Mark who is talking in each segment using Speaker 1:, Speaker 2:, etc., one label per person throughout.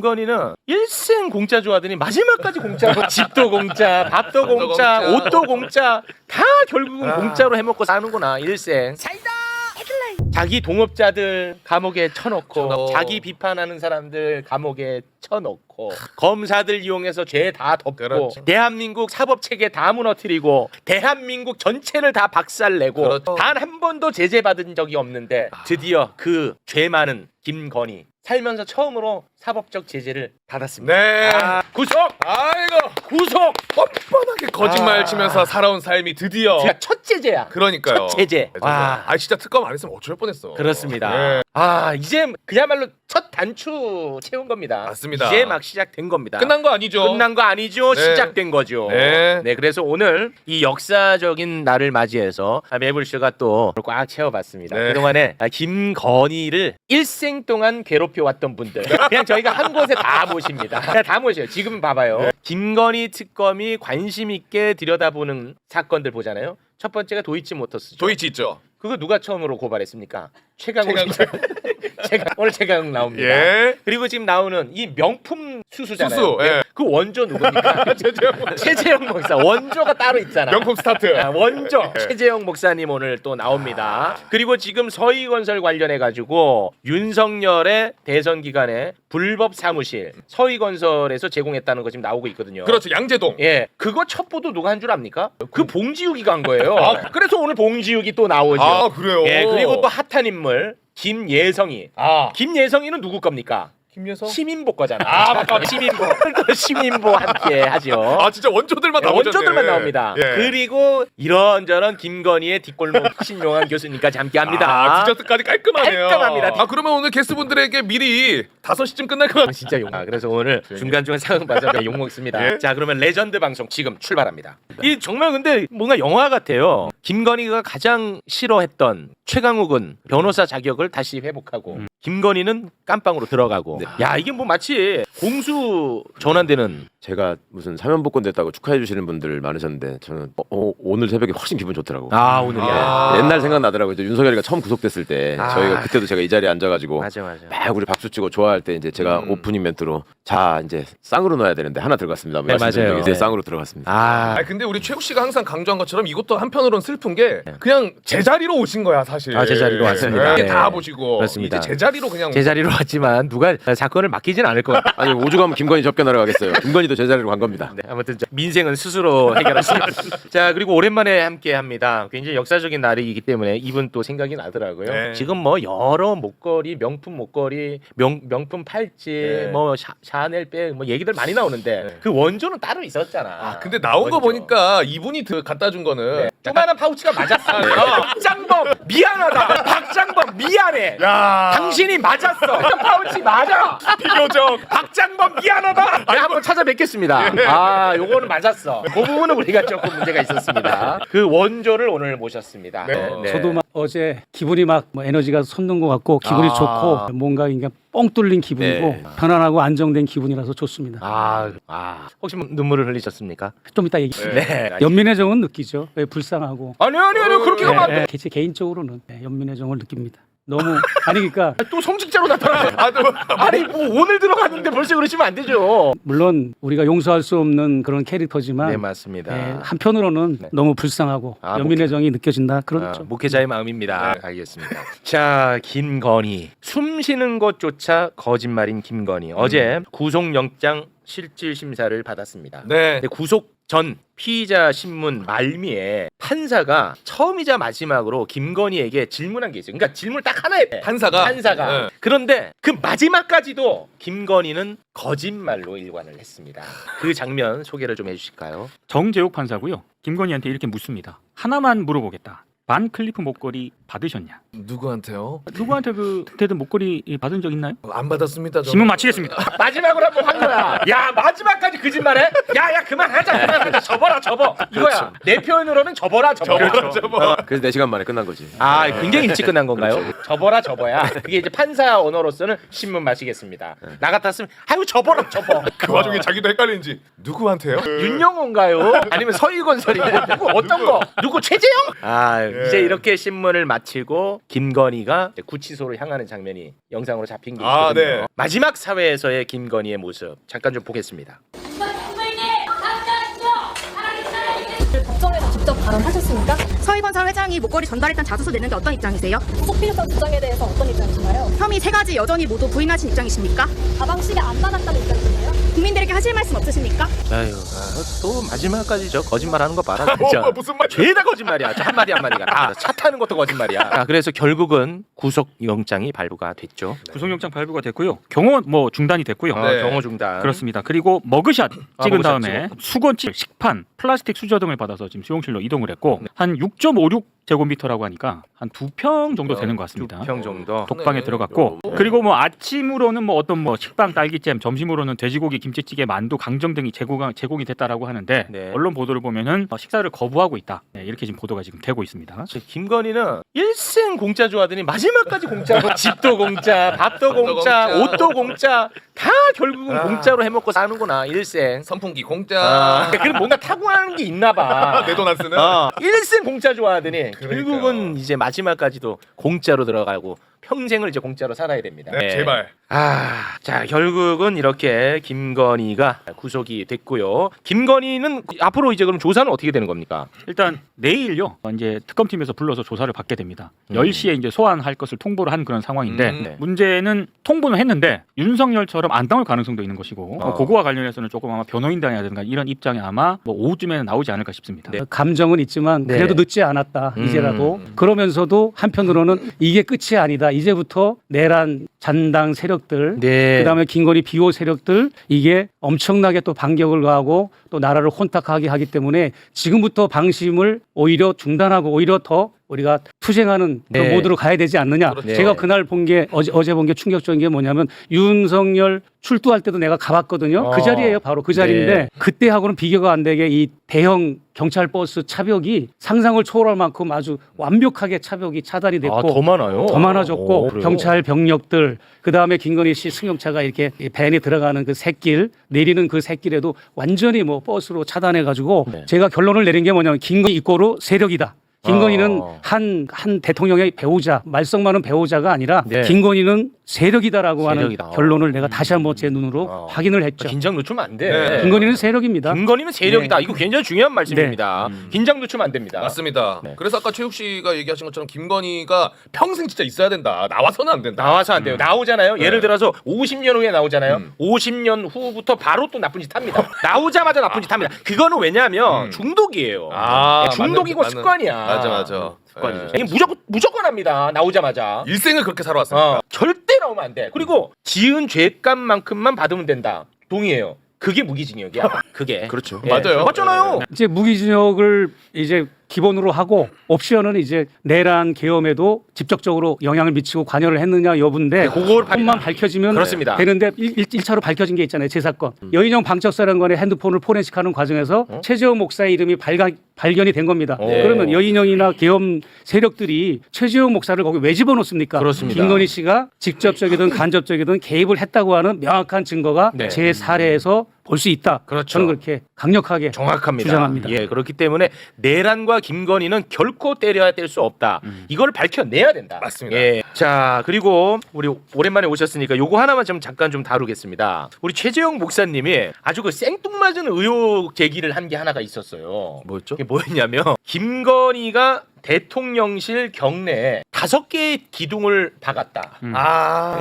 Speaker 1: 김건희는 일생 공짜 좋아하더니 마지막까지 공짜로 집도 공짜, 밥도 공짜, 옷도 공짜 다 결국은 공짜로 해먹고 사는구나 일생. 자기 동업자들 감옥에 쳐넣고 자기 비판하는 사람들 감옥에 쳐넣고 검사들 이용해서 죄 다 덮고
Speaker 2: 그렇죠.
Speaker 1: 대한민국 사법체계 다 무너뜨리고 대한민국 전체를 다 박살내고
Speaker 2: 그렇죠.
Speaker 1: 단 한 번도 제재받은 적이 없는데 드디어 그 죄 많은 김건희 살면서 처음으로 사법적 제재를 받았습니다.
Speaker 2: 네.
Speaker 1: 구속!
Speaker 2: 아이고
Speaker 1: 구속!
Speaker 2: 뻔뻔하게 거짓말 치면서 살아온 삶이 드디어.
Speaker 1: 제가 첫 제재야.
Speaker 2: 그러니까요.
Speaker 1: 첫 제재. 와.
Speaker 2: 아 진짜 특검 안 했으면 어쩔 뻔했어.
Speaker 1: 그렇습니다.
Speaker 2: 네.
Speaker 1: 이제 그야말로 첫 단추 채운 겁니다.
Speaker 2: 맞습니다.
Speaker 1: 이제 막 시작된 겁니다.
Speaker 2: 끝난 거 아니죠?
Speaker 1: 끝난 거 아니죠.
Speaker 2: 네.
Speaker 1: 시작된 거죠.
Speaker 2: 네.
Speaker 1: 그래서 오늘 이 역사적인 날을 맞이해서 매불쇼가 또 꽉 채워봤습니다.
Speaker 2: 네.
Speaker 1: 그동안에 김건희를 일생 동안 괴롭혀왔던 분들 그냥 저희가 한 곳에 다 모십니다. 그냥 다 모셔요. 지금 봐봐요.
Speaker 2: 네.
Speaker 1: 김건희 특검이 관심 있게 들여다보는 사건들 보잖아요. 첫 번째가 도이치모터스죠.
Speaker 2: 도이치 있죠.
Speaker 1: 그거 누가 처음으로 고발했습니까? 최강욱 오늘 최강욱 나옵니다.
Speaker 2: 예.
Speaker 1: 그리고 지금 나오는 이 명품 수수잖아요.
Speaker 2: 수수, 예.
Speaker 1: 그 원조 누굽니까? 최재형 목사. 원조가 따로 있잖아.
Speaker 2: 명품 스타트.
Speaker 1: 원조 최재형 목사님 오늘 또 나옵니다. 그리고 지금 서희건설 관련해 가지고 윤석열의 대선 기간에 불법 사무실 서희건설에서 제공했다는 거 지금 나오고 있거든요.
Speaker 2: 그렇죠. 양재동.
Speaker 1: 예, 그거 첩보도 누가 한 줄 압니까? 그 봉지욱이가 한 거예요. 그래서 오늘 봉지욱이 또 나오죠.
Speaker 2: 아 그래요.
Speaker 1: 예, 그리고 또 핫한 인물 김예성이. 김예성이는 누구 겁니까?
Speaker 2: 김여성.
Speaker 1: 시민보 거잖아. 맞다. 시민보. 또 시민보 함께 하죠.
Speaker 2: 아 진짜 원조들만 나오죠.
Speaker 1: 원조들만 나옵니다.
Speaker 2: 예.
Speaker 1: 그리고 이런저런 김건희의 뒷골목 신용환 교수님까지 함께합니다.
Speaker 2: 디저트까지 깔끔하네요.
Speaker 1: 깔끔합니다.
Speaker 2: 아 그러면 오늘 게스트분들에게 미리 5시쯤 끝날 것 같아요.
Speaker 1: 진짜 욕. 그래서 오늘 중간중간 상황받아 욕 먹습니다.
Speaker 2: 예?
Speaker 1: 자, 그러면 레전드 방송 지금 출발합니다. 이 정말 근데 뭔가 영화 같아요. 김건희가 가장 싫어했던 최강욱은 변호사 자격을 다시 회복하고 김건희는 깜빵으로 들어가고. 야, 이게 뭐 마치 공수 전환되는.
Speaker 3: 제가 무슨 사면복권 됐다고 축하해 주시는 분들 많으셨는데 저는 오늘 새벽에 훨씬 기분 좋더라고.
Speaker 1: 오늘이야.
Speaker 3: 옛날 생각 나더라고요. 윤석열이가 처음 구속됐을 때 저희가 그때도 제가 이 자리에 앉아가지고
Speaker 1: 맞아.
Speaker 3: 막 우리 박수 치고 좋아할 때 이제 제가 오프닝 멘트로 자 이제 쌍으로 넣어야 되는데 하나 들어갔습니다.
Speaker 1: 네, 맞아요.
Speaker 3: 네, 쌍으로 들어갔습니다.
Speaker 2: 아 근데 우리 최욱 씨가 항상 강조한 것처럼 이것도 한편으로는 슬픈 게 그냥 제자리로 오신 거야 사실.
Speaker 1: 제자리로 왔습니다.
Speaker 2: 네.
Speaker 1: 네.
Speaker 2: 다 보시고
Speaker 1: 그렇습니다.
Speaker 2: 이제 제자리로 그냥
Speaker 1: 제자리로 왔지만 누가 사건을 맡기진 않을 것 같아요.
Speaker 3: 아니 오죽하면 김건희 접견하러 가겠어요. 김건희도 제자리로 간 겁니다.
Speaker 1: 네, 아무튼 민생은 스스로 해결하시죠. 자, 그리고 오랜만에 함께합니다. 굉장히 역사적인 날이기 때문에 이분 또 생각이 나더라고요.
Speaker 2: 네.
Speaker 1: 지금 뭐 여러 목걸이, 명품 목걸이, 명품 팔찌,
Speaker 2: 네.
Speaker 1: 뭐 샤넬백 뭐 얘기들 많이 나오는데
Speaker 2: 네.
Speaker 1: 그 원조는 따로 있었잖아.
Speaker 2: 근데 나온 거
Speaker 1: 원조.
Speaker 2: 보니까 이분이 갖다 준 거는
Speaker 1: 조그마한 파우치가 맞았어. 박장범 미안하다. 박장범 미안해.
Speaker 2: 야
Speaker 1: 당신이 맞았어. 파우치 맞아.
Speaker 2: 비교적
Speaker 1: 박장범 미안하다. 네, 한번 찾아뵙겠습니다. 요거는 맞았어. 그 부분은 우리가 조금 문제가 있었습니다. 그 원조를 오늘 모셨습니다.
Speaker 2: 네.
Speaker 4: 저도 막 어제 기분이 막 뭐 에너지가 솟는 것 같고 기분이 좋고 뭔가 그러니까 뻥 뚫린 기분이고
Speaker 3: 네.
Speaker 4: 편안하고 안정된 기분이라서 좋습니다.
Speaker 1: 혹시 뭐 눈물을 흘리셨습니까?
Speaker 4: 좀 이따 얘기.
Speaker 1: 네.
Speaker 4: 연민의 정은 느끼죠. 왜 불쌍하고.
Speaker 1: 아니요 그렇게 하면 안 돼.
Speaker 4: 제 개인적으로는 연민의 정을 느낍니다. 너무 아니 그러니까
Speaker 1: 또 성직자로 나타나. 아니 뭐 오늘 들어갔는데 벌써 그러시면 안 되죠.
Speaker 4: 물론 우리가 용서할 수 없는 그런 캐릭터지만
Speaker 1: 네, 맞습니다.
Speaker 4: 한편으로는 너무 불쌍하고 연민의 정이 느껴진다. 그렇죠.
Speaker 1: 목회자의 마음입니다. 알겠습니다. 자, 김건희 숨 쉬는 것조차 거짓말인 김건희 어제 구속영장 실질 심사를 받았습니다.
Speaker 2: 네.
Speaker 1: 근데 구속 전 피의자 신문 말미에 판사가 처음이자 마지막으로 김건희에게 질문한 게 있어요. 그러니까 질문 딱 하나 해.
Speaker 2: 판사가 네.
Speaker 1: 그런데 그 마지막까지도 김건희는 거짓말로 일관을 했습니다. 그 장면 소개를 좀 해주실까요?
Speaker 5: 정재욱 판사고요. 김건희한테 이렇게 묻습니다. 하나만 물어보겠다. 반 클리프 목걸이 받으셨냐?
Speaker 2: 누구한테요?
Speaker 5: 누구한테 그때든 목걸이 받은 적 있나요?
Speaker 2: 안 받았습니다. 저는.
Speaker 5: 질문 마치겠습니다.
Speaker 1: 마지막으로 한번 한 거야. 야, 마지막까지 거짓말해? 야, 그만하자. 접어. 이거야. 내 표현으로는 접어라.
Speaker 3: 그래서 4시간 만에 끝난 거지.
Speaker 1: 굉장히 일찍 끝난 건가요? 접어야. 그게 이제 판사 언어로서는 신문 마치겠습니다. 나 같았으면 아유 접어.
Speaker 2: 그 와중에 자기도 헷갈리는지 누구한테요?
Speaker 1: 윤영호인가요? 아니면 서희건설인가요? 누구 어떤 거? 누구 최재형? 이제 이렇게 신문을 마치고 김건희가 구치소로 향하는 장면이 영상으로 잡힌 게 있거든요.
Speaker 2: 아, 네.
Speaker 1: 마지막 사회에서의 김건희의 모습 잠깐 좀 보겠습니다.
Speaker 6: 법정에서 직접 발언하셨습니까?
Speaker 7: 서희건설 회장이 목걸이 전달했던 자소서 내는데 어떤 입장이세요?
Speaker 6: 구속 필요성 주장에 대해서 어떤 입장이신가요?
Speaker 7: 혐의 세 가지 여전히 모두 부인하신 입장이십니까?
Speaker 6: 가방 시계 안 받았다는 입장이신가요?
Speaker 7: 국민들에게 하실 말씀 없으십니까?
Speaker 1: 아유, 또 마지막까지 저 거짓말하는 거 봐라 진짜.
Speaker 2: 무슨 말?
Speaker 1: 죄다 거짓말이야. 저 한마디 한마디가 다 차 타는 것도 거짓말이야. 자, 그래서 결국은 구속영장이 발부가 됐죠.
Speaker 5: 구속영장 발부가 됐고요. 경호 뭐 중단이 됐고요.
Speaker 2: 네.
Speaker 1: 경호 중단.
Speaker 5: 그렇습니다. 그리고 머그샷 찍은
Speaker 1: 머그샷
Speaker 5: 다음에 수건집, 식판, 플라스틱 수저 등을 받아서 지금 수용실로 이동을 했고 한 6.56 제곱미터라고 하니까 한 2평 정도 되는 것 같습니다.
Speaker 1: 6평 정도.
Speaker 5: 독방에 들어갔고 그리고 뭐 아침으로는 뭐 어떤 뭐 식빵 딸기잼, 점심으로는 돼지고기 김치찌개 만두 강정 등이 제공이 됐다라고 하는데
Speaker 1: 네.
Speaker 5: 언론 보도를 보면은 식사를 거부하고 있다. 네, 이렇게 지금 보도가 지금 되고 있습니다.
Speaker 1: 김건희는 일생 공짜 좋아하더니 마지막까지 공짜로 집도 공짜, 밥도 공짜,
Speaker 2: 공짜.
Speaker 1: 옷도 공짜 다 결국은 공짜로 해먹고 사는구나 일생.
Speaker 2: 선풍기 공짜.
Speaker 1: 그럼 뭔가 타고나는 게 있나 봐.
Speaker 2: 내 돈 안 쓰는.
Speaker 1: 일생 공짜 좋아하더니
Speaker 2: 그러니까요.
Speaker 1: 결국은 이제 마지막까지도 공짜로 들어가고 평생을 이제 공짜로 살아야 됩니다.
Speaker 2: 네, 제발.
Speaker 1: 자 결국은 이렇게 김건희가 구속이 됐고요. 김건희는 앞으로 이제 그럼 조사는 어떻게 되는 겁니까?
Speaker 5: 일단 내일요. 이제 특검팀에서 불러서 조사를 받게 됩니다. 10시에 이제 소환할 것을 통보를 한 그런 상황인데
Speaker 1: 네.
Speaker 5: 문제는 통보는 했는데 윤석열처럼 안 나올 가능성도 있는 것이고 그거와 관련해서는 조금 아마 변호인단이라든가 이런 입장이 아마 뭐 오후쯤에는 나오지 않을까 싶습니다.
Speaker 1: 네.
Speaker 4: 감정은 있지만 그래도
Speaker 1: 네.
Speaker 4: 늦지 않았다 이제라도. 그러면서도 한편으로는 이게 끝이 아니다. 이제부터 내란 잔당 세력들
Speaker 1: 네.
Speaker 4: 그다음에 김건희 비호 세력들 이게 엄청나게 또 반격을 가하고 또 나라를 혼탁하게 하기 때문에 지금부터 방심을 오히려 중단하고 오히려 더 우리가 투쟁하는
Speaker 1: 네.
Speaker 4: 그런 모드로 가야 되지 않느냐.
Speaker 2: 그렇죠.
Speaker 4: 제가 그날 본 게 어제 본 게 충격적인 게 뭐냐면 윤석열 출두할 때도 내가 가봤거든요. 그 자리예요. 바로 그 자리인데
Speaker 1: 네.
Speaker 4: 그때하고는 비교가 안 되게 이 대형 경찰 버스 차벽이 상상을 초월할 만큼 아주 완벽하게 차벽이 차단이 됐고
Speaker 1: 더 많아요.
Speaker 4: 더 많아졌고
Speaker 1: 그래요?
Speaker 4: 경찰 병력들 그다음에 김건희 씨 승용차가 이렇게 밴이 들어가는 그 샛길 내리는 그 샛길에도 완전히 뭐 버스로 차단해 가지고
Speaker 1: 네.
Speaker 4: 제가 결론을 내린 게 뭐냐면 김건희 이꼬르 세력이다. 김건희는 한 대통령의 배우자, 말썽 많은 배우자가 아니라
Speaker 1: 네.
Speaker 4: 김건희는 세력이다라고
Speaker 1: 세력이다.
Speaker 4: 하는 결론을 내가 다시 한번 제 눈으로 확인을 했죠.
Speaker 1: 긴장 늦추면 안 돼.
Speaker 2: 네.
Speaker 4: 김건희는 세력입니다.
Speaker 1: 김건희는 세력이다. 이거 굉장히 중요한 말씀입니다.
Speaker 2: 네.
Speaker 1: 긴장 늦추면 안 됩니다.
Speaker 2: 맞습니다.
Speaker 1: 네.
Speaker 2: 그래서 아까 최욱 씨가 얘기하신 것처럼 김건희가 평생 진짜 있어야 된다. 나와서는 안 된다.
Speaker 1: 나와서 안 돼요. 나오잖아요. 예를 들어서 50년 후에 나오잖아요. 50년 후부터 바로 또 나쁜 짓 합니다. 나오자마자 나쁜 짓 합니다. 그거는 왜냐하면 중독이에요.
Speaker 2: 아,
Speaker 1: 중독이고
Speaker 2: 맞는-
Speaker 1: 습관이야.
Speaker 2: 맞아.
Speaker 1: 습관이죠.
Speaker 2: 네.
Speaker 1: 이게 무조건 합니다. 나오자마자.
Speaker 2: 일생을 그렇게 살아왔으니까.
Speaker 1: 절대 나오면 안 돼. 그리고 지은 죄값만큼만 받으면 된다. 동의해요. 그게 무기징역이야. 그게.
Speaker 3: 그렇죠.
Speaker 1: 예.
Speaker 2: 맞아요.
Speaker 1: 맞잖아요.
Speaker 4: 이제 무기징역을 이제 기본으로 하고 옵션은 이제 내란 계엄에도 직접적으로 영향을 미치고 관여를 했느냐 여부인데
Speaker 1: 네, 그걸
Speaker 4: 것만 밝혀지면
Speaker 1: 그렇습니다.
Speaker 4: 되는데 1차로 밝혀진 게 있잖아요. 제 사건. 여인영 방첩사령관의 핸드폰을 포렌식하는 과정에서 최재형 목사의 이름이 발견이 된 겁니다.
Speaker 1: 네.
Speaker 4: 그러면 여인영이나 계엄 세력들이 최재형 목사를 거기 왜 집어넣습니까?
Speaker 1: 그렇습니다.
Speaker 4: 김건희 씨가 직접적이든 간접적이든 개입을 했다고 하는 명확한 증거가
Speaker 1: 네.
Speaker 4: 제 사례에서 볼 수 있다.
Speaker 1: 그렇죠.
Speaker 4: 저는 그렇게 강력하게
Speaker 1: 정확합니다.
Speaker 4: 주장합니다.
Speaker 1: 예, 그렇기 때문에 내란과 김건희는 결코 때려야 뗄 수 없다. 이걸 밝혀내야 된다.
Speaker 2: 맞습니다.
Speaker 1: 예. 자, 그리고 우리 오랜만에 오셨으니까 요거 하나만 좀 잠깐 좀 다루겠습니다. 우리 최재형 목사님이 아주 그 생뚱맞은 의혹 제기를 한 게 하나가 있었어요.
Speaker 3: 뭐였죠?
Speaker 1: 그게 뭐였냐면 김건희가 대통령실 경내에 5개의 기둥을 박았다.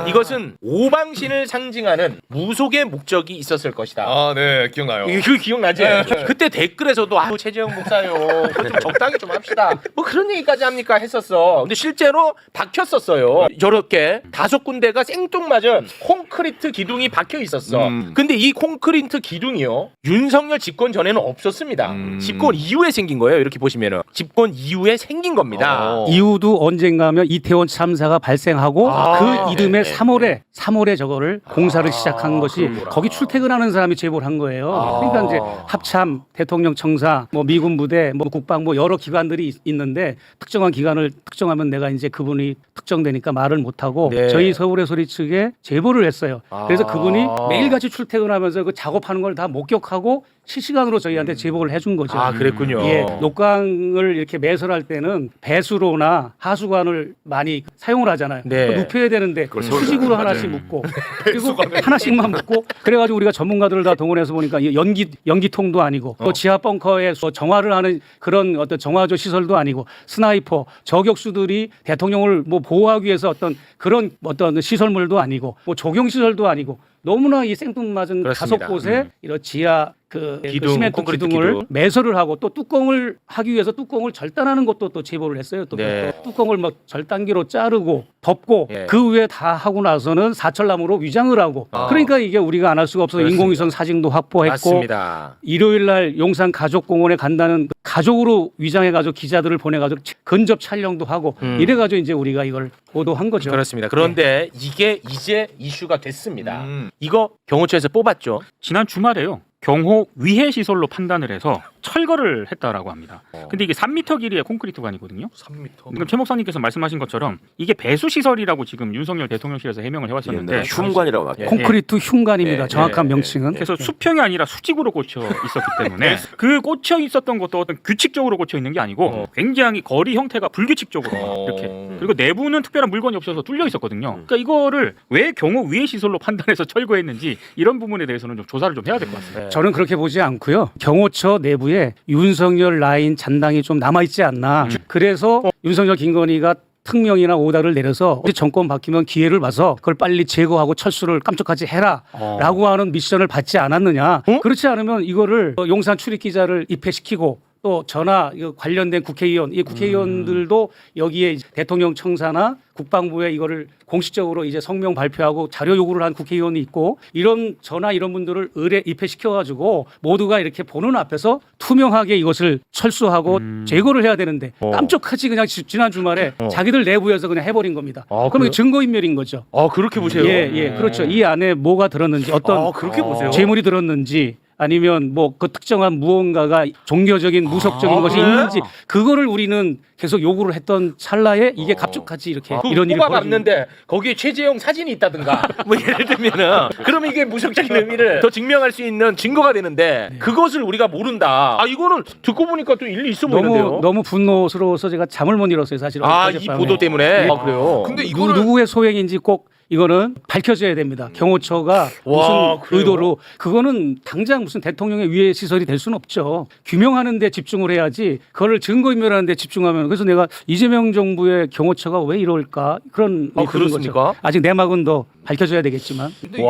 Speaker 1: 이것은 오방신을 상징하는 무속의 목적이 있었을 것이다.
Speaker 2: 아, 네, 기억나요.
Speaker 1: 이거 기억나지? 그때 댓글에서도 최재형 목사요. 좀 적당히 좀 합시다. 뭐 그런 얘기까지 합니까? 했었어. 근데 실제로 박혔었어요. 저렇게 5군데가 생뚱맞은 콘크리트 기둥이 박혀 있었어. 근데 이 콘크리트 기둥이요. 윤석열 집권 전에는 없었습니다. 집권 이후에 생긴 거예요. 이렇게 보시면은 집권 이후에 생긴 겁니다.
Speaker 4: 이후도 언젠가 하면 이태원 참사가 발생하고 그 이듬해
Speaker 1: 네.
Speaker 4: 3월에 저거를 공사를 시작한 것이 거기 출퇴근하는 사람이 제보를 한 거예요. 그러니까 이제 합참, 대통령 청사, 뭐 미군 부대, 뭐 국방부 여러 기관들이 있는데 특정한 기관을 특정하면 내가 이제 그분이 특정되니까 말을 못 하고
Speaker 1: 네.
Speaker 4: 저희 서울의 소리 측에 제보를 했어요. 그래서 그분이 매일같이 출퇴근하면서 그 작업하는 걸 다 목격하고 실시간으로 저희한테 제보를 해준 거죠.
Speaker 1: 그랬군요.
Speaker 4: 예, 녹광을 이렇게 매설할 때 때는 배수로나 하수관을 많이 사용을 하잖아요.
Speaker 1: 네.
Speaker 4: 그거 눕혀야 되는데 수직으로 하나씩 묶고 그리고 하나씩만 묶고 그래가지고 우리가 전문가들을 다 동원해서 보니까 이 연기통도 아니고 또 지하 벙커에 정화를 하는 그런 어떤 정화조 시설도 아니고 스나이퍼 저격수들이 대통령을 뭐 보호하기 위해서 어떤 그런 어떤 시설물도 아니고 뭐 조경 시설도 아니고 너무나 이 생뚱맞은
Speaker 1: 그렇습니다.
Speaker 4: 5곳에 이런 지하
Speaker 1: 기둥,
Speaker 4: 시멘트
Speaker 1: 콘크리트
Speaker 4: 기둥을
Speaker 1: 기둥.
Speaker 4: 매설을 하고 또 뚜껑을 하기 위해서 뚜껑을 절단하는 것도 또 제보를 했어요. 또
Speaker 1: 네.
Speaker 4: 뚜껑을 뭐 절단기로 자르고 덮고
Speaker 1: 예.
Speaker 4: 그 위에 다 하고 나서는 사철나무로 위장을 하고 그러니까 이게 우리가 안 할 수가 없어서
Speaker 1: 그렇습니다.
Speaker 4: 인공위성 사진도 확보했고
Speaker 1: 맞습니다.
Speaker 4: 일요일 날 용산 가족공원에 간다는 가족으로 위장해가지고 기자들을 보내가지고 근접 촬영도 하고 이래가지고 이제 우리가 이걸 보도한 거죠.
Speaker 1: 그렇습니다. 그런데 이게 이제 이슈가 됐습니다.
Speaker 2: 음.
Speaker 1: 이거 경호처에서 뽑았죠.
Speaker 5: 지난 주말에요. 경호 위해 시설로 판단을 해서 철거를 했다라고 합니다. 근데 이게 3m 길이의 콘크리트관이거든요.
Speaker 2: 3m.
Speaker 5: 지금 최 목사님께서 말씀하신 것처럼 이게 배수 시설이라고 지금 윤석열 대통령실에서 해명을 해왔었는데
Speaker 3: 흉관이라고 막.
Speaker 4: 콘크리트 흉관입니다.
Speaker 3: 예,
Speaker 4: 정확한 명칭은.
Speaker 5: 그래서 수평이 아니라 수직으로 꽂혀 있었기 때문에 그 꽂혀 있었던 것도 어떤 규칙적으로 꽂혀 있는 게 아니고 굉장히 거리 형태가 불규칙적으로 이렇게 그리고 내부는 특별한 물건이 없어서 뚫려 있었거든요. 그러니까 이거를 왜 경호 위해 시설로 판단해서 철거했는지 이런 부분에 대해서는 좀 조사를 좀 해야 될 것 같습니다.
Speaker 4: 저는 그렇게 보지 않고요. 경호처 내부에 윤석열 라인 잔당이 좀 남아있지 않나. 그래서 윤석열 김건희가 특명이나 오다를 내려서 정권 바뀌면 기회를 봐서 그걸 빨리 제거하고 철수를 깜짝하지 해라라고 하는 미션을 받지 않았느냐. 그렇지 않으면 이거를 용산 출입 기자를 입회시키고 또 전화 관련된 국회의원, 이 국회의원들도 여기에 대통령 청사나 국방부에 이거를 공식적으로 이제 성명 발표하고 자료 요구를 한 국회의원이 있고 이런 전화 이런 분들을 의뢰 입회시켜가지고 모두가 이렇게 보는 앞에서 투명하게 이것을 철수하고 제거를 해야 되는데 깜짝하지 그냥 지난 주말에 자기들 내부에서 그냥 해버린 겁니다. 그럼
Speaker 1: 그래요?
Speaker 4: 이게 증거인멸인 거죠.
Speaker 1: 그렇게 보세요.
Speaker 4: 예, 그렇죠. 이 안에 뭐가 들었는지 어떤
Speaker 1: 그렇게 보세요.
Speaker 4: 재물이 들었는지 아니면 뭐 그 특정한 무언가가 종교적인 무속적인 것이
Speaker 1: 그래요?
Speaker 4: 있는지 그거를 우리는 계속 요구를 했던 찰나에 이게 갑툭하지 이렇게 이런 일이 벌어진
Speaker 1: 뽑아봤는데 거기에 최재형 사진이 있다든가 뭐 예를 들면은 그러면 이게 무속적인 의미를 더 증명할 수 있는 증거가 되는데 그것을 우리가 모른다. 이거는 듣고 보니까 또 일리 있어 보이는데요.
Speaker 4: 너무 분노스러워서 제가 잠을 못 잃었어요 사실.
Speaker 1: 이
Speaker 4: 어젯밤에.
Speaker 1: 보도 때문에. 그래요.
Speaker 2: 근데 이거를
Speaker 4: 누구의 소행인지 꼭 이거는 밝혀져야 됩니다. 경호처가 무슨
Speaker 1: 와, 그래요?
Speaker 4: 의도로 그거는 당장 무슨 대통령의 위해 시설이 될 수는 없죠. 규명하는 데 집중을 해야지 그거를 증거인멸하는 데 집중하면 그래서 내가 이재명 정부의 경호처가 왜 이럴까 그런 의견이 드는
Speaker 1: 그렇습니까?
Speaker 4: 거죠. 아직 내막은 더 밝혀져야 되겠지만
Speaker 2: 근데 이게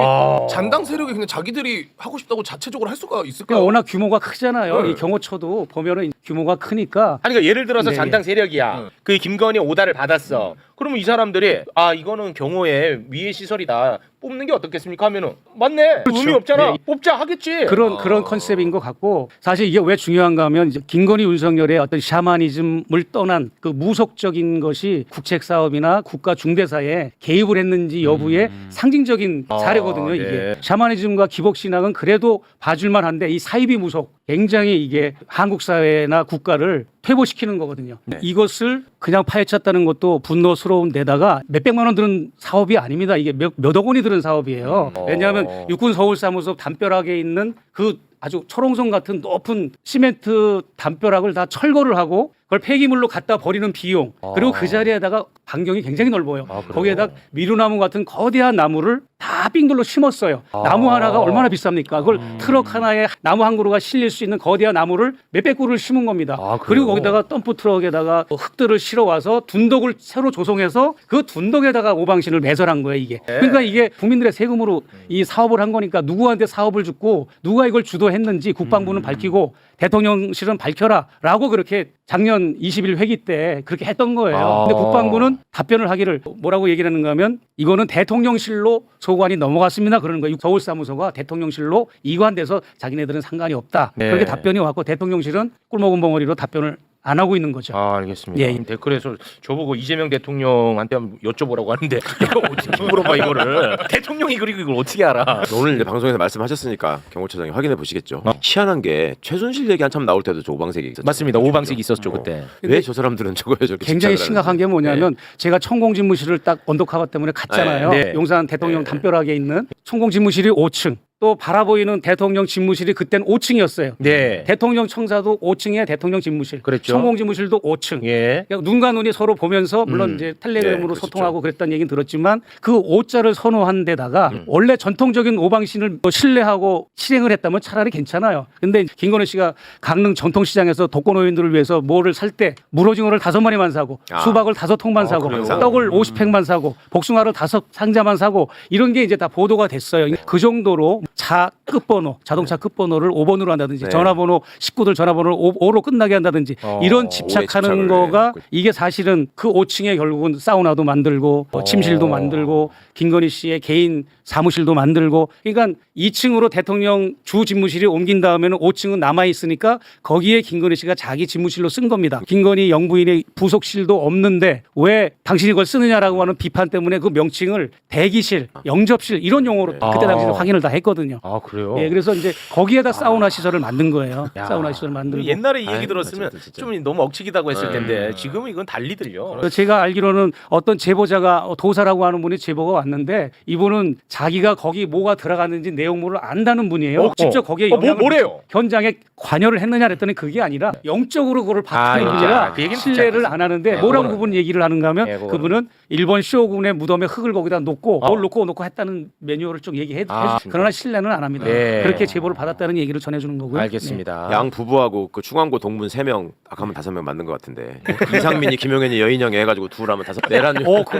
Speaker 2: 잔당 세력이 그냥 자기들이 하고 싶다고 자체적으로 할 수가 있을까요?
Speaker 4: 그러니까 워낙 규모가 크잖아요.
Speaker 2: 네.
Speaker 4: 이 경호처도 보면은 규모가 크니까
Speaker 1: 아니 그러니까 예를 들어서
Speaker 4: 네,
Speaker 1: 잔당 세력이야. 그 김건희 오다를 받았어. 그러면 이 사람들이 이거는 경호의 위해 시설이다. 뽑는 게 어떻겠습니까? 하면은 맞네. 의미 없잖아.
Speaker 4: 네.
Speaker 1: 뽑자 하겠지.
Speaker 4: 그런 컨셉인 것 같고 사실 이게 왜 중요한가 하면 이제 김건희 윤석열의 어떤 샤머니즘을 떠난 그 무속적인 것이 국책 사업이나 국가 중대사에 개입을 했는지 여부의 상징적인 사례거든요. 이게
Speaker 1: 네.
Speaker 4: 샤머니즘과 기복 신앙은 그래도 봐줄만 한데 이 사이비 무속 굉장히 이게 한국 사회나 국가를 퇴보시키는 거거든요. 이것을 그냥 파헤쳤다는 것도 분노스러운 데다가 몇백만 원 드는 사업이 아닙니다. 이게 몇억 원이 드는 사업이에요. 왜냐하면 육군 서울사무소 담벼락에 있는 그 아주 철옹성 같은 높은 시멘트 담벼락을 다 철거를 하고 그걸 폐기물로 갖다 버리는 비용 그리고 그 자리에다가 반경이 굉장히 넓어요. 거기에다 미루나무 같은 거대한 나무를 다 빙돌로 심었어요. 나무 하나가 얼마나 비쌉니까? 그걸 트럭 하나에 나무 한 그루가 실릴 수 있는 거대한 나무를 몇백 그루를 심은 겁니다. 그리고 거기다가 덤프 트럭에다가 흙들을 실어 와서 둔덕을 새로 조성해서 그 둔덕에다가 오방신을 매설한 거예요. 이게. 그러니까 이게 국민들의 세금으로 이 사업을 한 거니까 누구한테 사업을 줬고 누가 이걸 주도했는지 국방부는 밝히고 대통령실은 밝혀라라고 그렇게 작년 20일 회기 때 그렇게 했던 거예요. 근데 국방부는 답변을 하기를 뭐라고 얘기를 하는가 하면 이거는 대통령실로 소관이 넘어갔습니다. 그러는 거예요. 서울사무소가 대통령실로 이관돼서 자기네들은 상관이 없다.
Speaker 1: 네.
Speaker 4: 그렇게 답변이 왔고 대통령실은 꿀먹은 벙어리로 답변을 안 하고 있는 거죠.
Speaker 1: 알겠습니다.
Speaker 4: 예.
Speaker 1: 댓글에서 저보고 이재명 대통령한테 한번 여쭤보라고 하는데 이거 어떻게 물어봐 이거를. 대통령이 그리고 이걸 어떻게 알아?
Speaker 3: 오늘 이제 방송에서 말씀하셨으니까 경호처장이 확인해 보시겠죠. 희한한 게 최순실 얘기 한참 나올 때도 저 오방색이 있었죠.
Speaker 1: 맞습니다. 오방색 있었죠 그때.
Speaker 3: 왜 저 사람들은 저거에 저렇게
Speaker 4: 굉장히
Speaker 3: 집착을
Speaker 4: 심각한 게 뭐냐면 제가 천공집무실을 딱 언덕화가 때문에 갔잖아요.
Speaker 1: 네.
Speaker 4: 용산 대통령 담벼락에 있는 천공집무실이 5층 또 바라보이는 대통령 집무실이 그때는 5층이었어요.
Speaker 1: 네.
Speaker 4: 대통령 청사도 5층에 대통령 집무실,
Speaker 1: 그랬죠.
Speaker 4: 천공 집무실도 5층.
Speaker 1: 예.
Speaker 4: 그냥 눈과 눈이 서로 보면서 물론 이제 텔레그램으로
Speaker 3: 네,
Speaker 4: 소통하고 그랬다는 얘기는 들었지만 그 5자를 선호한 데다가 원래 전통적인 오방신을 신뢰하고 실행을 했다면 차라리 괜찮아요. 근데 김건희 씨가 강릉 전통시장에서 독거노인들을 위해서 뭐를 살 때 물오징어를 5마리만 사고 수박을 5통만 사고
Speaker 3: 그래요?
Speaker 4: 떡을 50팩만 사고 복숭아를 5상자만 사고 이런 게 이제 다 보도가 됐어요. 그 정도로 차 끝번호, 자동차 끝번호를 5번으로 한다든지
Speaker 3: 네.
Speaker 4: 전화번호 식구들 전화번호를 5로 끝나게 한다든지 이런 집착하는
Speaker 3: 집착을
Speaker 4: 거가
Speaker 3: 해놓고
Speaker 4: 이게 사실은 그 5층에 결국은 사우나도 만들고 침실도 만들고 김건희 씨의 개인 사무실도 만들고 그러니까 2층으로 대통령 주 집무실이 옮긴 다음에는 5층은 남아 있으니까 거기에 김건희 씨가 자기 집무실로 쓴 겁니다. 김건희 영부인의 부속실도 없는데 왜 당신이 그걸 쓰느냐라고 하는 비판 때문에 그 명칭을 대기실, 영접실 이런 용어로 그때 당시에 확인을 다 했거든요.
Speaker 1: 아 그래요?
Speaker 4: 예, 그래서 이제 거기에다 사우나 시설을 만든 거예요.
Speaker 1: 야.
Speaker 4: 사우나 시설을 만들고.
Speaker 1: 옛날에 이 얘기
Speaker 3: 아유,
Speaker 1: 들었으면
Speaker 3: 진짜.
Speaker 1: 좀 너무 억측이다고 했을 텐데 지금은 이건 달리 들려.
Speaker 4: 그래서 제가 알기로는 어떤 제보자가 도사라고 하는 분이 제보가 왔는데 이분은 자기가 거기 뭐가 들어갔는지 내용물을 안다는 분이에요. 직접 거기에 영향을
Speaker 1: 뭐래요?
Speaker 4: 현장에 관여를 했느냐 그랬더니 그게 아니라 영적으로 그걸 바꾸는
Speaker 1: 아,
Speaker 4: 분이라
Speaker 1: 그 얘기는
Speaker 4: 신뢰를
Speaker 1: 듣지
Speaker 4: 안 하는데 뭐라고 그분 얘기를 하는가 하면
Speaker 1: 그거는.
Speaker 4: 그분은 일본 쇼군의 무덤에 흙을 거기다 놓고 뭘 놓고 했다는 매뉴얼을 쭉 얘기해 주죠. 그러나 신뢰는 안 합니다.
Speaker 1: 네.
Speaker 4: 그렇게 제보를 받았다는 얘기를 전해주는 거고요.
Speaker 1: 알겠습니다.
Speaker 3: 양 부부하고 그 충암고 동문 3명 아까 하면 5명 맞는 것 같은데 이상민이 김용현이 여인형이 해가지고 둘 하면 5. 내란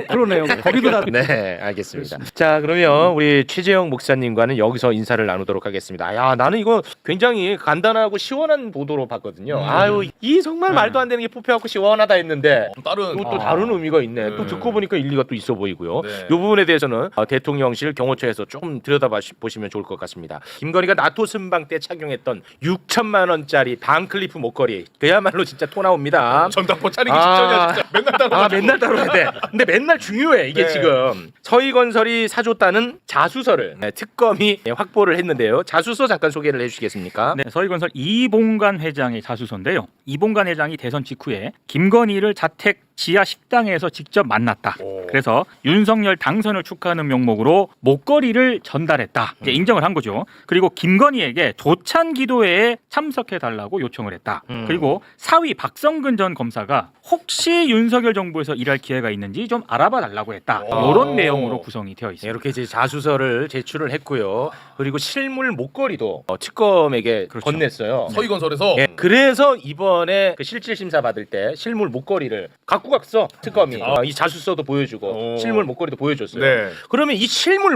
Speaker 4: 그러네요. 거기도 다
Speaker 1: 네, 알겠습니다. 자, 그러면 우리 최재형 목사님과는 여기서 인사를 나누도록 하겠습니다. 야, 나는 이거 굉장히 간단하고 시원한 보도로 봤거든요. 아유, 이 정말 말도 안 되는 게 뽑혀갖고 시원하다 했는데
Speaker 2: 다른
Speaker 1: 또 다른 의미가 있네. 또 듣고 보니까 일리가 또 있어 보이고요.
Speaker 2: 네.
Speaker 1: 이 부분에 대해서는 대통령실 경호처에서 조금 들여다봐 보시면 좋을 것 같습니다. 김건희가 나토 순방 때 착용했던 6천만 원짜리 반클리프 목걸이 그야말로 진짜 토 나옵니다.
Speaker 2: 전당포 차리기 직전이야 진짜. 맨날 따라.
Speaker 1: 맨날 다뤄야 돼. 근데 맨날 중요해 이게
Speaker 2: 네.
Speaker 1: 지금 서희건설이 사줬다는 자수서를 특검이 확보를 했는데요. 자수서 잠깐 소개를 해주시겠습니까?
Speaker 5: 네, 서희건설 이봉관 회장의 자수서인데요. 이봉관 회장이 대선 직후에 김건희를 자택 지하 식당에서 직접 만났다. 그래서 윤석열 당선을 축하하는 명목으로 목걸이를 전달했다. 이제 인정을 한 거죠. 그리고 김건희에게 조찬 기도회에 참석해 달라고 요청을 했다. 그리고 사위 박성근 전 검사가 혹시 윤석열 정부에서 일할 기회가 있는지 좀 알아봐 달라고 했다. 이런 내용으로 구성이 되어
Speaker 1: 네,
Speaker 5: 있습니다.
Speaker 1: 이렇게 이제 자수서를 제출을 했고요. 그리고 실물 목걸이도 특검에게
Speaker 5: 그렇죠.
Speaker 1: 건넸어요.
Speaker 2: 서희건설에서
Speaker 1: 예, 그래서 이번에 그 실질 심사 받을 때 실물 목걸이를 갖고 갔어 특검이. 이 자수서도 보여주고 실물 목걸이도 보여줬어요.
Speaker 2: 네.
Speaker 1: 그러면 이 실물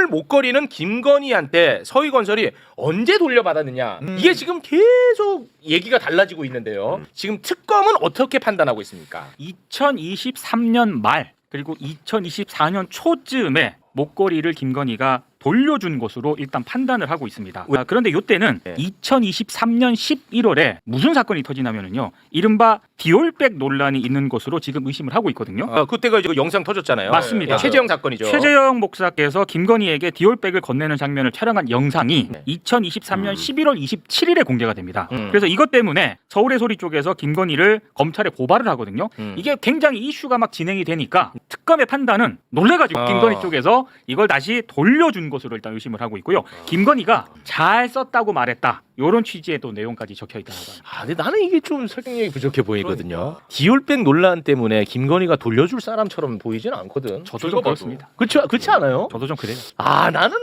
Speaker 1: 목걸이는 김건희한테 서희건설이 언제 돌려받았느냐? 이게 지금 계속 얘기가 달라지고 있는데요. 지금 특검은 어떻게 판단하고 있습니까?
Speaker 5: 2023년 말 그리고 2024년 초쯤에 목걸이를 김건희가 돌려준 것으로 일단 판단을 하고 있습니다. 그런데 이때는 2023년 11월에 무슨 사건이 터지냐면요. 이른바 디올백 논란이 있는 것으로 지금 의심을 하고 있거든요.
Speaker 1: 그때가 이제 그 영상 터졌잖아요.
Speaker 5: 맞습니다.
Speaker 1: 예, 최재형 사건이죠.
Speaker 5: 최재형 목사께서 김건희에게 디올백을 건네는 장면을 촬영한 영상이 2023년 11월 27일에 공개가 됩니다. 그래서 이것 때문에 서울의 소리 쪽에서 김건희를 검찰에 고발을 하거든요. 이게 굉장히 이슈가 막 진행이 되니까 특검의 판단은 놀래가지고 김건희 쪽에서 이걸 다시 돌려준 것으로 일단 의심을 하고 있고요. 김건희가 잘 썼다고 말했다. 이런 취지의 또 내용까지 적혀 있다고 합니다.
Speaker 1: 근데 나는 이게 좀 설득력이 부족해 보이거든요. 디올백 논란 때문에 김건희가 돌려줄 사람처럼 보이지는 않거든.
Speaker 5: 저도 좀 그렇습니다.
Speaker 1: 그렇지 않아요?
Speaker 5: 저도 좀 그래요.
Speaker 1: 나는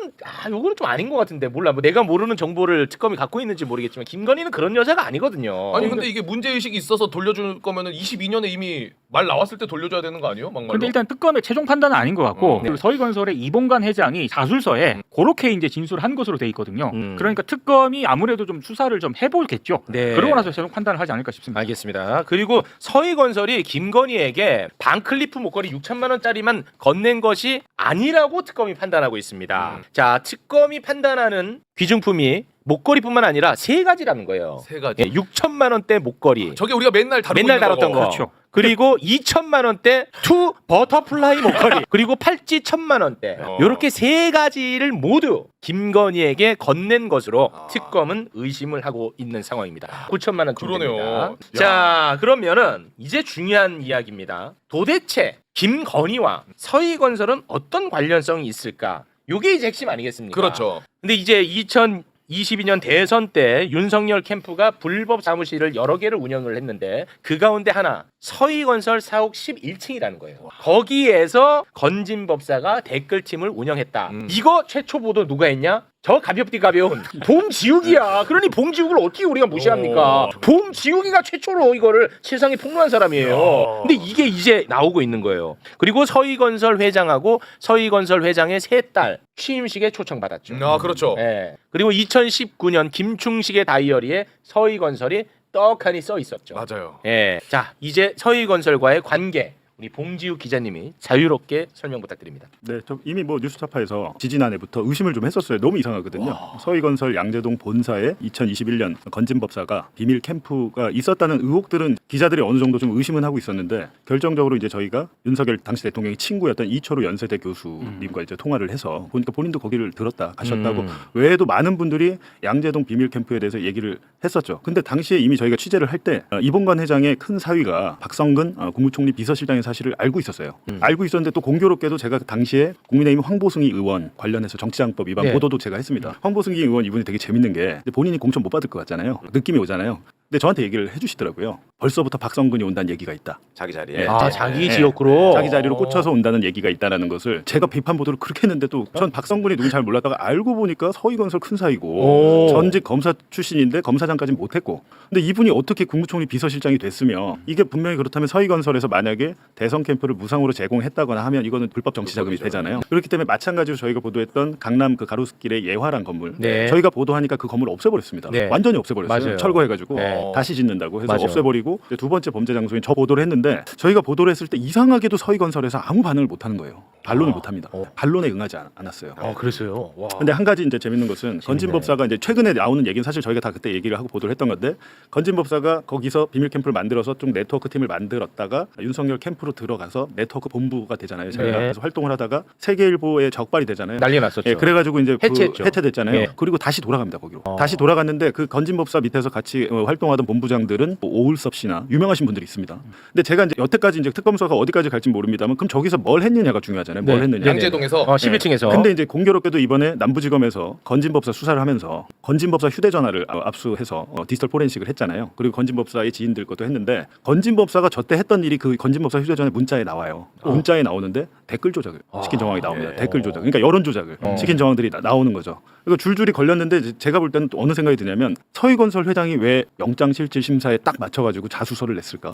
Speaker 1: 요거는 좀 아닌 것 같은데 몰라. 뭐 내가 모르는 정보를 특검이 갖고 있는지 모르겠지만 김건희는 그런 여자가 아니거든요.
Speaker 2: 아니 근데 이게 문제 의식이 있어서 돌려줄 거면은 22년에 이미 말 나왔을 때 돌려줘야 되는 거 아니에요? 막말로.
Speaker 5: 근데 일단 특검의 최종 판단은 아닌 것 같고 그리고 서희건설의 이봉관 회장이 자술서에 그렇게 이제 진술을 한 것으로 돼 있거든요. 그러니까 특검이 아무래도 좀 수사를 좀 해보겠죠.
Speaker 1: 네.
Speaker 5: 그러고 나서 최종 판단을 하지 않을까 싶습니다.
Speaker 1: 알겠습니다. 그리고 서희건설이 김건희에게 반클리프 목걸이 6천만 원짜리만 건넨 것이 아니라고 특검이 판단하고 있습니다. 자, 특검이 판단하는 귀중품이 목걸이뿐만 아니라 3가지라는 거예요.
Speaker 2: 3가지.
Speaker 1: 6천만 원대 목걸이.
Speaker 2: 저게 우리가 맨날 다루고
Speaker 1: 맨날
Speaker 2: 있는
Speaker 1: 다뤘던 거.
Speaker 5: 그렇죠.
Speaker 1: 그리고 2천만 원대 투 버터플라이 목걸이. 그리고 팔찌 1,000만 원대. 이렇게 3가지를 모두 김건희에게 건넨 것으로 특검은 의심을 하고 있는 상황입니다. 9천만 원
Speaker 2: 그러네요.
Speaker 1: 됩니다. 자, 그러면은 이제 중요한 이야기입니다. 도대체 김건희와 서희건설은 어떤 관련성이 있을까? 요게 이제 핵심 아니겠습니까?
Speaker 2: 그렇죠.
Speaker 1: 근데 이제 2022년 대선 때 윤석열 캠프가 불법 사무실을 여러 개를 운영을 했는데 그 가운데 하나 서희건설 사옥 11층이라는 거예요. 거기에서 건진법사가 댓글팀을 운영했다. 이거 최초 보도 누가 했냐? 저 가볍디 가벼운 봉지욱이야. 그러니 봉지욱을 어떻게 우리가 무시합니까? 봉지욱이가 최초로 이거를 세상에 폭로한 사람이에요. 근데 이게 이제 나오고 있는 거예요. 그리고 서희건설 회장하고 서희건설 회장의 세 딸 취임식에 초청받았죠.
Speaker 2: 아 그렇죠.
Speaker 1: 예. 그리고 2019년 김충식의 다이어리에 서희건설이 떡하니 써 있었죠.
Speaker 2: 맞아요.
Speaker 1: 예. 자, 이제 서희건설과의 관계 우리 봉지욱 기자님이 자유롭게 설명 부탁드립니다.
Speaker 8: 네, 저 이미 뭐 뉴스타파에서 지지난해부터 의심을 좀 했었어요. 너무 이상하거든요. 서희건설 양재동 본사에 2021년 건진법사가 비밀 캠프가 있었다는 의혹들은 기자들이 어느 정도 좀 의심은 하고 있었는데 결정적으로 이제 저희가 윤석열 당시 대통령의 친구였던 이철우 연세대 교수님과 이제 통화를 해서 보니까 본인도 거기를 들었다 가셨다고 외에도 많은 분들이 양재동 비밀 캠프에 대해서 얘기를 했었죠. 근데 당시에 이미 저희가 취재를 할 때 이봉관 회장의 큰 사위가 박성근 국무총리 비서실장의 사실을 알고 있었어요. 알고 있었는데 또 공교롭게도 제가 당시에 국민의힘 황보승희 의원 관련해서 정치자금법 위반
Speaker 1: 네.
Speaker 8: 보도도 제가 했습니다. 황보승희 의원 이분이 되게 재밌는 게 본인이 공천 못 받을 것 같잖아요. 느낌이 오잖아요. 근데 저한테 얘기를 해주시더라고요. 벌써부터 박성근이 온다는 얘기가 있다.
Speaker 3: 자기 자리에.
Speaker 8: 네.
Speaker 1: 아, 자기 지역구로
Speaker 8: 자기 자리로 꽂혀서 온다는 얘기가 있다라는 것을 제가 비판 보도를 그렇게 했는데 또 전 박성근이 누군지 잘 몰랐다가 알고 보니까 서희건설 큰 사이고 전직 검사 출신인데 검사장까지는 못했고 근데 이분이 어떻게 국무총리 비서실장이 됐으며 이게 분명히 그렇다면 서희건설에서 만약에 대선 캠프를 무상으로 제공했다거나 하면 이거는 불법 정치자금이 되잖아요. 그렇기 때문에 마찬가지로 저희가 보도했던 강남 그 가로수길의 예화란 건물
Speaker 1: 네.
Speaker 8: 저희가 보도하니까 그 건물을 없애버렸습니다.
Speaker 1: 네.
Speaker 8: 완전히 없애버렸어요.
Speaker 1: 맞아요.
Speaker 8: 철거해가지고
Speaker 1: 네.
Speaker 8: 다시 짓는다고 해서
Speaker 1: 맞아요.
Speaker 8: 없애버리고 이제 두 번째 범죄 장소인 저 보도를 했는데 저희가 보도를 했을 때 이상하게도 서희건설에서 아무 반응을 못하는 거예요. 반론을 못합니다. 반론에 응하지 않았어요.
Speaker 1: 그랬어요. 와.
Speaker 8: 근데 한 가지 이제 재밌는 것은 건진법사가 이제 최근에 나오는 얘기는 사실 저희가 다 그때 얘기를 하고 보도를 했던 건데 건진법사가 거기서 비밀 캠프를 만들어서 좀 네트워크 팀을 만들었다가 윤석열 캠프로 들어가서 네트워크 본부가 되잖아요. 저희가
Speaker 1: 네.
Speaker 8: 그래서 활동을 하다가 세계일보에 적발이 되잖아요.
Speaker 1: 난리 났었죠.
Speaker 8: 예, 그래가지고 이제
Speaker 1: 해체했죠.
Speaker 8: 해체됐잖아요.
Speaker 1: 예.
Speaker 8: 그리고 다시 돌아갑니다 거기로. 다시 돌아갔는데 그 건진법사 밑에서 같이 활동하던 본부장들은 뭐 오울섭 씨나 유명하신 분들이 있습니다. 근데 제가 이제 여태까지 이제 특검서가 어디까지 갈지 모릅니다만 그럼 저기서 뭘 했느냐가 중요하잖아요. 뭘 했느냐.
Speaker 2: 양재동에서
Speaker 1: 11층에서.
Speaker 8: 근데 이제 공교롭게도 이번에 남부지검에서 건진법사 수사를 하면서 건진법사 휴대전화를 압수해서 디지털 포렌식을 했잖아요. 그리고 건진법사의 지인들 것도 했는데 건진법사가 저때 했던 일이 그 건진법사 휴대전화 문자에 나와요. 문자에 나오는데 댓글 조작을 시킨 정황이 나옵니다. 댓글 조작. 그러니까 여론 조작을 시킨 정황들이 나오는 거죠. 그리고 줄줄이 걸렸는데 이제 제가 볼 때는 또 어느 생각이 드냐면 서희건설 회장이 왜 영장실질심사에 딱 맞춰가지고 자수서를 냈을까?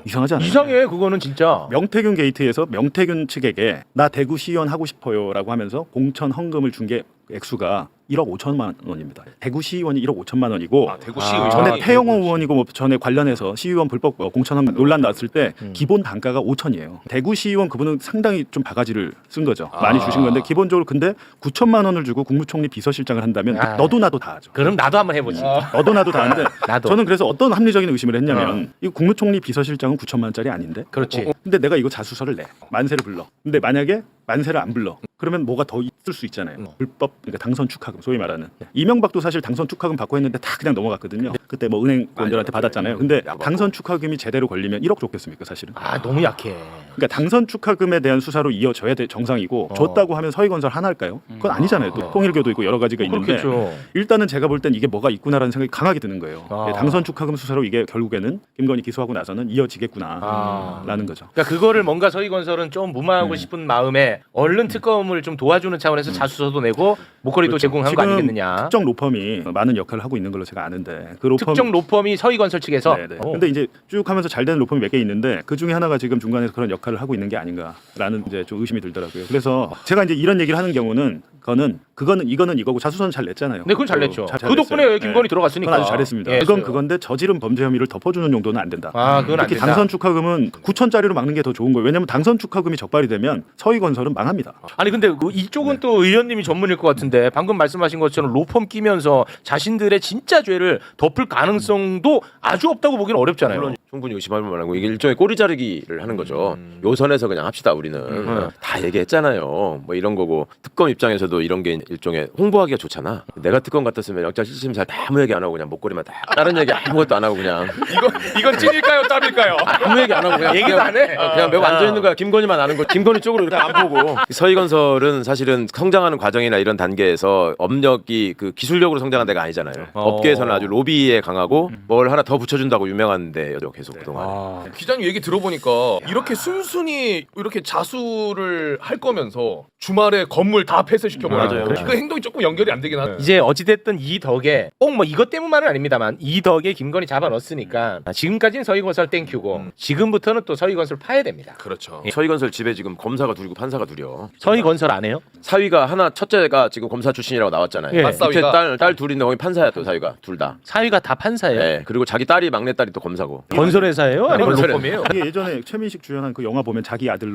Speaker 8: 이상하지 않아요?
Speaker 1: 이상해 그거는 진짜.
Speaker 8: 명태균 게이트에서 명태균 측에게 나 대구시의원 하고 싶어요라고 하면서 공천 헌금을 준 게 액수가 1억 5천만 원입니다. 대구시의원이 1억 5천만 원이고
Speaker 2: 대구시
Speaker 8: 전에 태영호 의원이고 뭐 전에 관련해서 시의원 불법 공천 헌금 논란 났을 때 기본 단가가 5천이에요. 대구시의원 그분은 상당히 좀 바가지를 쓴 거죠. 많이 주신 건데 기본적으로 근데 9천만 원을 주고 국무총리 비서실장을 한다면 너도 나도 다 하죠.
Speaker 1: 그럼 나도 한번 해보지.
Speaker 8: 너도 나도 다 하는데
Speaker 1: 나도.
Speaker 8: 저는 그래서 어떤 합리적인 의심을 했냐면 이 국무총리 비서실장은 9천만 원짜리 아닌데
Speaker 1: 그렇지.
Speaker 8: 근데 내가 이거 자수서를 내 만세를 불러 근데 만약에 만세를 안 불러 그러면 뭐가 더 있을 수 있잖아요. 불법 그러니까 당선 축하금 소위 말하는 이명박도 사실 당선 축하금 받고 했는데 다 그냥 넘어갔거든요. 그때 뭐 은행원들한테 받았잖아요. 근데 당선 축하금이 제대로 걸리면 1억 줬겠습니까 사실은.
Speaker 1: 너무 약해.
Speaker 8: 그러니까 당선 축하금에 대한 수사로 이어져야 될 정상이고 줬다고 하면 서희건설 하나일까요? 그건 아니잖아요. 또 통일교도 있고 여러 가지가 있는데
Speaker 1: 그렇겠죠.
Speaker 8: 일단은 제가 볼 땐 이게 뭐가 있구나라는 생각이 강하게 드는 거예요. 당선 축하금 수사로 이게 결국에는 김건희 기소하고 나서는 이어지겠구나라는 거죠.
Speaker 1: 그러니까 그거를 뭔가 서희건설은 좀 무마하고 싶은 마음에 얼른 특검을 좀 도와주는 차원에서 자수서도 내고 목걸이도
Speaker 8: 그렇죠.
Speaker 1: 제공한 거
Speaker 8: 지금
Speaker 1: 아니겠느냐.
Speaker 8: 특정 로펌이 많은 역할을 하고 있는 걸로 제가 아는데 그 로펌
Speaker 1: 특정 로펌이 서희건설 측에서.
Speaker 8: 네네. 근데 이제 쭉 하면서 잘 되는 로펌이 몇 개 있는데 그 중에 하나가 지금 중간에서 그런 역할을 하고 있는 게 아닌가라는 이제 좀 의심이 들더라고요. 그래서 제가 이제 이런 얘기를 하는 경우는 이거는 이거고 자수서는 잘 냈잖아요.
Speaker 1: 네, 그건 잘 냈죠.
Speaker 8: 잘
Speaker 1: 그 덕분에
Speaker 8: 냈어요.
Speaker 1: 김건희 들어갔으니까.
Speaker 8: 그건 아주 잘했습니다.
Speaker 1: 예,
Speaker 8: 그건
Speaker 1: 했어요.
Speaker 8: 그건데 저지른 범죄 혐의를 덮어주는 정도는 안 된다.
Speaker 1: 그건 안
Speaker 8: 특히
Speaker 1: 된다.
Speaker 8: 당선 축하금은 9천짜리로 막는 게 더 좋은 거예요. 왜냐하면 당선 축하금이 적발이 되면 서희건설은 망합니다.
Speaker 1: 아니 근데 이쪽은 또 의원님이 전문일 것 같은데 방금 말씀하신 것처럼 로펌 끼면서 자신들의 진짜 죄를 덮을 가능성도 아주 없다고 보기는 어렵잖아요.
Speaker 3: 물론 충분히 의심할 만하고 이게 일종의 꼬리 자르기를 하는 거죠. 요선에서 그냥 합시다 우리는 다 얘기했잖아요. 뭐 이런 거고 특검 입장에서도 이런 게 일종의 홍보하기가 좋잖아. 내가 특검 같았으면 영장 실질심사 아무 얘기 안 하고 그냥 목걸이만 다 다른 얘기 아무것도 안 하고 그냥
Speaker 2: 이건 찐일까요, 짭일까요?
Speaker 3: 아무 얘기 안 하고 그냥
Speaker 1: 얘기도 안 해?
Speaker 3: 그냥 매고 앉아 있는 거야. 김건희만 아는 거. 김건희 쪽으로 이렇게 안 보고. 서희건설은 사실은 성장하는 과정이나 이런 단계에서 업력이 그 기술력으로 성장한 데가 아니잖아요. 업계에서는 아주 로비에 강하고 뭘 하나 더 붙여준다고 유명한데 계속 그동안.
Speaker 2: 기자님 얘기 들어보니까 이렇게 순순히 이렇게 자수를 할 거면서 주말에 건물 다 폐쇄시켜버려요.
Speaker 3: 맞아요.
Speaker 2: 그 행동이 조금 연결이 안 되긴 하네.
Speaker 1: 이제 어찌됐든 이 덕에 꼭 뭐 이것 때문만은 아닙니다만 이 덕에 김건희 잡아넣었으니까 지금까지는 서희건설 땡큐고 지금부터는 또 서희건설 파야 됩니다.
Speaker 2: 그렇죠.
Speaker 3: 서희건설 집에 지금 검사가 둘이고 판사가 둘이요.
Speaker 1: 서희건설 안 해요?
Speaker 3: 사위가 하나 첫째가 지금 검사 출신이라고 나왔잖아요.
Speaker 1: 예.
Speaker 3: 밑에
Speaker 2: 맞사위가?
Speaker 3: 딸 둘인데 거기 판사야 또 사위가 둘 다.
Speaker 1: 사위가 다 판사예요?
Speaker 3: 네. 그리고 자기 딸이 막내 딸이 또 검사고.
Speaker 1: 건설회사예요? 아니면
Speaker 3: 건설회-
Speaker 1: 로펌이에요?
Speaker 8: 이게 예전에 최민식 주연한 그 영화 보면 자기 아들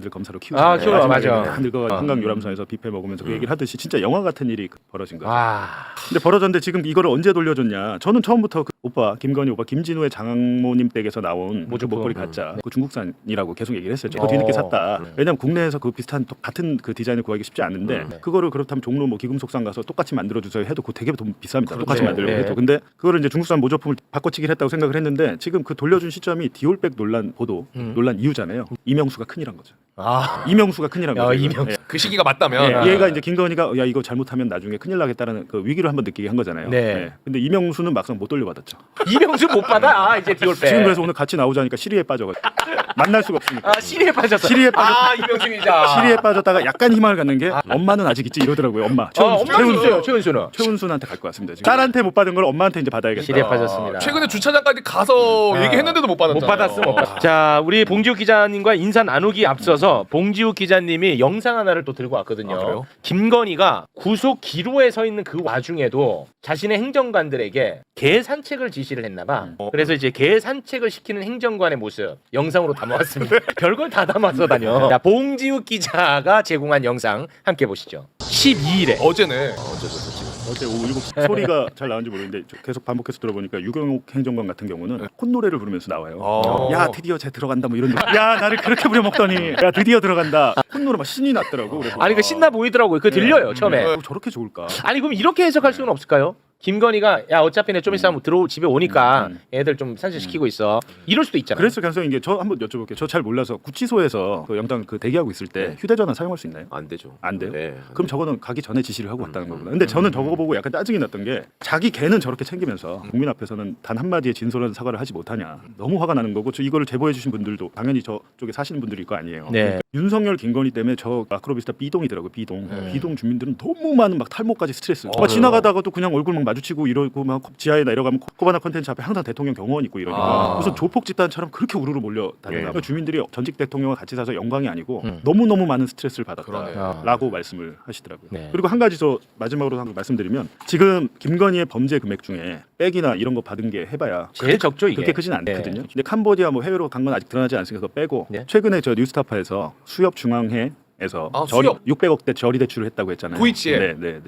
Speaker 8: 검사로 키우고
Speaker 1: 아, 키워요. 맞아.
Speaker 8: 늙어가지고 한강 유람선에서 뷔페 먹으면서 그 얘기를 하듯이 진짜 영화 같은 일이 벌어진 거죠.
Speaker 1: 와.
Speaker 8: 근데 벌어졌는데 지금 이거를 언제 돌려줬냐? 저는 처음부터 그 오빠 김건희 오빠 김진우의 장모님 댁에서 나온
Speaker 1: 모조품.
Speaker 8: 목걸이 가짜 그 중국산이라고 계속 얘기를 했어요. 그 뒤늦게 샀다. 왜냐면 국내에서 그 비슷한 같은 그 디자인을 구하기 쉽지 않은데 그거를 그렇다면 종로 뭐 기금속상 가서 똑같이 만들어 주세요 해도 그거 되게 돈 비쌉니다. 똑같이 만들려고
Speaker 1: 네.
Speaker 8: 해도. 근데 그거를 이제 중국산 모조품을 바꿔치기를 했다고 생각을 했는데 지금 그 돌려준 시점이 디올백 논란 보도 논란 이후잖아요. 이명수가 큰일한 거죠.
Speaker 1: 아.
Speaker 8: 이명수가 큰일한 거죠.
Speaker 1: 이명수.
Speaker 8: 예.
Speaker 2: 그 시기가 맞다면
Speaker 8: 예, 얘가 이제 김건희가 야 이거 잘못하면 나중에 큰일 나겠다라는 그 위기를 한번 느끼게 한 거잖아요.
Speaker 1: 네.
Speaker 8: 예. 근데 이명수는 막상 못 돌려받았죠.
Speaker 1: 이명수 못 받아. 이제 디올백.
Speaker 8: 지금 그래서 오늘 같이 나오자니까 시리에 빠져가지고 만날 수가 없으니까.
Speaker 1: 아, 시리에 빠졌어.
Speaker 8: 시리에 빠졌.
Speaker 1: 아, 이명수 기자.
Speaker 8: 시리에 빠졌다가 약간 희망을 갖는 게 엄마는 아직 있지 이러더라고요. 엄마.
Speaker 1: 엄마도 있어요. 최은수는.
Speaker 8: 최은순한테 갈 것 같습니다. 지금. 딸한테 못 받은 걸 엄마한테 이제 받아야겠다.
Speaker 1: 시리에 빠졌습니다.
Speaker 2: 최근에 주차장까지 가서 얘기했는데도 못 받았잖아요.
Speaker 1: 못 받았어, 못 받았어. 자, 우리 봉지욱 기자님과 인사 나누기 앞서서 봉지욱 기자님이 영상 하나를 또 들고 왔거든요.
Speaker 2: 아, 그래요?
Speaker 1: 김건희가 구속 기로에 서 있는 그 와중에도 자신의 행정관들에게 개 산책을 지시를 했나봐. 그래서 이제 개 산책을 시키는 행정관의 모습 영상으로 담아왔습니다. 별걸 다 담아서 다녀. 자, 봉지욱 기자가 제공한 영상 함께 보시죠. 12일에
Speaker 2: 어제네.
Speaker 8: 어제 오후 7시 소리가 잘 나온지 모르겠는데 계속 반복해서 들어보니까 유경옥 행정관 같은 경우는 콧노래를 부르면서 나와요. 야 드디어 쟤 들어간다 뭐 이런 느낌. 야 나를 그렇게 부려먹더니 야 드디어 들어간다. 콧노래 막 신이 났더라고. 그래서
Speaker 1: 아니 그 신나 보이더라고요. 그 들려요 처음에.
Speaker 8: 저렇게 좋을까?
Speaker 1: 아니 그럼 이렇게 해석할 수는 없을까요? 김건희가 야 어차피 내 좀 있으면 집에 오니까 애들 좀 산책시키고 있어. 이럴 수도 있잖아요.
Speaker 8: 그랬을 가능성이 게 저 한번 여쭤볼게요. 저 잘 몰라서 구치소에서 그 영장 그 대기하고 있을 때 휴대전화 사용할 수 있나요?
Speaker 3: 안 되죠.
Speaker 8: 안 돼요?
Speaker 3: 네,
Speaker 8: 그럼 저거는 가기 전에 지시를 하고 왔다는 거구나. 근데 저는 저거 보고 약간 짜증이 났던 게 자기 개는 저렇게 챙기면서 국민 앞에서는 단 한마디의 진솔한 사과를 하지 못하냐. 너무 화가 나는 거고 저 이거를 제보해 주신 분들도 당연히 저쪽에 사시는 분들일 거 아니에요.
Speaker 1: 네.
Speaker 8: 그러니까 윤석열 김건희 때문에 저 아크로비스타 B동이더라고요. B동 주민들은 너무 많은 막 탈모까지 스트레스. 막 지나가다가도 그냥 얼굴 막 마주치고 이러고 막 지하에 내려가면 코바나 컨텐츠 앞에 항상 대통령 경호원 있고 이러니까 무슨 조폭 집단처럼 그렇게 우르르 몰려다니나. 그러니까 주민들이 전직 대통령과 같이 사서 영광이 아니고 너무 많은 스트레스를 받았다라고 말씀을 하시더라고요.
Speaker 1: 네.
Speaker 8: 그리고 한 가지 더 마지막으로 한 거 말씀드리면 지금 김건희의 범죄 금액 중에 백이나 이런 거 받은 게 해봐야
Speaker 1: 제일 적죠 이게.
Speaker 8: 그렇게 크진 않거든요. 근데 캄보디아 뭐 해외로 간 건 아직 드러나지 않으니까 그거 빼고
Speaker 1: 네.
Speaker 8: 최근에 저 뉴스타파에서 수협 중앙회에서
Speaker 2: 수협.
Speaker 8: 600억대 저리 대출을 했다고 했잖아요.
Speaker 2: 도이치에.
Speaker 8: 네.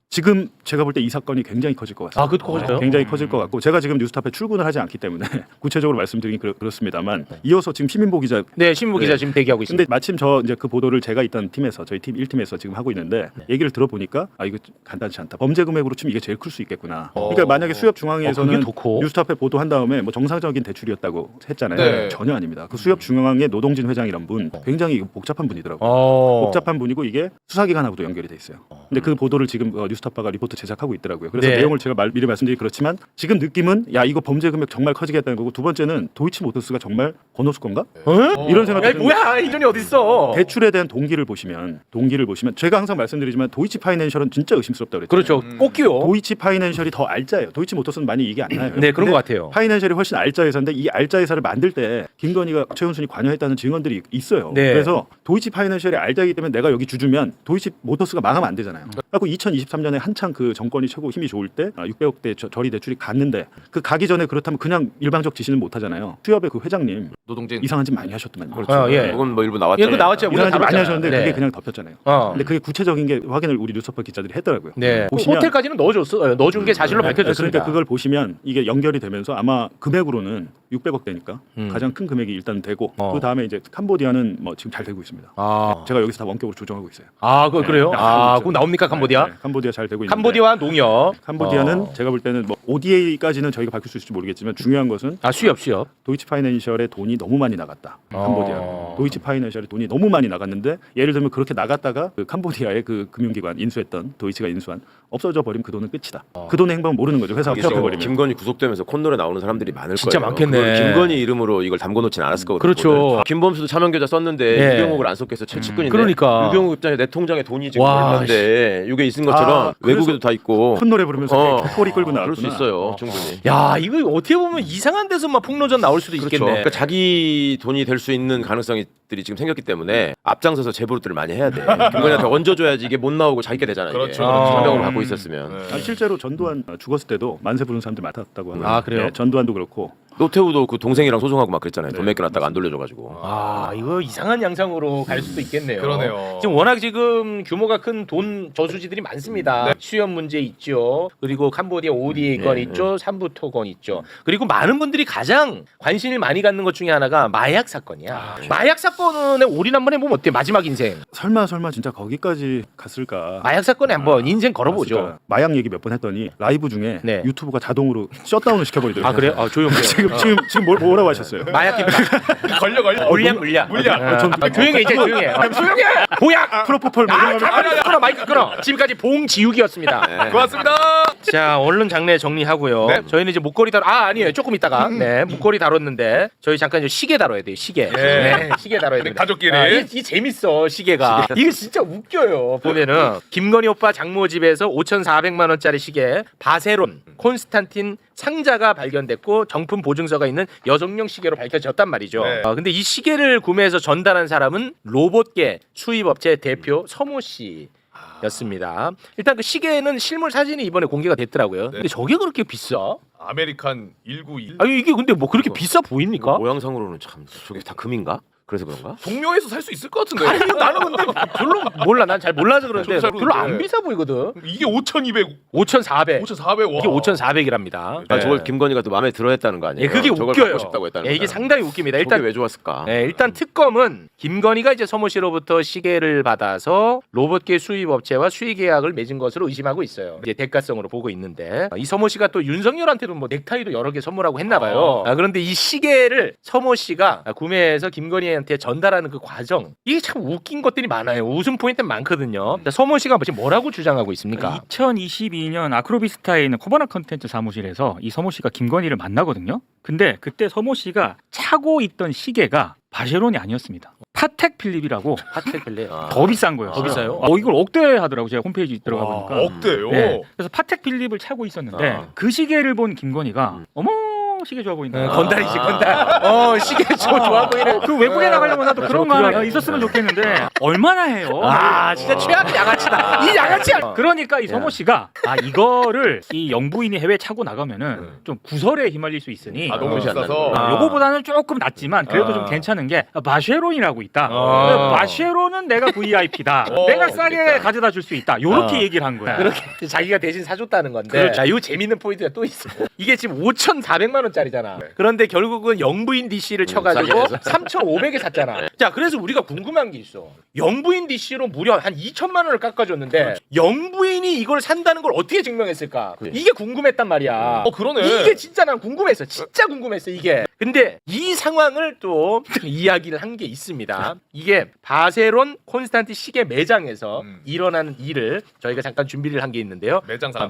Speaker 8: 지금 제가 볼 때 이 사건이 굉장히 커질 것 같습니다.
Speaker 1: 아, 그것도 커져요?
Speaker 8: 굉장히 커질 것 같고 제가 지금 뉴스타파에 출근을 하지 않기 때문에 구체적으로 말씀드리긴 그렇습니다만 이어서 지금 시민보 기자
Speaker 1: 네, 신부 기자 지금 대기하고 있습니다.
Speaker 8: 근데 마침 저 이제 그 보도를 제가 있던 팀에서 저희 팀 1팀에서 지금 하고 있는데 얘기를 들어보니까 아 이거 간단치 않다. 범죄 금액으로 치면 이게 제일 클 수 있겠구나. 그러니까 만약에 수협 중앙회에서는
Speaker 1: 그게 더 커?
Speaker 8: 뉴스타파에 보도한 다음에 뭐 정상적인 대출이었다고 했잖아요.
Speaker 2: 네.
Speaker 8: 전혀 아닙니다. 그 수협 중앙회 노동진 회장이란 분 굉장히 복잡한 분이더라고요. 복잡한 분이고 이게 수사기관하고도 연결이 돼 있어요. 근데 그 보도를 지금 뉴스타파가 리포트 제작하고 있더라고요. 그래서
Speaker 1: 네.
Speaker 8: 내용을 제가 미리 말씀드리기 그렇지만 지금 느낌은 야 이거 범죄 금액 정말 커지겠다는 거고 두 번째는 도이치모터스가 정말 권오수 건가? 이런 생각도
Speaker 1: 야,
Speaker 8: 드는데
Speaker 1: 뭐야 이 돈이 어딨어?
Speaker 8: 대출에 대한 동기를 보시면 제가 항상 말씀드리지만 도이치 파이낸셜은 진짜 의심스럽다고 그랬죠.
Speaker 1: 그렇죠. 꼭기요.
Speaker 8: 도이치 파이낸셜이 더 알짜예요. 도이치 모터스는 많이 이게 안 나요.
Speaker 1: 네, 그런
Speaker 8: 근데
Speaker 1: 것 같아요.
Speaker 8: 파이낸셜이 훨씬 알짜 회사인데 이 알짜 회사를 만들 때 김건희가 최은순이 관여했다는 증언들이 있어요.
Speaker 1: 네.
Speaker 8: 그래서 도이치 파이낸셜이 알짜이기 때문에 내가 여기 주주면 도이치 모터스가 망하면 안 되잖아요. 그래서 2023년에 2010년에 한창 그 정권이 최고 힘이 좋을 때 600억대 저리 대출이 갔는데 그 가기 전에 그렇다면 그냥 일방적 지시는 못 하잖아요. 수협의 그 회장님
Speaker 2: 노동진
Speaker 8: 이상한 짓 많이 하셨더만요.
Speaker 3: 그렇죠.
Speaker 1: 예.
Speaker 3: 그건 뭐 일부 나왔죠.
Speaker 1: 이거 나왔죠. 우리가
Speaker 8: 이상한 짓 많이
Speaker 1: 다뤘잖아요.
Speaker 8: 하셨는데
Speaker 1: 네.
Speaker 8: 그게 그냥 덮였잖아요. 근데 그게 구체적인 게 확인을 우리 뉴스퍼 기자들이 했더라고요.
Speaker 1: 네.
Speaker 8: 보시면
Speaker 1: 호텔까지는 넣어준 게 사실로 밝혀졌습니다.
Speaker 8: 그러니까 그걸 보시면 이게 연결이 되면서 아마 금액으로는 600억대니까 가장 큰 금액이 일단 되고 그 다음에 이제 캄보디아는 뭐 지금 잘 되고 있습니다. 제가 여기서 다 원격으로 조정하고 있어요.
Speaker 1: 그래요?
Speaker 8: 네,
Speaker 1: 그럼 나옵니까 캄보디아?
Speaker 8: 네, 캄보디아 잘 되고 있는데
Speaker 1: 캄보디아와 농협.
Speaker 8: 캄보디아는 제가 볼 때는 뭐 ODA까지는 저희가 밝힐 수 있을지 모르겠지만 중요한 것은
Speaker 1: 수협.
Speaker 8: 도이치 파이낸셜의 돈이 너무 많이 나갔다. 캄보디아. 도이치 파이낸셜의 돈이 너무 많이 나갔는데 예를 들면 그렇게 나갔다가 그 캄보디아의 그 금융기관 인수했던 도이치가 인수한 없어져 버리면 그 돈은 끝이다. 그 돈의 행방은 모르는 거죠. 회사가 폐업해 버리면.
Speaker 3: 김건희 구속되면서 콧노래 나오는 사람들이 많을
Speaker 1: 진짜
Speaker 3: 거예요.
Speaker 1: 많겠네.
Speaker 3: 그걸 김건희 이름으로 이걸 담궈놓지는 않았을 거거든요.
Speaker 1: 그렇죠.
Speaker 3: 김범수도 차명계좌 썼는데
Speaker 1: 네.
Speaker 3: 유병욱을 안 썼겠어. 채찍근인데.
Speaker 1: 그러니까.
Speaker 3: 유병욱 입장에 내 통장에 돈이 지금
Speaker 1: 와,
Speaker 3: 얼마인데 이게 있는 것처럼
Speaker 8: 그래서
Speaker 3: 외국에도 다 있고.
Speaker 8: 큰 노래 부르면서 꼬리 끌고
Speaker 3: 그럴
Speaker 8: 나왔구나.
Speaker 3: 수 있어요. 충분히.
Speaker 1: 야, 이거 어떻게 보면 이상한 데서만 폭로전 나올 수도
Speaker 3: 그렇죠.
Speaker 1: 있겠네.
Speaker 3: 그러니까 자기 돈이 될 수 있는 가능성들이 지금 생겼기 때문에 앞장서서 제보들을 많이 해야 돼. 김건희한테 얹어줘야지 이게 못 나오고 자기가 되잖아요.
Speaker 2: 그렇죠.
Speaker 3: 설명을 갖고 있었으면.
Speaker 2: 네.
Speaker 8: 아니, 실제로 전두환 죽었을 때도 만세 부르는 사람들 많았다고 하는데
Speaker 1: 그래요?
Speaker 8: 전두환도 그렇고
Speaker 3: 노태우도 그 동생이랑 소송하고 막 그랬잖아요. 돈 맡겨놨다가 안 돌려줘가지고.
Speaker 1: 이거 이상한 양상으로 갈 수도 있겠네요.
Speaker 2: 그러네요.
Speaker 1: 지금 워낙 지금 규모가 큰 돈 저수지들이 많습니다. 수협 문제 있죠. 그리고 캄보디아 ODA 건 있죠. 삼부토 건 있죠. 그리고 많은 분들이 가장 관심을 많이 갖는 것 중에 하나가 마약 사건이야. 마약 사건에 올인 한번 해보면 어때? 마지막 인생.
Speaker 8: 설마 진짜 거기까지 갔을까?
Speaker 1: 마약 사건에 한번 인생 걸어보죠.
Speaker 8: 갔을까? 마약 얘기 몇 번 했더니 라이브 중에
Speaker 1: 네.
Speaker 8: 유튜브가 자동으로 셧다운을 시켜버리더라고요.
Speaker 1: 그래요? 조용해요.
Speaker 8: 지금 뭐라고 하셨어요?
Speaker 1: 마약 김밥.
Speaker 2: 걸려.
Speaker 1: 물량. 조용해 이제 조용해. 조용해. 보약.
Speaker 8: 프로포폴 뭐 이런 거 하면
Speaker 1: 끊어 마이크 끊어. 지금까지 봉지욱이었습니다.
Speaker 2: 고맙습니다.
Speaker 1: 자, 얼른 장례 정리하고요.
Speaker 2: 네.
Speaker 1: 저희는 이제 목걸이 아니에요. 조금 있다가. 네, 목걸이 다뤘는데 저희 잠깐 이제 시계 다뤄야 돼요. 시계. 네, 시계 다뤄야 돼요.
Speaker 2: 가족끼리.
Speaker 1: 이 재밌어 시계가. 이게 진짜 웃겨요. 보면은 김건희 오빠 장모 집에서 5,400만 원짜리 시계 바세론 콘스탄틴 상자가 발견됐고 정품 보증서가 있는 여성용 시계로 밝혀졌단 말이죠.
Speaker 2: 네.
Speaker 1: 근데 이 시계를 구매해서 전달한 사람은 로봇계 수입업체 대표 서모 씨. 였습니다. 일단 그 시계는 실물 사진이 이번에 공개가 됐더라고요. 근데 저게 그렇게 비싸?
Speaker 2: 아메리칸 191.
Speaker 1: 아니 이게 근데 뭐 그렇게 비싸 보입니까?
Speaker 3: 모양상으로는 참 저게 다 금인가? 그래서 그런가?
Speaker 2: 동묘에서 살 수 있을 것 같은데.
Speaker 1: 아니 나는 근데 별로 몰라. 난 잘 몰라서 그런데
Speaker 2: 저도 잘
Speaker 1: 별로 안
Speaker 2: 모르는데.
Speaker 1: 비싸 보이거든.
Speaker 2: 이게 5,200,
Speaker 1: 5,400.
Speaker 2: 5,400. 와.
Speaker 1: 이게 5,400이랍니다.
Speaker 3: 아, 저걸 김건희가 또 마음에 들어했다는 거 아니에요?
Speaker 1: 예, 그게
Speaker 3: 저걸
Speaker 1: 웃겨요.
Speaker 3: 갖고 싶다고 했다는
Speaker 1: 예, 이게
Speaker 3: 거잖아요.
Speaker 1: 상당히 웃깁니다.
Speaker 3: 저게
Speaker 1: 일단
Speaker 3: 왜 좋았을까?
Speaker 1: 일단 특검은 김건희가 이제 서모 씨로부터 시계를 받아서 로봇계 수입 업체와 수의 계약을 맺은 것으로 의심하고 있어요. 이제 대가성으로 보고 있는데 이 서모 씨가 또 윤석열한테도 뭐 넥타이도 여러 개 선물하고 했나 봐요. 그런데 이 시계를 서모 씨가 구매해서 김건희한테 전달하는 그 과정 이게 참 웃긴 것들이 많아요. 웃음 포인트 많거든요. 자, 서모 씨가 지금 뭐라고 주장하고 있습니까?
Speaker 5: 2022년 아크로비스타에 있는 코바나 컨텐츠 사무실에서 이 서모 씨가 김건희를 만나거든요. 근데 그때 서모 씨가 차고 있던 시계가 바쉐론이 아니었습니다. 파텍 필립이라고
Speaker 1: 파텍 필립.
Speaker 5: 더 비싼 거예요.
Speaker 1: 더 비싸요?
Speaker 5: 이걸 억대 하더라고 제가 홈페이지 들어가 보니까.
Speaker 2: 억대요.
Speaker 5: 네. 그래서 파텍 필립을 차고 있었는데 그 시계를 본 김건희가 어머 시계 좋아 보인다.
Speaker 1: 건달이지 건달. 시계 좋아 보이는.
Speaker 5: 그 외국에 나가려면 나도 그런 거 하나 있었으면 좋겠는데 얼마나 해요?
Speaker 1: 진짜 최악의 양아치다. 이 양아치야.
Speaker 5: 그러니까 이 서모 씨가 이거를 이 영부인이 해외 차고 나가면은 좀 구설에 휘말릴 수 있으니
Speaker 2: 너무 비싸서.
Speaker 5: 요거보다는 조금 낫지만 그래도 좀 괜찮은 게 마쉐론이라고 있다. 마쉐론은 내가 VIP다. 내가 싸게 가져다 줄 수 있다. 요렇게 얘기를 한 거야.
Speaker 1: 그렇게 자기가 대신 사줬다는 건데.
Speaker 5: 그렇죠.
Speaker 1: 자, 요 재밌는 포인트가 또 있어. 이게 지금 5,400만 원짜리잖아. 그런데 결국은 영부인 DC를 쳐가지고 3,500에 샀잖아. 자, 그래서 우리가 궁금한 게 있어. 영부인 DC로 무려 한 2천만 원을 깎아줬는데 영부인이 이걸 산다는 걸 어떻게 증명했을까? 이게 궁금했단 말이야.
Speaker 2: 그러네.
Speaker 1: 이게 진짜 난 궁금했어. 진짜 궁금했어 이게. 근데 이 상황을 또 이야기를 한 게 있습니다. 이게 바세론 콘스탄티 시계 매장에서 일어나는 일을 저희가 잠깐 준비를 한 게 있는데요.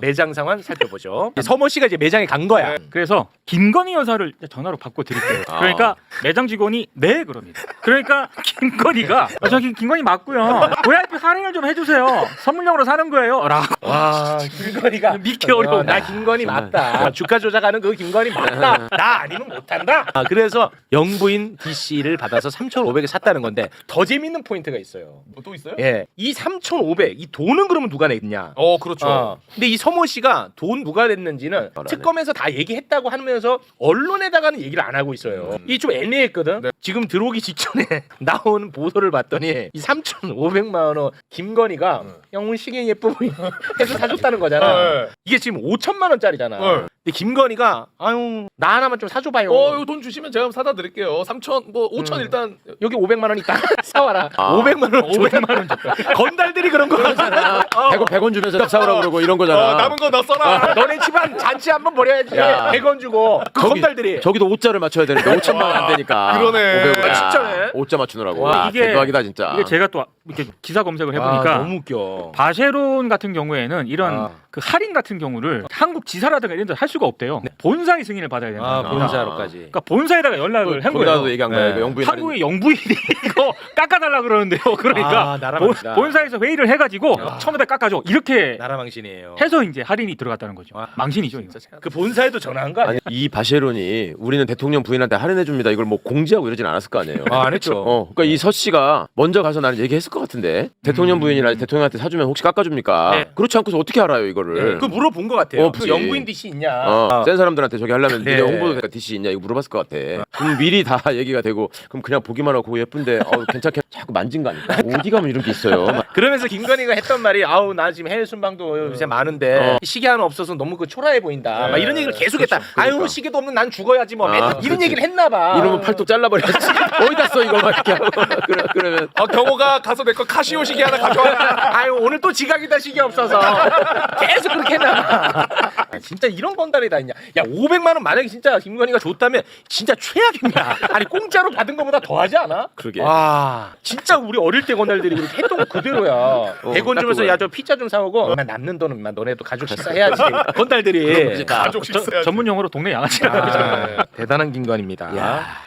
Speaker 1: 매장 상황 살펴보죠. 서모 씨가 이제 매장에 간 거야.
Speaker 5: 그래서 김건희 여사를 전화로 바꿔 드릴게요. 그러니까 매장 직원이 네 그럽니다. 그러니까 김건희가 저기 김건희 맞고요. VIP 할인을 좀 해주세요. 선물용으로 사는 거예요. 라고.
Speaker 1: 와, 김건희가
Speaker 5: 믿기 어려워.
Speaker 1: 나 김건희 맞다. 주가 조작하는 그 김건희 맞다. 나 아니면 못한다. 거야. 그래서 영부인 DC를 받아서 3,500에 샀다는 건데 더 재밌는 포인트가 있어요.
Speaker 2: 뭐또 있어요?
Speaker 1: 예, 이 3,500, 이 돈은 그러면 누가 냈냐?
Speaker 2: 그렇죠.
Speaker 1: 근데 이 서모 씨가 돈 누가 냈는지는 특검에서 다 얘기했다고 하면서 언론에다가는 얘기를 안 하고 있어요. 이게 좀 애매했거든.
Speaker 2: 네.
Speaker 1: 지금 들어오기 직전에 나온 보도를 봤더니 이 3,500만 원 김건희가 영훈 시계 예쁘고 해서 사줬다는 거잖아.
Speaker 2: 네.
Speaker 1: 이게 지금 5천만 원짜리잖아.
Speaker 2: 네.
Speaker 1: 근데 김건희가 아유 나 하나만 좀 사줘봐요.
Speaker 2: 이거 돈 주시면 제가 사다 드릴게요. 3천 뭐 5천 일단
Speaker 1: 여기 500만 원 있다. 사와라.
Speaker 3: 아.
Speaker 1: 500만 원. 500만 원 줬다. 건달들이 그런 거 하잖아.
Speaker 3: 100원 주면서 딱 사오라고 그러고 이런 거잖아.
Speaker 2: 남은 거 나 써라.
Speaker 1: 너네 집안 잔치 한번 벌여야지.
Speaker 3: 야.
Speaker 1: 100원 주고 그 건달들이.
Speaker 3: 저기도 5자를 맞춰야 되는데 5천만 원 안 되니까.
Speaker 2: 그러네.
Speaker 3: 500원.
Speaker 1: 아, 진짜네.
Speaker 3: 5자 맞추느라고.
Speaker 5: 와,
Speaker 3: 이게 대박이다 진짜.
Speaker 5: 이게 제가 또 이렇게 기사 검색을 해보니까
Speaker 1: 너무 웃겨.
Speaker 5: 바쉐론 같은 경우에는 이런 그 할인 같은 경우를 한국 지사라든가 이런 데 할 수가 없대요. 본사의 승인을 받아야 됩니다.
Speaker 1: 본사로까지.
Speaker 5: 그러니까 본사에다가 연락을 한
Speaker 3: 거기다도
Speaker 5: 거예요.
Speaker 3: 얘기한 거야. 이거 영부인
Speaker 5: 한국의 영부인이 이거 깎아달라 그러는데요. 그러니까
Speaker 1: 나라 망치다.
Speaker 5: 본사에서 회의를 해가지고 1,500 깎아줘 이렇게
Speaker 1: 나라 망신이에요.
Speaker 5: 해서 이제 할인이 들어갔다는 거죠. 망신이죠. 이거.
Speaker 1: 그 본사에도 전화한 거 아니야?
Speaker 3: 아니, 이 바쉐론이 우리는 대통령 부인한테 할인해 줍니다. 이걸 뭐 공지하고 이러진 않았을 거 아니에요.
Speaker 1: 안 했죠.
Speaker 3: 그러니까 이 서 씨가 먼저 가서 나는 얘기했을 것 같은데 대통령 부인이나 대통령한테 사주면 혹시 깎아줍니까?
Speaker 5: 네.
Speaker 3: 그렇지 않고서 어떻게 알아요 이거를?
Speaker 1: 그 물어본 거 같아요. 그
Speaker 3: 그치.
Speaker 1: 영부인 DC 있냐?
Speaker 3: 센 사람들한테 저기 하려면
Speaker 1: 네.
Speaker 3: 니네 홍보대사 DC 있냐 이거 물어봤을 것 같아. 그럼 미리 다 얘기가 되고 그럼 그냥 보기만 하고 예쁜데 괜찮게 자꾸 만진 거 아닐까? 어디 가면 이런 게 있어요.
Speaker 1: 그러면서 김건희가 했던 말이 아우 나 지금 해외 순방도 요새 많은데 시계 하나 없어서 너무 그 초라해 보인다. 막 이런 얘기를 계속했다. 아유 시계도 없는 난 죽어야지 뭐 맨날 이런 얘기를 했나 봐.
Speaker 3: 이러면 팔뚝 잘라버려야지. 어디다 써 이거 막 이렇게 하고 그러면
Speaker 2: 경호가 가서 내 거 카시오 시계 하나 가져와.
Speaker 1: 아유 오늘 또 지각이다 시계 없어서 계속 그렇게 했나 봐. 진짜 이런 건달이 다 있냐. 야 500만 원 만약에 진짜 김건희가 줬다면 진짜 최악입니다. 아니 공짜로 받은 것보다 더 하지 않아?
Speaker 3: 그러게.
Speaker 1: 와 진짜 우리 어릴 때 건달들이 그렇게 했던 거 그대로야. 100원 주면서 야 저 피자 좀 사오고 남는 돈은 너네도 가족 식사해야지. 건달들이.
Speaker 2: 가족 식사.
Speaker 5: 전문 용어로 동네 양아치.
Speaker 1: 대단한 김건희입니다.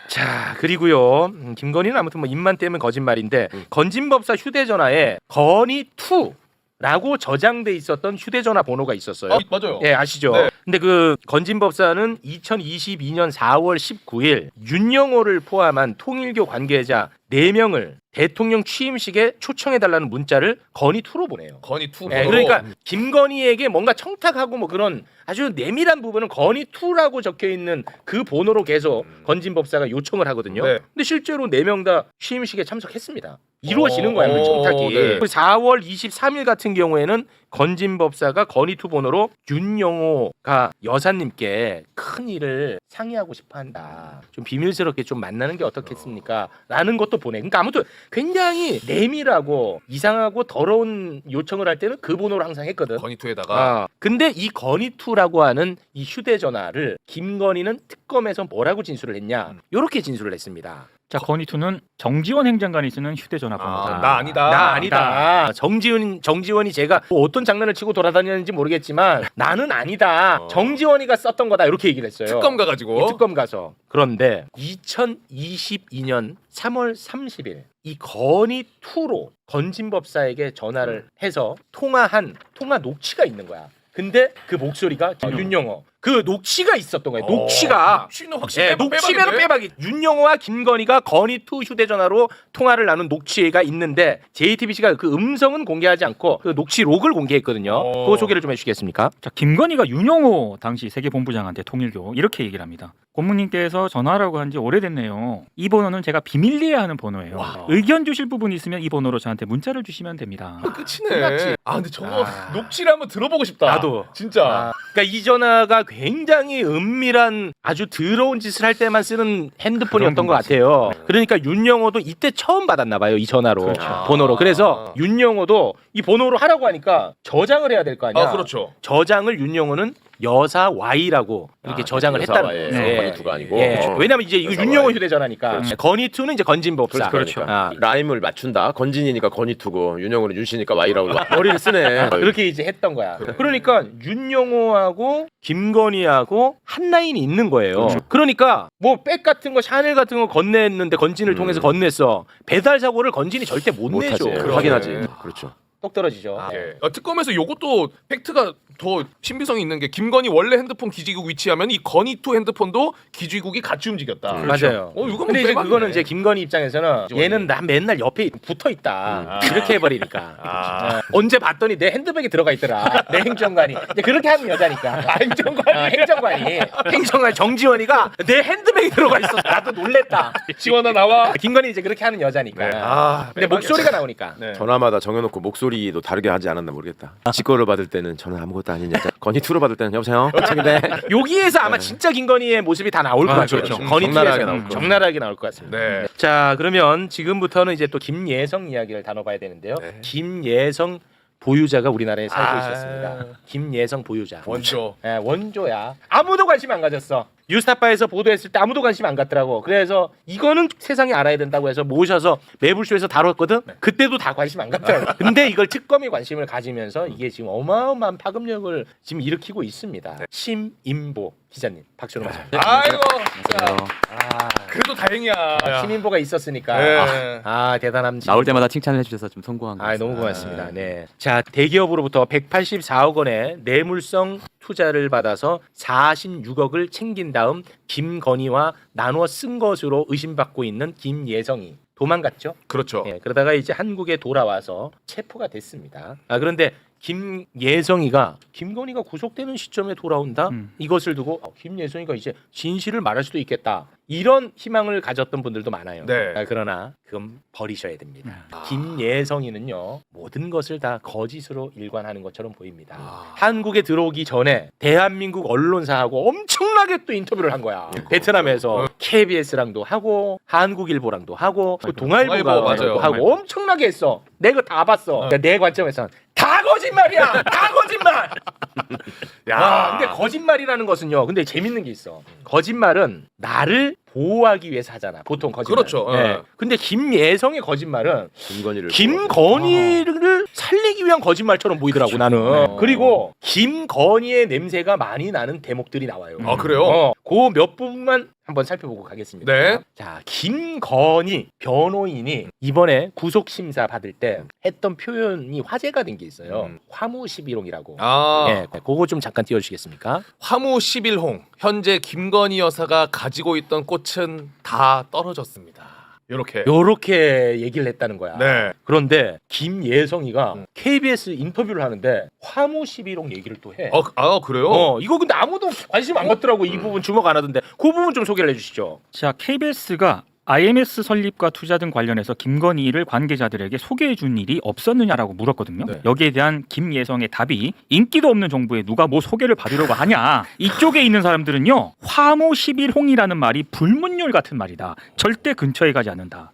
Speaker 1: 자 그리고요 김건희는 아무튼 뭐 입만 떼면 거짓말인데 건진법사 휴대전화에 건희2라고 저장돼 있었던 휴대전화 번호가 있었어요.
Speaker 2: 맞아요.
Speaker 1: 예, 아시죠?
Speaker 2: 네.
Speaker 1: 근데 그 건진법사는 2022년 4월 19일 윤영호를 포함한 통일교 관계자 4명을 대통령 취임식에 초청해달라는 문자를 건희2로 보내요.
Speaker 2: 건이 투.
Speaker 1: 예, 그러니까 김건희에게 뭔가 청탁하고 뭐 그런 아주 내밀한 부분은 건희2라고 적혀 있는 그 번호로 계속 건진법사가 요청을 하거든요.
Speaker 2: 네.
Speaker 1: 근데 실제로 4명 다 취임식에 참석했습니다. 이루어지는 거야, 그 청탁이.
Speaker 2: 네.
Speaker 1: 4월 23일 같은 경우에는 건진법사가 건희2 번호로 윤영호가 여사님께 큰 일을 상의하고 싶어한다. 좀 비밀스럽게 좀 만나는 게 어떻겠습니까? 라는 것도 보내. 그러니까 아무튼 굉장히 내밀하고 이상하고 더러운 요청을 할 때는 그 번호를 항상 했거든.
Speaker 2: 건이 투에다가
Speaker 1: 근데 이 건희2라고 하는 이 휴대전화를 김건희는 특검에서 뭐라고 진술을 했냐? 이렇게 진술을 했습니다.
Speaker 5: 자 건희2는 정지원 행장관이 쓰는 휴대전화 번호다.
Speaker 2: 나 아니다.
Speaker 1: 나 아니다. 정지원이 제가 뭐 어떤 장난을 치고 돌아다녔는지 모르겠지만 나는 아니다. 정지원이가 썼던 거다 이렇게 얘기를 했어요.
Speaker 2: 특검 가가지고.
Speaker 1: 특검 가서. 그런데 2022년 3월 30일 이 건희2로 건진법사에게 전화를 해서 통화 녹취가 있는 거야. 근데 그 목소리가 윤영호. 그 녹취가 있었던 거예요. 녹취가.
Speaker 2: 녹취는 확실히
Speaker 1: 예, 녹취면 빼박이. 윤영호와 김건희가 건희2 휴대전화로 통화를 나눈 녹취가 있는데 JTBC가 그 음성은 공개하지 않고 그 녹취록을 공개했거든요. 그거 소개를 좀 해주시겠습니까?
Speaker 5: 자 김건희가 윤영호 당시 세계본부장한테 통일교 이렇게 얘기를 합니다. 고모님께서 전화라고 한 지 오래됐네요. 이 번호는 제가 비밀리에 하는 번호예요. 의견 주실 부분이 있으면 이 번호로 저한테 문자를 주시면 됩니다.
Speaker 2: 끝이네.
Speaker 1: 끝났지.
Speaker 2: 근데 저거 녹취를 한번 들어보고 싶다.
Speaker 1: 나도.
Speaker 2: 진짜.
Speaker 1: 그러니까 이 전화가 굉장히 은밀한 아주 더러운 짓을 할 때만 쓰는 핸드폰이었던 것 같아요. 그러니까 윤영호도 이때 처음 받았나 봐요. 이 전화로. 번호로. 그래서 윤영호도 이 번호로 하라고 하니까 저장을 해야 될 거 아니야.
Speaker 2: 그렇죠.
Speaker 1: 저장을 윤영호는 여사 Y라고 이렇게 저장을
Speaker 3: 여사
Speaker 1: 했다는
Speaker 3: Y예요.
Speaker 1: 거예요.
Speaker 3: 건희2가 아니고.
Speaker 1: 왜냐면 이제 이거
Speaker 3: 여사
Speaker 1: 윤영호
Speaker 3: Y.
Speaker 1: 휴대전화니까. 건희2는 이제 건진법사.
Speaker 3: 그렇죠.
Speaker 1: 아,
Speaker 3: 라임을 맞춘다. 건진이니까 건희2고 윤영호는 윤씨니까 Y라고 머리를 쓰네.
Speaker 1: 그렇게 이제 했던 거야. 그러니까 윤영호하고 김건희하고 한 라인이 있는 거예요. 그러니까 뭐 백 같은 거 샤넬 같은 거 건네했는데 건진을 통해서 건넸어. 배달 사고를 건진이 절대 못 내줘.
Speaker 3: 못하지. 확인하지. 그렇죠.
Speaker 1: 똑 떨어지죠.
Speaker 2: 예. 특검에서 요것도 팩트가 더 신빙성이 있는 게 김건희 원래 핸드폰 기지국 위치하면 이 건희2 핸드폰도 기지국이 같이 움직였다.
Speaker 1: 맞아요.
Speaker 2: 이거
Speaker 1: 근데 이제
Speaker 2: 빼봤네.
Speaker 1: 그거는 이제 김건희 입장에서는 얘는 나 맨날 옆에 붙어 있다 이렇게 해버리니까 언제 봤더니 내 핸드백에 들어가 있더라 내 행정관이 이제 그렇게 하는 여자니까 행정관이 정지원이가 내 핸드백에 들어가 있었어. 나도 놀랬다.
Speaker 2: 지원아 나와.
Speaker 1: 김건희 이제 그렇게 하는 여자니까.
Speaker 2: 네.
Speaker 1: 근데 목소리가 나오니까.
Speaker 2: 네.
Speaker 3: 전화마다 정해놓고 목소리도 다르게 하지 않았나 모르겠다. 직거를 받을 때는 저는 아무것도 아닌 여자. 건희2로 받을 때는 여보세요. 책인데.
Speaker 1: 여기에서 아마 진짜 김건희의 모습이 다 나올 것 같아요.
Speaker 3: 그렇죠.
Speaker 1: 건희
Speaker 3: 적나라하게
Speaker 1: 투에서
Speaker 3: 나올 것
Speaker 1: 적나라하게 나올 것 같습니다.
Speaker 2: 네.
Speaker 1: 자, 그러면 지금부터는 이제 또 김예성 이야기를 다뤄봐야 되는데요.
Speaker 2: 네.
Speaker 1: 김예성 보유자가 우리나라에 살고
Speaker 2: 아.
Speaker 1: 있었습니다. 김예성 보유자.
Speaker 2: 원조.
Speaker 1: 예, 원조야. 아무도 관심 안 가졌어. 뉴스타파에서 보도했을 때 아무도 관심 안 갖더라고. 그래서 이거는 세상이 알아야 된다고 해서 모셔서 매불쇼에서 다뤘거든. 그때도 다 관심 안 갖더라고. 근데 이걸 특검이 관심을 가지면서 이게 지금 어마어마한 파급력을 지금 일으키고 있습니다. 심인보 기자님, 박수 좀 하세요.
Speaker 2: 아이고. 진짜. 그래도 다행이야.
Speaker 1: 심인보가 있었으니까.
Speaker 2: 네.
Speaker 1: 대단합니다.
Speaker 9: 나올 때마다 칭찬을 해주셔서 좀 성공한 것 같습니다.
Speaker 1: 너무 고맙습니다. 네. 자, 대기업으로부터 184억 원의 뇌물성 투자를 받아서 46억을 챙긴 다음 김건희와 나눠 쓴 것으로 의심받고 있는 김예성이 도망갔죠.
Speaker 2: 그렇죠.
Speaker 1: 네, 그러다가 이제 한국에 돌아와서 체포가 됐습니다. 그런데 김예성이가 김건희가 구속되는 시점에 돌아온다. 이것을 두고 김예성이가 이제 진실을 말할 수도 있겠다. 이런 희망을 가졌던 분들도 많아요.
Speaker 2: 네.
Speaker 1: 그러나 그건 버리셔야 됩니다. 김예성이는요 모든 것을 다 거짓으로 일관하는 것처럼 보입니다. 한국에 들어오기 전에 대한민국 언론사하고 엄청나게 또 인터뷰를 한 거야. 베트남에서 KBS랑도 하고 한국일보랑도 하고 또 동아일보가
Speaker 2: 맞아요.
Speaker 1: 하고 엄청나게 했어. 내가 다 봤어. 그러니까 내 관점에서는 다 거짓말이야. 다 거짓말. 야, 근데 거짓말이라는 것은요. 근데 재밌는 게 있어. 거짓말은 나를 보호하기 위해서 하잖아. 보통 거짓말.
Speaker 2: 그렇죠.
Speaker 1: 네. 근데 김예성의 거짓말은
Speaker 3: 김건희를.
Speaker 1: 김건희를 살리기 위한 거짓말처럼 보이더라고 나는. 그리고 김건희의 냄새가 많이 나는 대목들이 나와요.
Speaker 2: 아 그래요?
Speaker 1: 그 몇 부분만 한번 살펴보고 가겠습니다.
Speaker 2: 네.
Speaker 1: 자, 김건희 변호인이 이번에 구속 심사 받을 때 했던 표현이 화제가 된 게 있어요. 화무11홍이라고. 예, 그거 좀 잠깐 띄워주시겠습니까?
Speaker 2: 화무 11홍. 현재 김건희 여사가 가지고 있던 꽃은 다 떨어졌습니다. 요렇게
Speaker 1: 얘기를 했다는 거야.
Speaker 2: 네.
Speaker 1: 그런데 김예성이가 KBS 인터뷰를 하는데 화무11홍 얘기를 또 해.
Speaker 2: 그래요?
Speaker 1: 이거 근데 아무도 관심 안 갖더라고. 이 부분 주목 안 하던데 그 부분 좀 소개를 해주시죠.
Speaker 5: 자, KBS가 IMS 설립과 투자 등 관련해서 김건희를 관계자들에게 소개해 준 일이 없었느냐라고 물었거든요.
Speaker 2: 네.
Speaker 5: 여기에 대한 김예성의 답이 인기도 없는 정부에 누가 뭐 소개를 받으려고 하냐. 이쪽에 있는 사람들은요. 화무 11홍이라는 말이 불문율 같은 말이다. 절대 근처에 가지 않는다.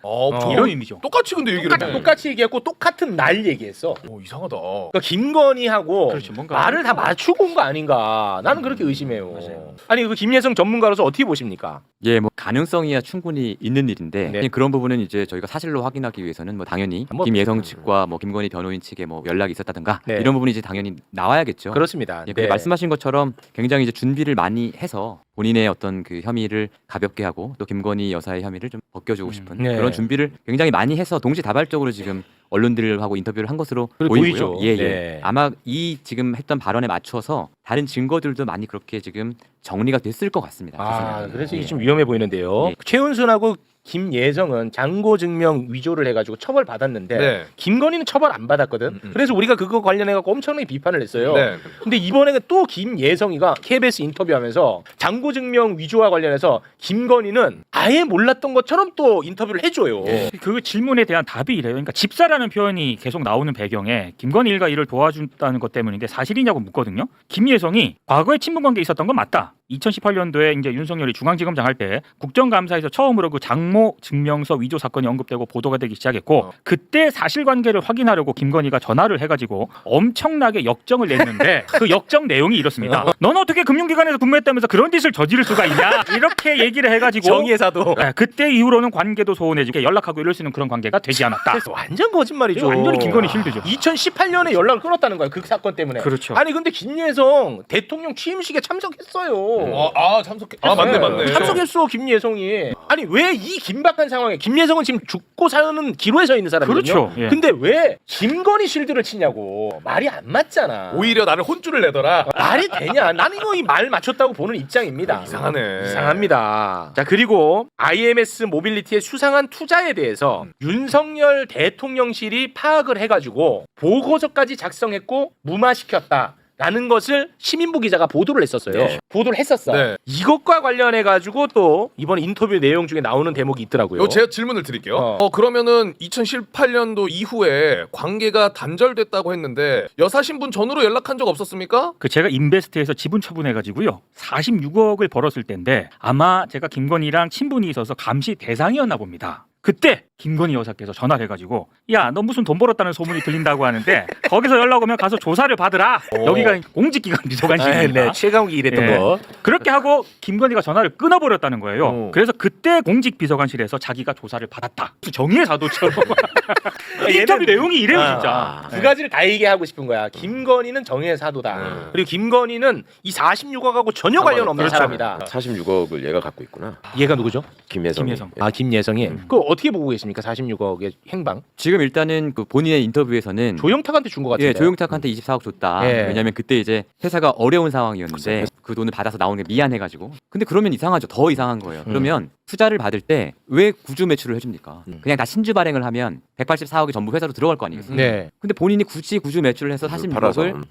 Speaker 5: 이런 의미죠.
Speaker 2: 똑같이 근데 얘기를 해.
Speaker 1: 똑같이 얘기했고 똑같은 날 얘기했어.
Speaker 2: 이상하다.
Speaker 1: 그러니까 김건희하고
Speaker 5: 그렇죠, 뭔가
Speaker 1: 말을 다 맞추고 온 거 아닌가. 나는 그렇게 의심해요.
Speaker 5: 맞아요.
Speaker 1: 아니 그 김예성 전문가로서 어떻게 보십니까?
Speaker 9: 예, 뭐 가능성이야 충분히 있는 일인데
Speaker 1: 네.
Speaker 9: 그런 부분은 이제 저희가 사실로 확인하기 위해서는 뭐 당연히
Speaker 1: 뭐,
Speaker 9: 김예성 측과 뭐 김건희 변호인 측에 뭐 연락이 있었다든가
Speaker 1: 네.
Speaker 9: 이런 부분이 이제 당연히 나와야겠죠.
Speaker 1: 그렇습니다.
Speaker 9: 예, 근데 말씀하신 것처럼 굉장히 이제 준비를 많이 해서 본인의 어떤 그 혐의를 가볍게 하고 또 김건희 여사의 혐의를 좀 벗겨주고 싶은
Speaker 1: 네.
Speaker 9: 그런 준비를 굉장히 많이 해서 동시다발적으로 지금 언론들하고 인터뷰를 한 것으로
Speaker 1: 그리고
Speaker 9: 보이고요.
Speaker 1: 보이죠.
Speaker 9: 예, 예.
Speaker 1: 네.
Speaker 9: 아마 이 지금 했던 발언에 맞춰서 다른 증거들도 많이 그렇게 지금 정리가 됐을 것 같습니다. 제 생각에는.
Speaker 1: 그래서 이게
Speaker 9: 예.
Speaker 1: 좀 위험해 보이는데요.
Speaker 9: 예.
Speaker 1: 최은순하고 김예성은 장고 증명 위조를 해가지고 처벌 받았는데
Speaker 2: 네.
Speaker 1: 김건희는 처벌 안 받았거든. 그래서 우리가 그거 관련해 갖고 엄청나게 비판을 했어요.
Speaker 2: 네.
Speaker 1: 근데 이번에 또 김예성이가 KBS 인터뷰하면서 장고 증명 위조와 관련해서 김건희는 아예 몰랐던 것처럼 또 인터뷰를 해줘요.
Speaker 5: 그 질문에 대한 답이 이래요. 그러니까 집사라는 표현이 계속 나오는 배경에 김건희 일가 일을 도와준다는 것 때문인데 사실이냐고 묻거든요. 김예성이 과거에 친분관계 있었던 건 맞다. 2018년도에 이제 윤석열이 중앙지검장 할 때 국정감사에서 처음으로 그 장모 증명서 위조 사건이 언급되고 보도가 되기 시작했고 그때 사실관계를 확인하려고 김건희가 전화를 해가지고 엄청나게 역정을 냈는데 그 역정 내용이 이렇습니다. 넌 어떻게 금융기관에서 근무했다면서 그런 짓을 저지를 수가 있냐 이렇게 얘기를 해가지고
Speaker 1: 정의의 사도.
Speaker 5: 네, 그때 이후로는 관계도 소원해지고 연락하고 이럴 수 있는 그런 관계가 되지 않았다.
Speaker 1: 그래서 완전 거짓말이죠.
Speaker 5: 완전히 김건희 실드죠.
Speaker 1: 2018년에 연락을 끊었다는 거예요. 그 사건 때문에.
Speaker 5: 그렇죠.
Speaker 1: 아니 근데 김예성 대통령 취임식에 참석했어요.
Speaker 2: 맞네.
Speaker 1: 참석했어 김예성이. 아니 왜 이 긴박한 상황에 김예성은 지금 죽고 사는 기로에 서 있는 사람이거든요.
Speaker 5: 그렇죠. 예.
Speaker 1: 근데 왜 김건희 실드를 치냐고. 말이 안 맞잖아.
Speaker 2: 오히려 나를 혼쭐을 내더라.
Speaker 1: 말이 되냐? 나는 이거 이 말 맞췄다고 보는 입장입니다.
Speaker 2: 이상하네.
Speaker 1: 이상합니다. 자 그리고 IMS 모빌리티의 수상한 투자에 대해서 윤석열 대통령실이 파악을 해가지고 보고서까지 작성했고 무마시켰다. 라는 것을 시민부 기자가 보도를 했었어요.
Speaker 2: 네.
Speaker 1: 보도를 했었어.
Speaker 2: 네.
Speaker 1: 이것과 관련해 가지고 또 이번 인터뷰 내용 중에 나오는 대목이 있더라고요.
Speaker 2: 제가 질문을 드릴게요. 그러면은 2018년도 이후에 관계가 단절됐다고 했는데 여사 신분 전후로 연락한 적 없었습니까?
Speaker 5: 그 제가 인베스트에서 지분 처분해가지고요 46억을 벌었을 때인데 아마 제가 김건희랑 친분이 있어서 감시 대상이었나 봅니다. 그때 김건희 여사께서 전화를 해가지고 야 너 무슨 돈 벌었다는 소문이 들린다고 하는데 거기서 연락 오면 가서 조사를 받으라. 여기가 공직기관 비서관실입니다.
Speaker 1: 네, 최강욱이 이랬던
Speaker 5: 예.
Speaker 1: 거.
Speaker 5: 그렇게 하고 김건희가 전화를 끊어버렸다는 거예요. 그래서 그때 공직비서관실에서 자기가 조사를 받았다. 정의의 사도처럼 인터뷰 내용이 이래요 진짜.
Speaker 1: 두 가지를 다 얘기하고 싶은 거야. 김건희는 정의의 사도다. 그리고 김건희는 이 46억하고 전혀 관련 없는 사람이다.
Speaker 3: 46억을 얘가 갖고 있구나.
Speaker 1: 얘가 누구죠?
Speaker 3: 김예성.
Speaker 1: 아 김예성이. 그거 어떻게 보고 계십니까? 46억의 행방.
Speaker 9: 지금 일단은 그 본인의 인터뷰에서는
Speaker 1: 조영탁한테 준 것 같은데.
Speaker 9: 예, 조용탁한테 24억 줬다.
Speaker 1: 예.
Speaker 9: 왜냐하면 그때 이제 회사가 어려운 상황이었는데 그 돈을 받아서 나오는 게 미안해가지고. 근데 그러면 이상하죠. 더 이상한 거예요. 그러면 투자를 받을 때 왜 구주 매출을 해줍니까? 그냥 다 신주 발행을 하면 184억이 전부 회사로 들어갈 거 아니겠습니까?
Speaker 1: 네.
Speaker 9: 근데 본인이 굳이 구주 매출을 해서 46억을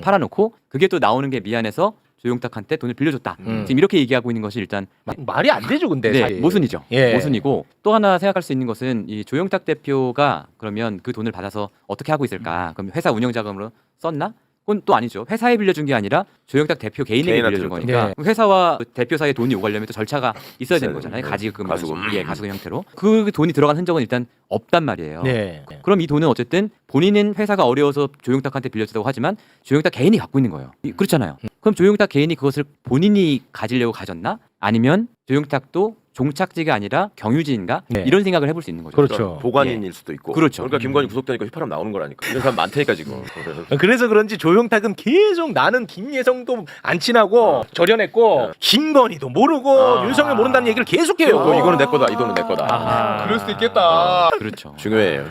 Speaker 9: 팔아놓고 그게 또 나오는 게 미안해서 조용탁한테 돈을 빌려줬다. 지금 이렇게 얘기하고 있는 것이 일단
Speaker 1: 말이 안 되죠, 근데.
Speaker 9: 네,
Speaker 1: 사실.
Speaker 9: 모순이죠.
Speaker 1: 예.
Speaker 9: 모순이고 또 하나 생각할 수 있는 것은 이 조용탁 대표가 그러면 그 돈을 받아서 어떻게 하고 있을까? 그럼 회사 운영 자금으로 썼나? 그건 또 아니죠. 회사에 빌려준 게 아니라 조영탁 대표 개인에게
Speaker 3: 개인한테
Speaker 9: 빌려준
Speaker 3: 줬다.
Speaker 9: 거니까
Speaker 1: 네.
Speaker 9: 그럼 회사와 그 대표 사이에 돈이 오가려면 또 절차가 있어야 되는 거잖아요.
Speaker 3: 네.
Speaker 9: 가지금,
Speaker 3: 가수금.
Speaker 9: 예, 가수금 형태로 그 돈이 들어간 흔적은 일단 없단 말이에요.
Speaker 1: 네.
Speaker 9: 그럼 이 돈은 어쨌든 본인은 회사가 어려워서 조용탁한테 빌려주다고 하지만 조용탁 개인이 갖고 있는 거예요. 그렇잖아요. 그럼 조용탁 개인이 그것을 본인이 가지려고 가졌나? 아니면 조용탁도 종착지가 아니라 경유지인가?
Speaker 1: 네.
Speaker 9: 이런 생각을 해볼 수 있는 거죠.
Speaker 1: 그렇죠.
Speaker 3: 보관인일 수도 있고.
Speaker 9: 그렇죠.
Speaker 3: 그러니까 김건희 구속되니까 휘파람 나오는 거라니까. 이런 사람 많다니까 지금.
Speaker 1: 그래서 그런지 조영탁은 계속 나는 김예성도 안 친하고 절연했고 김건희도 모르고 윤석열 모른다는 얘기를 계속해요.
Speaker 3: 이거는 내 거다. 이 돈은 내 거다.
Speaker 2: 그럴 수도 있겠다.
Speaker 9: 그렇죠.
Speaker 3: 중요해요.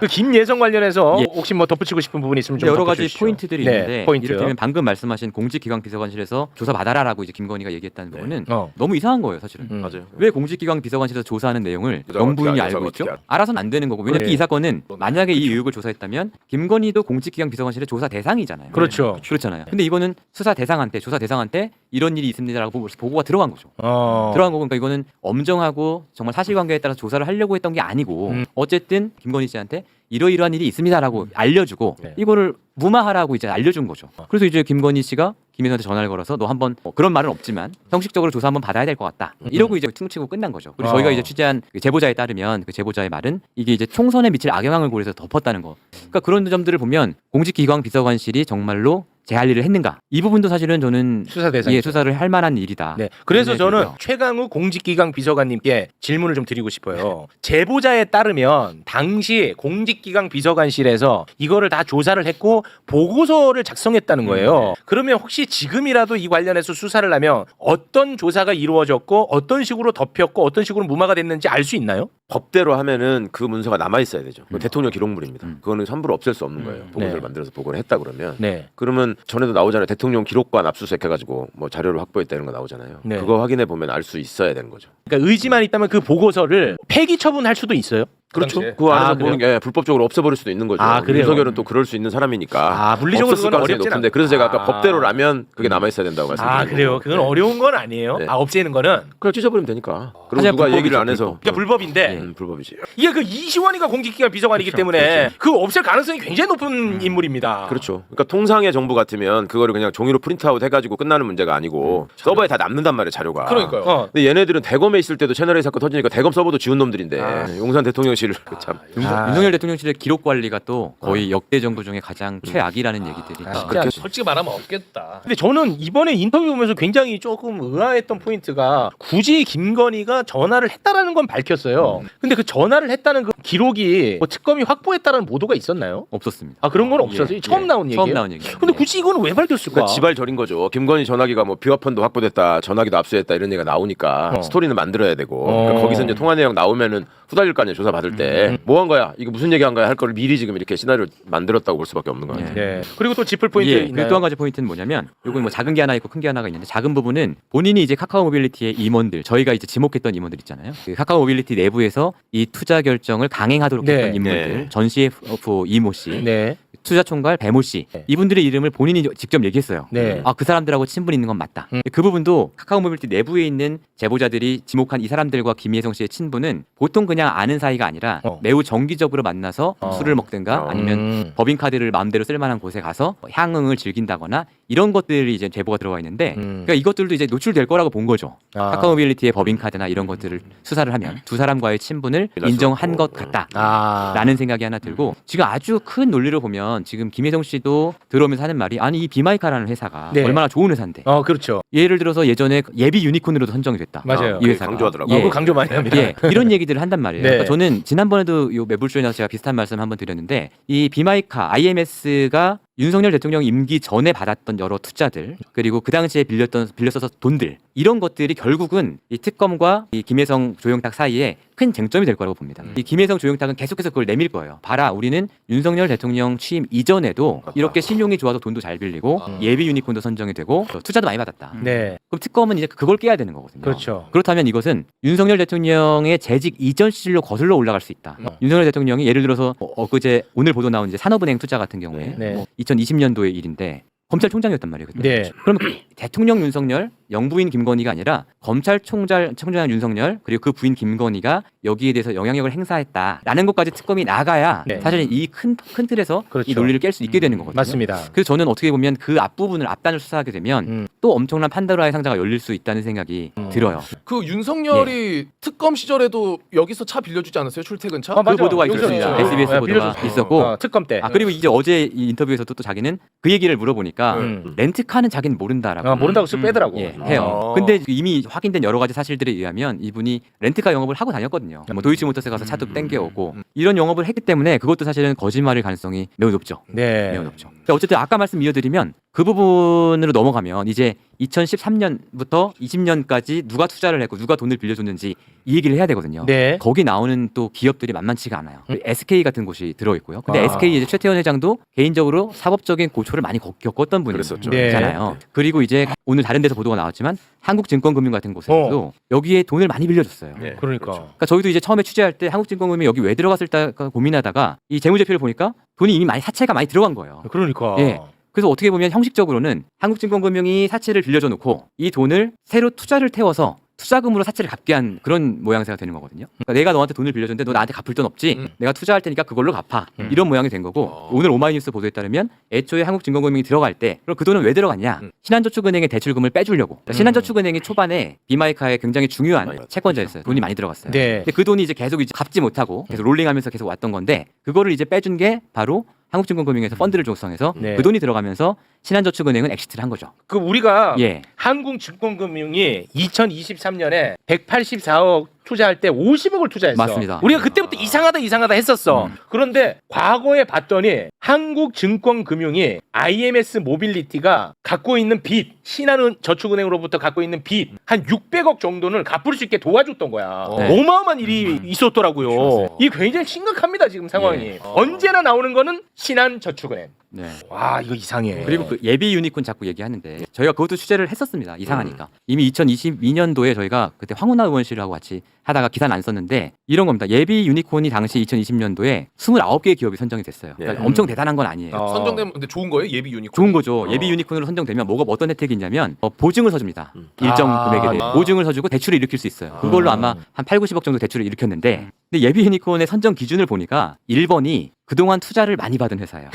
Speaker 1: 그 김예성 관련해서
Speaker 9: 예.
Speaker 1: 혹시 뭐 덧붙이고 싶은 부분이 있으면 좀
Speaker 9: 여러 가지
Speaker 1: 덧붙여주시죠.
Speaker 9: 포인트들이
Speaker 1: 네,
Speaker 9: 있는데
Speaker 1: 포인트.
Speaker 9: 이를테면 방금 말씀하신 공직기강 비서관실에서 조사 받아라라고 이제 김건희가 얘기했다는 부분은
Speaker 1: 어.
Speaker 9: 너무 이상한 거예요, 사실은.
Speaker 3: 맞아요.
Speaker 9: 왜 공직기강 비서관실에서 조사하는 내용을
Speaker 3: 여자가
Speaker 9: 영부인이
Speaker 3: 어떻게
Speaker 9: 알고
Speaker 3: 여자가
Speaker 9: 있죠?
Speaker 3: 어떻게
Speaker 9: 알아서는 안 되는 거고. 왜냐면
Speaker 1: 네.
Speaker 9: 이 사건은 만약에 이 의혹을 조사했다면 김건희도 공직기강 비서관실의 조사 대상이잖아요.
Speaker 1: 그렇죠.
Speaker 9: 그렇잖아요. 근데 이거는 수사 대상한테 조사 대상한테 이런 일이 있습니다라고 보고가 들어간 거죠. 들어간 거고 그러니까 이거는 엄정하고 정말 사실관계에 따라서 조사를 하려고 했던 게 아니고 어쨌든 김건희 씨한테 이러이러한 일이 있습니다라고 알려주고
Speaker 1: 네.
Speaker 9: 이거를 무마하라고 이제 알려준 거죠. 그래서 이제 김건희 씨가 김혜성한테 전화를 걸어서 너 한번 그런 말은 없지만 형식적으로 조사 한번 받아야 될 것 같다. 이러고 이제 퉁치고 끝난 거죠. 그리고 저희가 이제 취재한 그 제보자에 따르면 그 제보자의 말은 이게 이제 총선에 미칠 악영향을 고려해서 덮었다는 거. 그러니까 그런 점들을 보면 공직기강 비서관실이 정말로 제 할 일을 했는가? 이 부분도 사실은 저는
Speaker 1: 수사 대상.
Speaker 9: 예, 수사를 할 만한 일이다.
Speaker 1: 네. 그래서
Speaker 9: 네,
Speaker 1: 저는
Speaker 9: 그렇고요.
Speaker 1: 최강욱 공직기강 비서관님께 질문을 좀 드리고 싶어요. 제보자에 따르면 당시 공직기강 비서관실에서 이거를 다 조사를 했고 보고서를 작성했다는 거예요. 그러면 혹시 지금이라도 이 관련해서 수사를 하면 어떤 조사가 이루어졌고 어떤 식으로 덮였고 어떤 식으로 무마가 됐는지 알 수 있나요?
Speaker 3: 법대로 하면은 그 문서가 남아 있어야 되죠. 그건 대통령 기록물입니다. 그거는 함부로 없앨 수 없는 거예요. 보고서를
Speaker 1: 네.
Speaker 3: 만들어서 보고를 했다 그러면.
Speaker 1: 네.
Speaker 3: 그러면 전에도 나오잖아요. 대통령 기록관 압수수색 해가지고 뭐 자료를 확보했다 이런 거 나오잖아요.
Speaker 1: 네.
Speaker 3: 그거 확인해 보면 알 수 있어야 되는 거죠.
Speaker 1: 그러니까 의지만 있다면 그 보고서를 폐기 처분할 수도 있어요.
Speaker 3: 그렇죠.
Speaker 2: 당시에?
Speaker 3: 그 안에서
Speaker 1: 아,
Speaker 3: 보는 게 불법적으로 없애버릴 수도 있는 거죠.
Speaker 1: 아, 그래요?
Speaker 3: 윤석열은 또 그럴 수 있는 사람이니까.
Speaker 1: 아, 물리적으로
Speaker 3: 없었을
Speaker 1: 그건
Speaker 3: 가능성이
Speaker 1: 어렵진
Speaker 3: 높은데
Speaker 1: 않-
Speaker 3: 그래서 제가 아까
Speaker 1: 아.
Speaker 3: 법대로라면 그게 남아 있어야 된다고 말씀드린
Speaker 1: 아 그래요?
Speaker 3: 거고.
Speaker 1: 그건
Speaker 3: 네.
Speaker 1: 어려운 건 아니에요.
Speaker 3: 네.
Speaker 1: 아 없애는 거는
Speaker 3: 그냥 찢어버리면 되니까. 그리고
Speaker 9: 하지만
Speaker 3: 누가 얘기를
Speaker 9: 불법이죠,
Speaker 3: 안 해서.
Speaker 1: 그러니까 불법인데
Speaker 3: 불법이지.
Speaker 1: 이게 그 이시원이가 공직기관 비서관이기 때문에 그 없앨 가능성이 굉장히 높은 인물입니다.
Speaker 3: 그렇죠. 그러니까 통상의 정부 같으면 그거를 그냥 종이로 프린트아웃 해가지고 끝나는 문제가 아니고 서버에 다 남는단 말이에요 자료가.
Speaker 2: 그러니까요.
Speaker 1: 어.
Speaker 3: 근데 얘네들은 대검에 있을 때도 채널A 사건 터지니까 대검 서버도 지운 놈들인데 용산 대통령 대통령실 참.
Speaker 9: 윤석열 대통령실의 기록 관리가 또 거의 역대 정부 중에 가장 최악이라는 얘기들이
Speaker 1: 진짜
Speaker 2: 솔직히 말하면 없겠다.
Speaker 1: 근데 저는 이번에 인터뷰 보면서 굉장히 조금 의아했던 포인트가 굳이 김건희가 전화를 했다라는 건 밝혔어요. 근데 그 전화를 했다는 그 기록이 뭐 특검이 확보했다라는 보도가 있었나요?
Speaker 9: 없었습니다.
Speaker 1: 아 그런 건 없었어요. 처음 나온 얘기예요.
Speaker 9: 처음 나온 얘기예요.
Speaker 1: 근데 굳이 이거는 왜 밝혔을까?
Speaker 3: 그러니까 지발 저린 거죠. 김건희 전화기가 뭐 비화폰도 확보됐다, 전화기도 압수했다 이런 얘기가 나오니까 스토리는 만들어야 되고 그러니까 거기서 이제 통화 내용 나오면은 후달릴 거 아니에요. 조사 받을 때 뭐 한 거야? 이거 무슨 얘기 한 거야? 할 거를 미리 지금 이렇게 시나리오 만들었다고 볼 수밖에 없는 거 같아요.
Speaker 1: 네. 그리고 또 짚을 포인트
Speaker 9: 예,
Speaker 1: 있나요?
Speaker 9: 그리고 또 한 가지 포인트는 뭐냐면 요건 뭐 작은 게 하나 있고 큰 게 하나가 있는데 작은 부분은 본인이 이제 카카오 모빌리티의 임원들 저희가 이제 지목했던 임원들 있잖아요. 그 카카오 모빌리티 내부에서 이 투자 결정을 강행하도록
Speaker 1: 네.
Speaker 9: 했던 인물들
Speaker 3: 네.
Speaker 9: 전 CFO 이모 씨,
Speaker 1: 네.
Speaker 9: 투자 총괄 배모 씨 이분들의 이름을 본인이 직접 얘기했어요.
Speaker 1: 네.
Speaker 9: 아, 그 사람들하고 친분 있는 건 맞다. 그 부분도 카카오 모빌리티 내부에 있는 제보자들이 지목한 이 사람들과 김혜성 씨의 친분은 보통 그냥 아는 사이가 아니라 매우 정기적으로 만나서 술을 먹든가 아니면 법인카드를 마음대로 쓸 만한 곳에 가서 향응을 즐긴다거나 이런 것들이 이제 제보가 들어와 있는데 그러니까 이것들도 이제 노출될 거라고 본 거죠. 카카오 모빌리티의 법인카드나 이런 것들을 수사를 하면 두 사람과의 친분을 인정한 것 같다라는 생각이 하나 들고 지금 아주 큰 논리로 보면 지금 김혜성 씨도 들어오면서 하는 말이 아니 이 비마이카라는 회사가
Speaker 1: 네.
Speaker 9: 얼마나 좋은 회사인데
Speaker 1: 그렇죠.
Speaker 9: 예를 들어서 예전에 예비 유니콘으로도 선정이 됐다.
Speaker 1: 맞아요.
Speaker 9: 이 회사가
Speaker 3: 강조하더라고요.
Speaker 1: 그거 강조 많이 합니다.
Speaker 9: 예, 이런 얘기들을 한단 말이에요.
Speaker 1: 네.
Speaker 9: 그러니까 저는 지난번에도 요 매불쇼에 나와서 제가 비슷한 말씀 한번 드렸는데 이 비마이카 IMS가 윤석열 대통령 임기 전에 받았던 여러 투자들 그리고 그 당시에 빌렸어서 돈들 이런 것들이 결국은 이 특검과 이 김혜성 조영탁 사이에 큰 쟁점이 될 거라고 봅니다. 이 김혜성 조영탁은 계속해서 그걸 내밀 거예요. 봐라, 우리는 윤석열 대통령 취임 이전에도 이렇게 신용이 좋아서 돈도 잘 빌리고 예비 유니콘도 선정이 되고 투자도 많이 받았다.
Speaker 1: 네.
Speaker 9: 그럼 특검은 이제 그걸 깨야 되는 거거든요.
Speaker 1: 그렇죠.
Speaker 9: 그렇다면 이것은 윤석열 대통령의 재직 이전 시절로 거슬러 올라갈 수 있다. 윤석열 대통령이 예를 들어서 엊그제 오늘 보도 나온 이제 산업은행 투자 같은 경우에
Speaker 1: 네.
Speaker 9: 뭐 2020년도의 일인데 검찰총장이었단 말이에요. 그때.
Speaker 1: 네.
Speaker 9: 그럼 대통령 윤석열, 영부인 김건희가 아니라 검찰총장 윤석열 그리고 그 부인 김건희가 여기에 대해서 영향력을 행사했다라는 것까지 특검이 나가야
Speaker 1: 네.
Speaker 9: 사실 이 큰 틀에서
Speaker 1: 그렇죠.
Speaker 9: 이 논리를 깰 수 있게 되는 거거든요.
Speaker 1: 맞습니다.
Speaker 9: 그래서 저는 어떻게 보면 그 앞부분을 앞단을 수사하게 되면 또 엄청난 판도라의 상자가 열릴 수 있다는 생각이 들어요.
Speaker 2: 그 윤석열이 특검 시절에도 여기서 차 빌려주지 않았어요? 출퇴근차?
Speaker 1: 맞아.
Speaker 9: 그 보도가
Speaker 1: 여기서
Speaker 9: 있었습니다.
Speaker 1: 있어요.
Speaker 9: SBS
Speaker 1: 네,
Speaker 9: 보도가
Speaker 1: 빌려줬어요.
Speaker 9: 있었고
Speaker 1: 특검 때.
Speaker 9: 아 그리고 이제 어제 이 인터뷰에서도 또 자기는 그 얘기를 물어보니까 렌트카는 자기는 모른다라고
Speaker 1: 모른다고 쓱 빼더라고.
Speaker 9: 예, 해요. 근데 이미 확인된 여러 가지 사실들에 의하면 이분이 렌트카 영업을 하고 다녔거든요. 뭐 도이치모터스 가서 차도 땡겨오고 이런 영업을 했기 때문에 그것도 사실은 거짓말일 가능성이 매우 높죠.
Speaker 1: 네.
Speaker 9: 매우 높죠. 그러니까 어쨌든 아까 말씀 이어드리면 그 부분으로 넘어가면 이제 2013년부터 20년까지 누가 투자를 했고 누가 돈을 빌려줬는지 이 얘기를 해야 되거든요.
Speaker 1: 네.
Speaker 9: 거기 나오는 또 기업들이 만만치가 않아요. SK 같은 곳이 들어있고요. 근데
Speaker 1: 아.
Speaker 9: SK 이제 최태원 회장도 개인적으로 사법적인 고초를 많이 겪었던
Speaker 3: 그랬었죠.
Speaker 9: 분이잖아요. 그리고 이제 오늘 다른 데서 보도가 나왔지만 한국증권금융 같은 곳에서도 여기에 돈을 많이 빌려줬어요.
Speaker 3: 네,
Speaker 1: 그러니까.
Speaker 3: 그렇죠.
Speaker 9: 그러니까 저희도 이제 처음에 취재할 때 한국증권금융이 여기 왜 들어갔을까 고민하다가 이 재무제표를 보니까 돈이 이미 사채가 많이 들어간 거예요.
Speaker 1: 그러니까.
Speaker 9: 예. 그래서 어떻게 보면 형식적으로는 한국증권금융이 사채를 빌려줘 놓고 이 돈을 새로 투자를 태워서 투자금으로 사채를 갚게 한 그런 모양새가 되는 거거든요. 그러니까 내가 너한테 돈을 빌려줬는데 너 나한테 갚을 돈 없지? 내가 투자할 테니까 그걸로 갚아. 이런 모양이 된 거고 오늘 오마이뉴스 보도에 따르면 애초에 한국증권금융이 들어갈 때 그럼 그 돈은 왜 들어갔냐? 신한저축은행의 대출금을 빼주려고. 그러니까 신한저축은행이 초반에 비마이카에 굉장히 중요한 채권자였어요. 돈이 많이 들어갔어요.
Speaker 1: 네.
Speaker 9: 근데 그 돈이 이제 계속 이제 갚지 못하고 계속 롤링하면서 계속 왔던 건데 그거를 이제 빼준 게 바로 한국증권금융에서 펀드를 조성해서
Speaker 1: 네.
Speaker 9: 그 돈이 들어가면서 신한저축은행은 엑시트를 한 거죠.
Speaker 1: 그 우리가
Speaker 9: 예.
Speaker 1: 한국증권금융이 2023년에 184억 투자할 때 50억을 투자했어.
Speaker 9: 맞습니다.
Speaker 1: 우리가 그때부터 이상하다 했었어. 그런데 과거에 봤더니 한국증권금융이 IMS 모빌리티가 갖고 있는 빚, 신한저축은행으로부터 갖고 있는 빚 한 600억 정도는 갚을 수 있게 도와줬던 거야.
Speaker 9: 네.
Speaker 1: 어마어마한 일이 있었더라고요. 이게 굉장히 심각합니다 지금 상황이.
Speaker 9: 예.
Speaker 1: 언제나 나오는 거는 신한저축은행.
Speaker 9: 네.
Speaker 1: 와 이거 이상해.
Speaker 9: 그리고 그 예비 유니콘 자꾸 얘기하는데 저희가 그것도 취재를 했었습니다. 이상하니까. 이미 2022년도에 저희가 그때 황운하 의원실하고 같이 하다가 기사는 안 썼는데 이런 겁니다. 예비 유니콘이 당시 2020년도에 29개의 기업이 선정이 됐어요. 그러니까 엄청 대단한 건 아니에요.
Speaker 2: 선정되면 근데 좋은 거예요? 예비 유니콘.
Speaker 9: 좋은 거죠. 예비 유니콘으로 선정되면 뭐가 어떤 혜택이 있냐면 보증을 서줍니다. 일정 금액에 대해 보증을 서주고 대출을 일으킬 수 있어요. 그걸로 아마 한 8, 90억 정도 대출을 일으켰는데 근데 예비 유니콘의 선정 기준을 보니까 1번이 그동안 투자를 많이 받은 회사예요.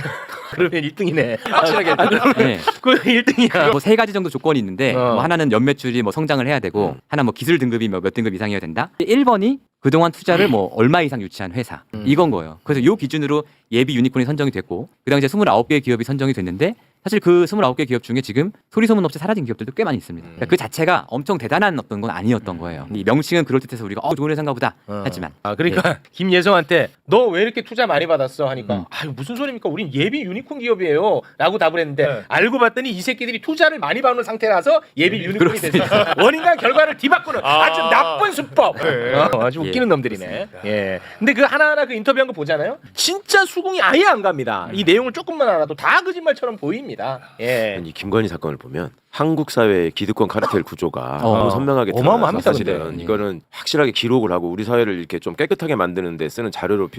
Speaker 1: 그러면 1등이네.
Speaker 2: 확실하게.
Speaker 9: 네.
Speaker 1: 그 1등이야.
Speaker 9: 뭐 세 가지 정도 조건이 있는데
Speaker 1: 어.
Speaker 9: 뭐 하나는 연매출이 뭐 성장을 해야 되고 하나 뭐 기술 등급이 몇 등급 이상이어야 된다. 1번이 그동안 투자를 뭐 얼마 이상 유치한 회사 이건 거예요. 그래서 요 기준으로 예비 유니콘이 선정이 됐고 그 당시에 29개의 기업이 선정이 됐는데 사실 그 29개 기업 중에 지금 소리 소문 없이 사라진 기업들도 꽤 많이 있습니다. 그러니까 그 자체가 엄청 대단한 어떤 건 아니었던 거예요. 이 명칭은 그럴듯해서 우리가 좋은 회사인가 보다 하지만
Speaker 1: 아 그러니까 김예성한테 너 왜 이렇게 투자 많이 받았어 하니까 아유 무슨 소리입니까? 우린 예비 유니콘 기업이에요.라고 답을 했는데 알고 봤더니 이 새끼들이 투자를 많이 받는 상태라서 예비 유니콘이 됐어. 원인과 결과를 뒤바꾸는 아주 나쁜 수법. 아주 웃기는 놈들이네. 예. 근데 그 하나하나 그 인터뷰한 거 보잖아요. 진짜 수긍이 아예 안 갑니다. 이 내용을 조금만 알아도 다 거짓말처럼 보입니다. 예.
Speaker 3: 이 김건희 사건을 보면 한국 사회의 기득권 카르텔 구조가 너무 선명하게 드러나서
Speaker 1: 어마어마합니다,
Speaker 3: 사실은
Speaker 1: 근데.
Speaker 3: 이거는 확실하게 기록을 하고 우리 사회를 이렇게 좀 깨끗하게 만드는 데 쓰는 자료로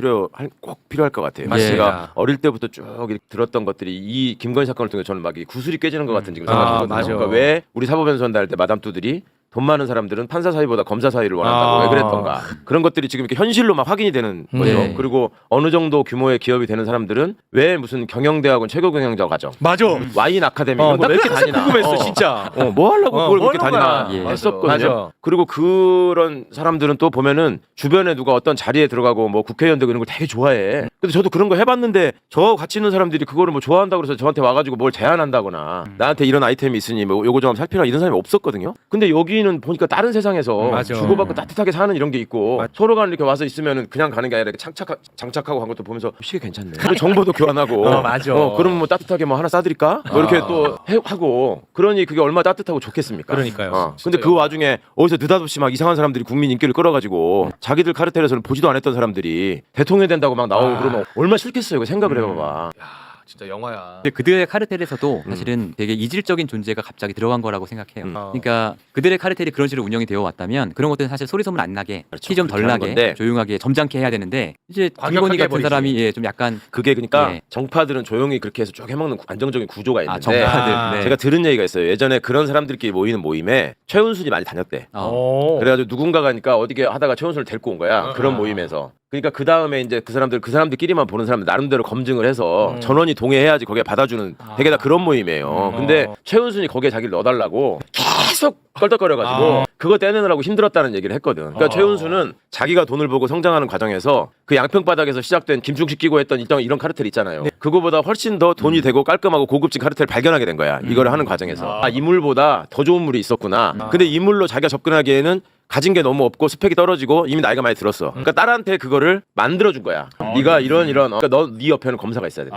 Speaker 3: 꼭 필요할 것 같아요.
Speaker 1: 맞습니다.
Speaker 3: 제가 어릴 때부터 쭉 이렇게 들었던 것들이 이 김건희 사건을 통해 저는 막 이 구슬이 깨지는 것 같은 지금 생각이거든요.
Speaker 1: 맞아.
Speaker 3: 그러니까 왜 우리 사법연수원다 할 때 마담뚜들이 돈 많은 사람들은 판사 사위보다 검사 사위를 원한다고 왜 그랬던가 그런 것들이 지금 이렇게 현실로 막 확인이 되는 거죠.
Speaker 1: 네.
Speaker 3: 그리고 어느 정도 규모의 기업이 되는 사람들은 왜 무슨 경영대학원 최고 경영자 과정
Speaker 1: 맞아.
Speaker 3: 와인 아카데미 이런
Speaker 1: 나
Speaker 3: 거왜 이렇게
Speaker 1: 그래서
Speaker 3: 다니나
Speaker 1: 궁금했어 진짜.
Speaker 3: 뭐 하려고 그걸
Speaker 1: 뭐
Speaker 3: 그렇게
Speaker 1: 하는
Speaker 3: 다니나
Speaker 1: 거야.
Speaker 9: 예.
Speaker 3: 했었거든요.
Speaker 1: 맞아.
Speaker 3: 그리고 그런 사람들은 또 보면은 주변에 누가 어떤 자리에 들어가고 뭐 국회의원 되고 이런 걸 되게 좋아해. 근데 저도 그런 거 해봤는데 저 같이 있는 사람들이 그거를 뭐 좋아한다고 그래서 저한테 와가지고 뭘 제안한다거나 나한테 이런 아이템이 있으니 뭐 요거 좀 한번 살피라 이런 사람이 없었거든요. 근데 여기는 보니까 다른 세상에서
Speaker 1: 맞아.
Speaker 3: 주고받고 따뜻하게 사는 이런 게 있고 서로 간 이렇게 와서 있으면은 그냥 가는 게 아니라 이렇게 장착하고 간 것도 보면서 시계 괜찮네. 그리고 정보도 교환하고.
Speaker 1: 맞아.
Speaker 3: 그러면 뭐 따뜻하게 뭐 하나 싸드릴까? 뭐 이렇게 또 하고 그러니 그게 얼마나 따뜻하고 좋겠습니까?
Speaker 1: 그러니까요.
Speaker 3: 근데 그 와중에 어디서 느닷없이 막 이상한 사람들이 국민 인기를 끌어가지고 자기들 카르텔에서는 보지도 않았던 사람들이 대통령이 된다고 막 나오고 그러면 얼마나 싫겠어요. 이거 생각을 해봐봐.
Speaker 2: 진짜 영화야.
Speaker 9: 근데 그들의 카르텔에서도 사실은 되게 이질적인 존재가 갑자기 들어간 거라고 생각해요. 그러니까 그들의 카르텔이 그런 식으로 운영이 되어 왔다면 그런 것들은 사실 소리 소문 안 나게 티 좀 덜
Speaker 3: 그렇게 하는
Speaker 9: 나게
Speaker 3: 건데.
Speaker 9: 조용하게 점잖게 해야 되는데 이제
Speaker 1: 과격하게
Speaker 9: 김건희 같은
Speaker 1: 해버리지.
Speaker 9: 사람이 좀 약간
Speaker 3: 그게 그러니까
Speaker 9: 예.
Speaker 3: 정파들은 조용히 그렇게 해서 쭉 해먹는 안정적인 구조가 있는데
Speaker 9: 정파들. 네.
Speaker 3: 제가 들은 얘기가 있어요. 예전에 그런 사람들끼리 모이는 모임에 최은순이 많이 다녔대.
Speaker 1: 어.
Speaker 3: 그래가지고 누군가가 하니까 어디게 하다가 최은순을 데리고 온 거야. 그런 모임에서. 그러니까 그 다음에 이제 그 사람들끼리만 보는 사람들 나름대로 검증을 해서 전원이 동의해야지 거기에 받아주는 되게 다 그런 모임이에요. 근데 최은순이 거기에 자기를 넣어달라고 계속 껄떡거려가지고 그거 떼내느라고 힘들었다는 얘기를 했거든. 그러니까 최은수는 자기가 돈을 보고 성장하는 과정에서 그 양평바닥에서 시작된 김중식 끼고 했던 이런 카르텔 있잖아요. 그거보다 훨씬 더 돈이 되고 깔끔하고 고급진 카르텔을 발견하게 된 거야. 이거를 하는 과정에서. 이 물보다 더 좋은 물이 있었구나. 근데 이 물로 자기가 접근하기에는 가진 게 너무 없고 스펙이 떨어지고 이미 나이가 많이 들었어. 그러니까 딸한테 그거를 만들어준 거야. 네가 이런 그러니까 네 옆에는 검사가 있어야 돼.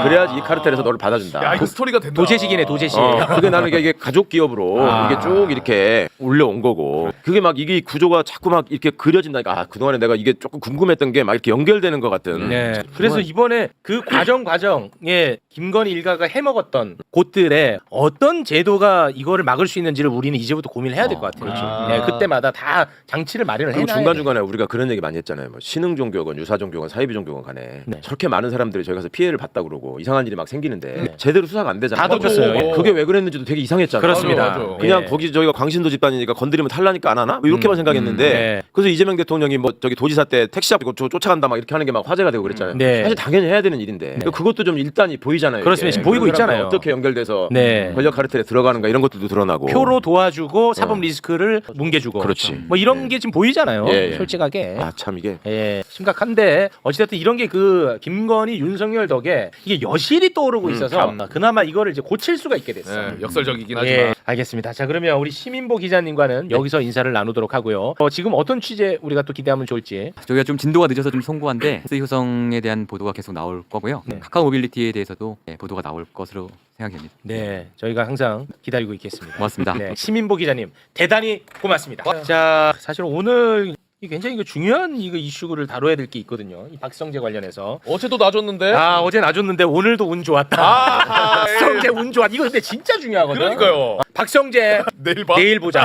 Speaker 3: 그래야지 이 카르텔에서 너를 받아준다.
Speaker 2: 야, 이거 스토리가 된다.
Speaker 1: 도제식이네 도제식.
Speaker 3: 그게 나는 이게 가족 기업으로 이게 쭉 이렇게 올려온 거고 그게 막 이게 구조가 자꾸 막 이렇게 그려진다니까 그동안에 내가 이게 조금 궁금했던 게 막 이렇게 연결되는 것 같은.
Speaker 1: 네. 그래서 이번에 그 과정에 김건희 일가가 해먹었던 곳들에 어떤 제도가 이거를 막을 수 있는지를 우리는 이제부터 고민을 해야 될 것 같아요. 네, 그때마다 다 장치를 마련을
Speaker 3: 그리고
Speaker 1: 해놔야
Speaker 3: 중간중간에 우리가 그런 얘기 많이 했잖아요. 뭐 신흥종교건 유사종교건 사이비종교건 간에
Speaker 1: 네.
Speaker 3: 저렇게 많은 사람들이 저기 가서 피해를 봤다 그러고 이상한 일이 막 생기는데 제대로 수사가 안 되잖아요.
Speaker 1: 다 덮였어요. 예.
Speaker 3: 그게 왜 그랬는지도 되게 이상했잖아요.
Speaker 1: 그렇습니다.
Speaker 2: 맞아, 맞아.
Speaker 3: 그냥
Speaker 1: 예.
Speaker 3: 거기 저희가 광신도 집단이니까 건드리면 탈라니까 안 하나? 뭐 이렇게만 생각했는데
Speaker 1: 네.
Speaker 3: 그래서 이재명 대통령이 뭐 저기 도지사 때 택시 잡고 쫓아간다 막 이렇게 하는 게 막 화제가 되고 그랬잖아요.
Speaker 1: 네.
Speaker 3: 사실 당연히 해야 되는 일인데 그것도 좀 일단이 보이잖아요.
Speaker 1: 그렇습니다.
Speaker 3: 이게.
Speaker 1: 지금 보이고
Speaker 3: 그런 사람들이
Speaker 1: 있잖아요.
Speaker 3: 어떻게 연결돼서
Speaker 1: 네.
Speaker 3: 권력 카르텔에 들어가는가 이런 것들도 드러나고
Speaker 1: 표로 도와주고 사법 리스크를 뭉개주고.
Speaker 3: 그렇지.
Speaker 1: 뭐 이런 게 지금 보이잖아요.
Speaker 3: 예, 예.
Speaker 1: 솔직하게.
Speaker 3: 아 참 이게
Speaker 1: 예, 심각한데 어찌됐든 이런 게 그 김건희 윤석열 덕에 이게 여실히 떠오르고 있어서 그나마 이거를 이제 고칠 수가 있게 됐어.
Speaker 2: 네, 역설적이긴
Speaker 1: 예,
Speaker 2: 하지만.
Speaker 1: 알겠습니다. 자, 그러면 우리 시민보 기자님과는 여기서 인사를 나누도록 하고요. 지금 어떤 취재 우리가 또 기대하면 좋을지.
Speaker 9: 저희가 좀 진도가 늦어서 좀 송구한데 S 효성에 대한 보도가 계속 나올 거고요.
Speaker 1: 네.
Speaker 9: 카카오 모빌리티에 대해서도 보도가 나올 것으로 생각이 됩니다.
Speaker 1: 네, 저희가 항상 기다리고 있겠습니다.
Speaker 9: 고맙습니다.
Speaker 1: 네, 시민보 기자님 대단히 고맙습니다. 자, 사실 오늘 굉장히 그 중요한 이거 이슈를 다뤄야 될 게 있거든요. 이 박성재 관련해서.
Speaker 2: 어제도 놔줬는데.
Speaker 1: 어제 놔줬는데 오늘도 운 좋았다. 박성재 운 좋았. 이거 근데 진짜 중요하거든.
Speaker 2: 그러니까요.
Speaker 1: 박성재
Speaker 2: 내일 봐.
Speaker 1: 내일 보자.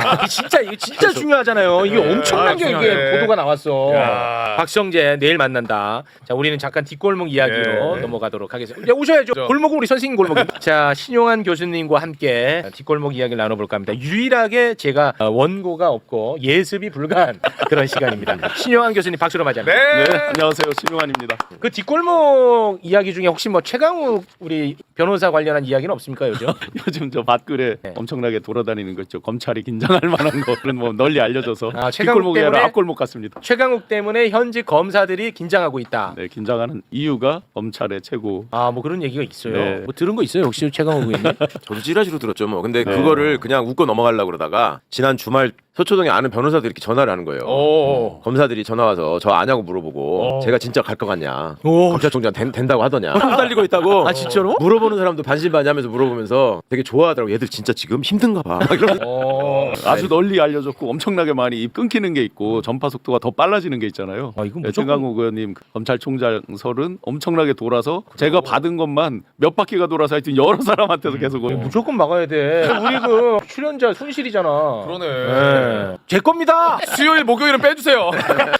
Speaker 1: 이게 진짜 중요하잖아요. 이게 엄청나게 이게
Speaker 2: 중요해.
Speaker 1: 보도가 나왔어.
Speaker 2: 야.
Speaker 1: 박성재 내일 만난다. 자, 우리는 잠깐 뒷골목 이야기로 넘어가도록 하겠습니다. 야, 오셔야죠. 골목은 우리 선생님 골목. 자, 신용환 교수님과 함께 뒷골목 이야기를 나눠볼까 합니다. 유일하게 제가 원고가 없고 예습이 불가한 그런 시간입니다. 신용환 교수님 박수로 맞이합니다.
Speaker 2: 네.
Speaker 8: 안녕하세요. 신용환입니다.
Speaker 1: 그 뒷골목 이야기 중에 혹시 뭐 최강욱 우리 변호사 관련한 이야기는 없습니까 요즘?
Speaker 8: 요즘 저 밭글에
Speaker 1: 네.
Speaker 8: 엄청나게 돌아다니는 거 있죠. 검찰이 긴장할 만한 거는 뭐 널리 알려져서
Speaker 1: 아, 최강욱
Speaker 8: 뒷골목이 아니라
Speaker 1: 때문에?
Speaker 8: 앞골목 같습니다.
Speaker 1: 최강욱 때문에 현직 검사들이 긴장하고 있다.
Speaker 8: 네, 긴장하는 이유가 검찰의 최고.
Speaker 1: 아, 뭐 그런 얘기가 있어요.
Speaker 8: 네.
Speaker 1: 뭐 들은 거 있어요 혹시 최강욱 의원님?
Speaker 3: 저도 찌라시로 들었죠 뭐. 근데
Speaker 8: 네.
Speaker 3: 그거를 그냥 웃고 넘어가려고 그러다가 지난 주말 서초동에 아는 변호사들이 이렇게 전화를 하는 거예요.
Speaker 2: 오.
Speaker 3: 검사들이 전화 와서 저 아냐고 물어보고 제가 진짜 갈 것 같냐.
Speaker 1: 오.
Speaker 3: 검찰총장 된다고 하더냐. 달리고 있다고.
Speaker 1: 아, 진짜로?
Speaker 3: 물어보는 사람도 반신반의하면서 물어보면서 되게 좋아하더라고. 얘들 진짜 지금 힘든가 봐. 막 이러면서
Speaker 8: 아주 널리 알려졌고 엄청나게 많이 입 끊기는 게 있고 전파 속도가 더 빨라지는 게 있잖아요.
Speaker 1: 아, 이건
Speaker 8: 네,
Speaker 1: 무조건-
Speaker 8: 최강욱 의원님 검찰총장설은 엄청나게 돌아서 제가 받은 것만 몇 바퀴가 돌아서 하여튼 여러 사람한테서 계속 오고.
Speaker 1: 무조건 막아야 돼. 우리 그 출연자 손실이잖아.
Speaker 2: 그러네.
Speaker 1: 네. 제 겁니다.
Speaker 2: 수요일 목요일은 빼주세요.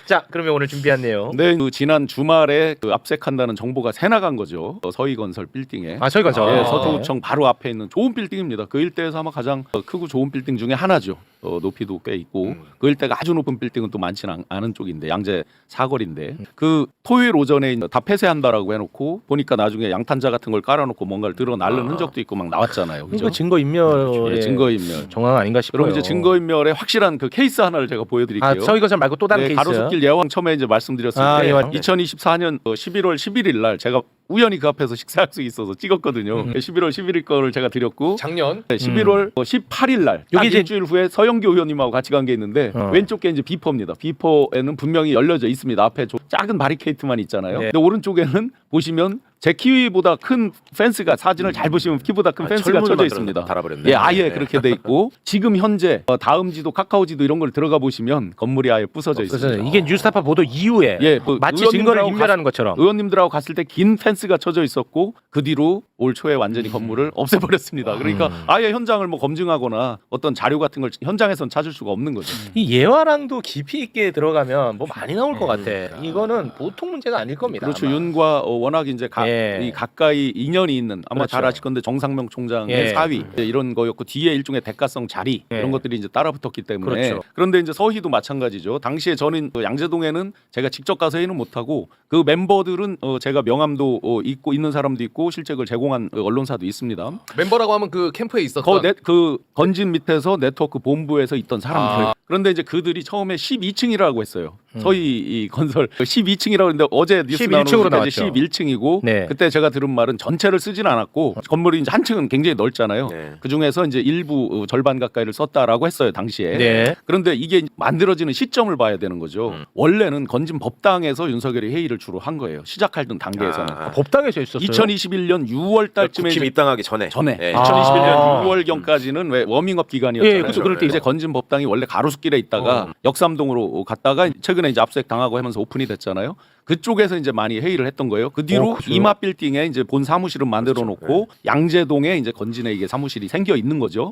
Speaker 1: 자, 그러면 오늘 준비한 내용.
Speaker 8: 네, 그 지난 주말에 그 압색한다는 정보가 새 나간 거죠. 서희건설 빌딩에.
Speaker 1: 아, 저희가
Speaker 8: 예, 서초구청 바로 앞에 있는 좋은 빌딩입니다. 그 일대에서 아마 가장 크고 좋은 빌딩 중에 하나죠. 높이도 꽤 있고 그 일대가 아주 높은 빌딩은 또 많지는 않은 쪽인데 양재 사거리인데 그 토요일 오전에 다 폐쇄한다라고 해놓고 보니까 나중에 양탄자 같은 걸 깔아놓고 뭔가를 드러 날른 흔적도 있고 막 나왔잖아요. 그죠?
Speaker 1: 이거 증거인멸의
Speaker 8: 예, 증거인멸.
Speaker 1: 정황 아닌가 싶어요.
Speaker 8: 그럼 이제 증거인멸의 확실한 그 케이스 하나를 제가 보여드릴게요.
Speaker 1: 아, 서희건설 말고 또 다른
Speaker 8: 네,
Speaker 1: 케이스.
Speaker 8: 가로수길 예왕 처음에 이제 말씀드렸을
Speaker 1: 아,
Speaker 8: 때
Speaker 1: 예왕.
Speaker 8: 2024년 11월 11일 날 제가 우연히 그 앞에서 식사 약속이 있어서 찍었거든요. 11월 11일 거를 제가 드렸고
Speaker 2: 작년.
Speaker 8: 네, 11월 18일 날
Speaker 1: 요게
Speaker 8: 여기
Speaker 1: 이제-
Speaker 8: 일주일 후에 서영교 의원님하고 같이 간 게 있는데 왼쪽 게 이제 비포입니다. 비포에는 분명히 열려져 있습니다. 앞에 작은 바리케이트만 있잖아요.
Speaker 1: 네.
Speaker 8: 근데 오른쪽에는 보시면 제 키보다 큰 펜스가 사진을 잘 보시면 키보다 큰 펜스가
Speaker 3: 철문을
Speaker 8: 쳐져
Speaker 3: 만들어
Speaker 8: 있습니다.
Speaker 3: 달아버렸네.
Speaker 8: 예, 아예
Speaker 3: 네.
Speaker 8: 그렇게 돼 있고 지금 현재 다음지도 카카오지도 이런 걸 들어가 보시면 건물이 아예 부서져 있습니다.
Speaker 1: 이게 뉴스타파 보도 이후에
Speaker 8: 예, 그
Speaker 1: 마치
Speaker 8: 의원님들하고
Speaker 1: 증거를 인멸하는 것처럼.
Speaker 8: 의원님들하고 갔을 때 긴 펜스가 쳐져 있었고 그 뒤로 올 초에 완전히 건물을 없애버렸습니다. 그러니까 아예 현장을 뭐 검증하거나 어떤 자료 같은 걸 현장에선 찾을 수가 없는 거죠.
Speaker 1: 이 예화랑도 깊이 있게 들어가면 뭐 많이 나올 것 같아. 이거는 보통 문제가 아닐 겁니다.
Speaker 8: 그렇죠.
Speaker 1: 아마.
Speaker 8: 윤과 워낙 이제
Speaker 1: 예.
Speaker 8: 이 가까이 인연이 있는 아마
Speaker 1: 그렇죠.
Speaker 8: 잘 아실 건데 정상명 총장의
Speaker 1: 예.
Speaker 8: 사위 이런 거였고 뒤에 일종의 대가성 자리
Speaker 1: 예.
Speaker 8: 이런 것들이 이제 따라붙었기 때문에
Speaker 1: 그렇죠.
Speaker 8: 그런데 이제 서희도 마찬가지죠. 당시에 저는 그 양재동에는 제가 직접 가서 회의는 못하고 그 멤버들은 제가 명함도 있고 있는 사람도 있고 실제 그걸 제공한 언론사도 있습니다.
Speaker 2: 멤버라고 하면 그 캠프에 있었던.
Speaker 8: 그 건진 밑에서 네트워크 본부에서 있던 사람들.
Speaker 2: 아.
Speaker 8: 그런데 이제 그들이 처음에 12층이라고 했어요. 서희 이 건설 12층이라고 했는데 어제 뉴스
Speaker 1: 11층으로
Speaker 8: 나오는 이제
Speaker 1: 나왔죠.
Speaker 8: 11층이고
Speaker 1: 네.
Speaker 8: 그때 제가 들은 말은 전체를 쓰진 않았고 건물이 이제 한 층은 굉장히 넓잖아요.
Speaker 3: 네.
Speaker 8: 그 중에서 이제 일부 절반 가까이를 썼다라고 했어요 당시에.
Speaker 1: 네.
Speaker 8: 그런데 이게 만들어지는 시점을 봐야 되는 거죠. 원래는 건진 법당에서 윤석열이 회의를 주로 한 거예요. 시작하던 단계에서는.
Speaker 1: 법당에서 했었어요.
Speaker 8: 2021년 6월 달쯤에
Speaker 3: 국힘 입당하기 전에.
Speaker 8: 전에
Speaker 3: 예.
Speaker 8: 2021년 6월경까지는 왜 워밍업 기간이었잖아요.
Speaker 1: 예, 그렇죠. 그럴 때
Speaker 8: 이제 건진 법당이 원래 가로수길에 있다가 역삼동으로 갔다가 최근에 이제 압수수색 당하고 하면서 오픈이 됐잖아요. 그쪽에서 이제 많이 회의를 했던 거예요. 그 뒤로
Speaker 1: 그렇죠.
Speaker 8: 이마 빌딩에 이제 본 사무실을 만들어 놓고 양재동에 이제 건진에 이게 사무실이 생겨 있는 거죠.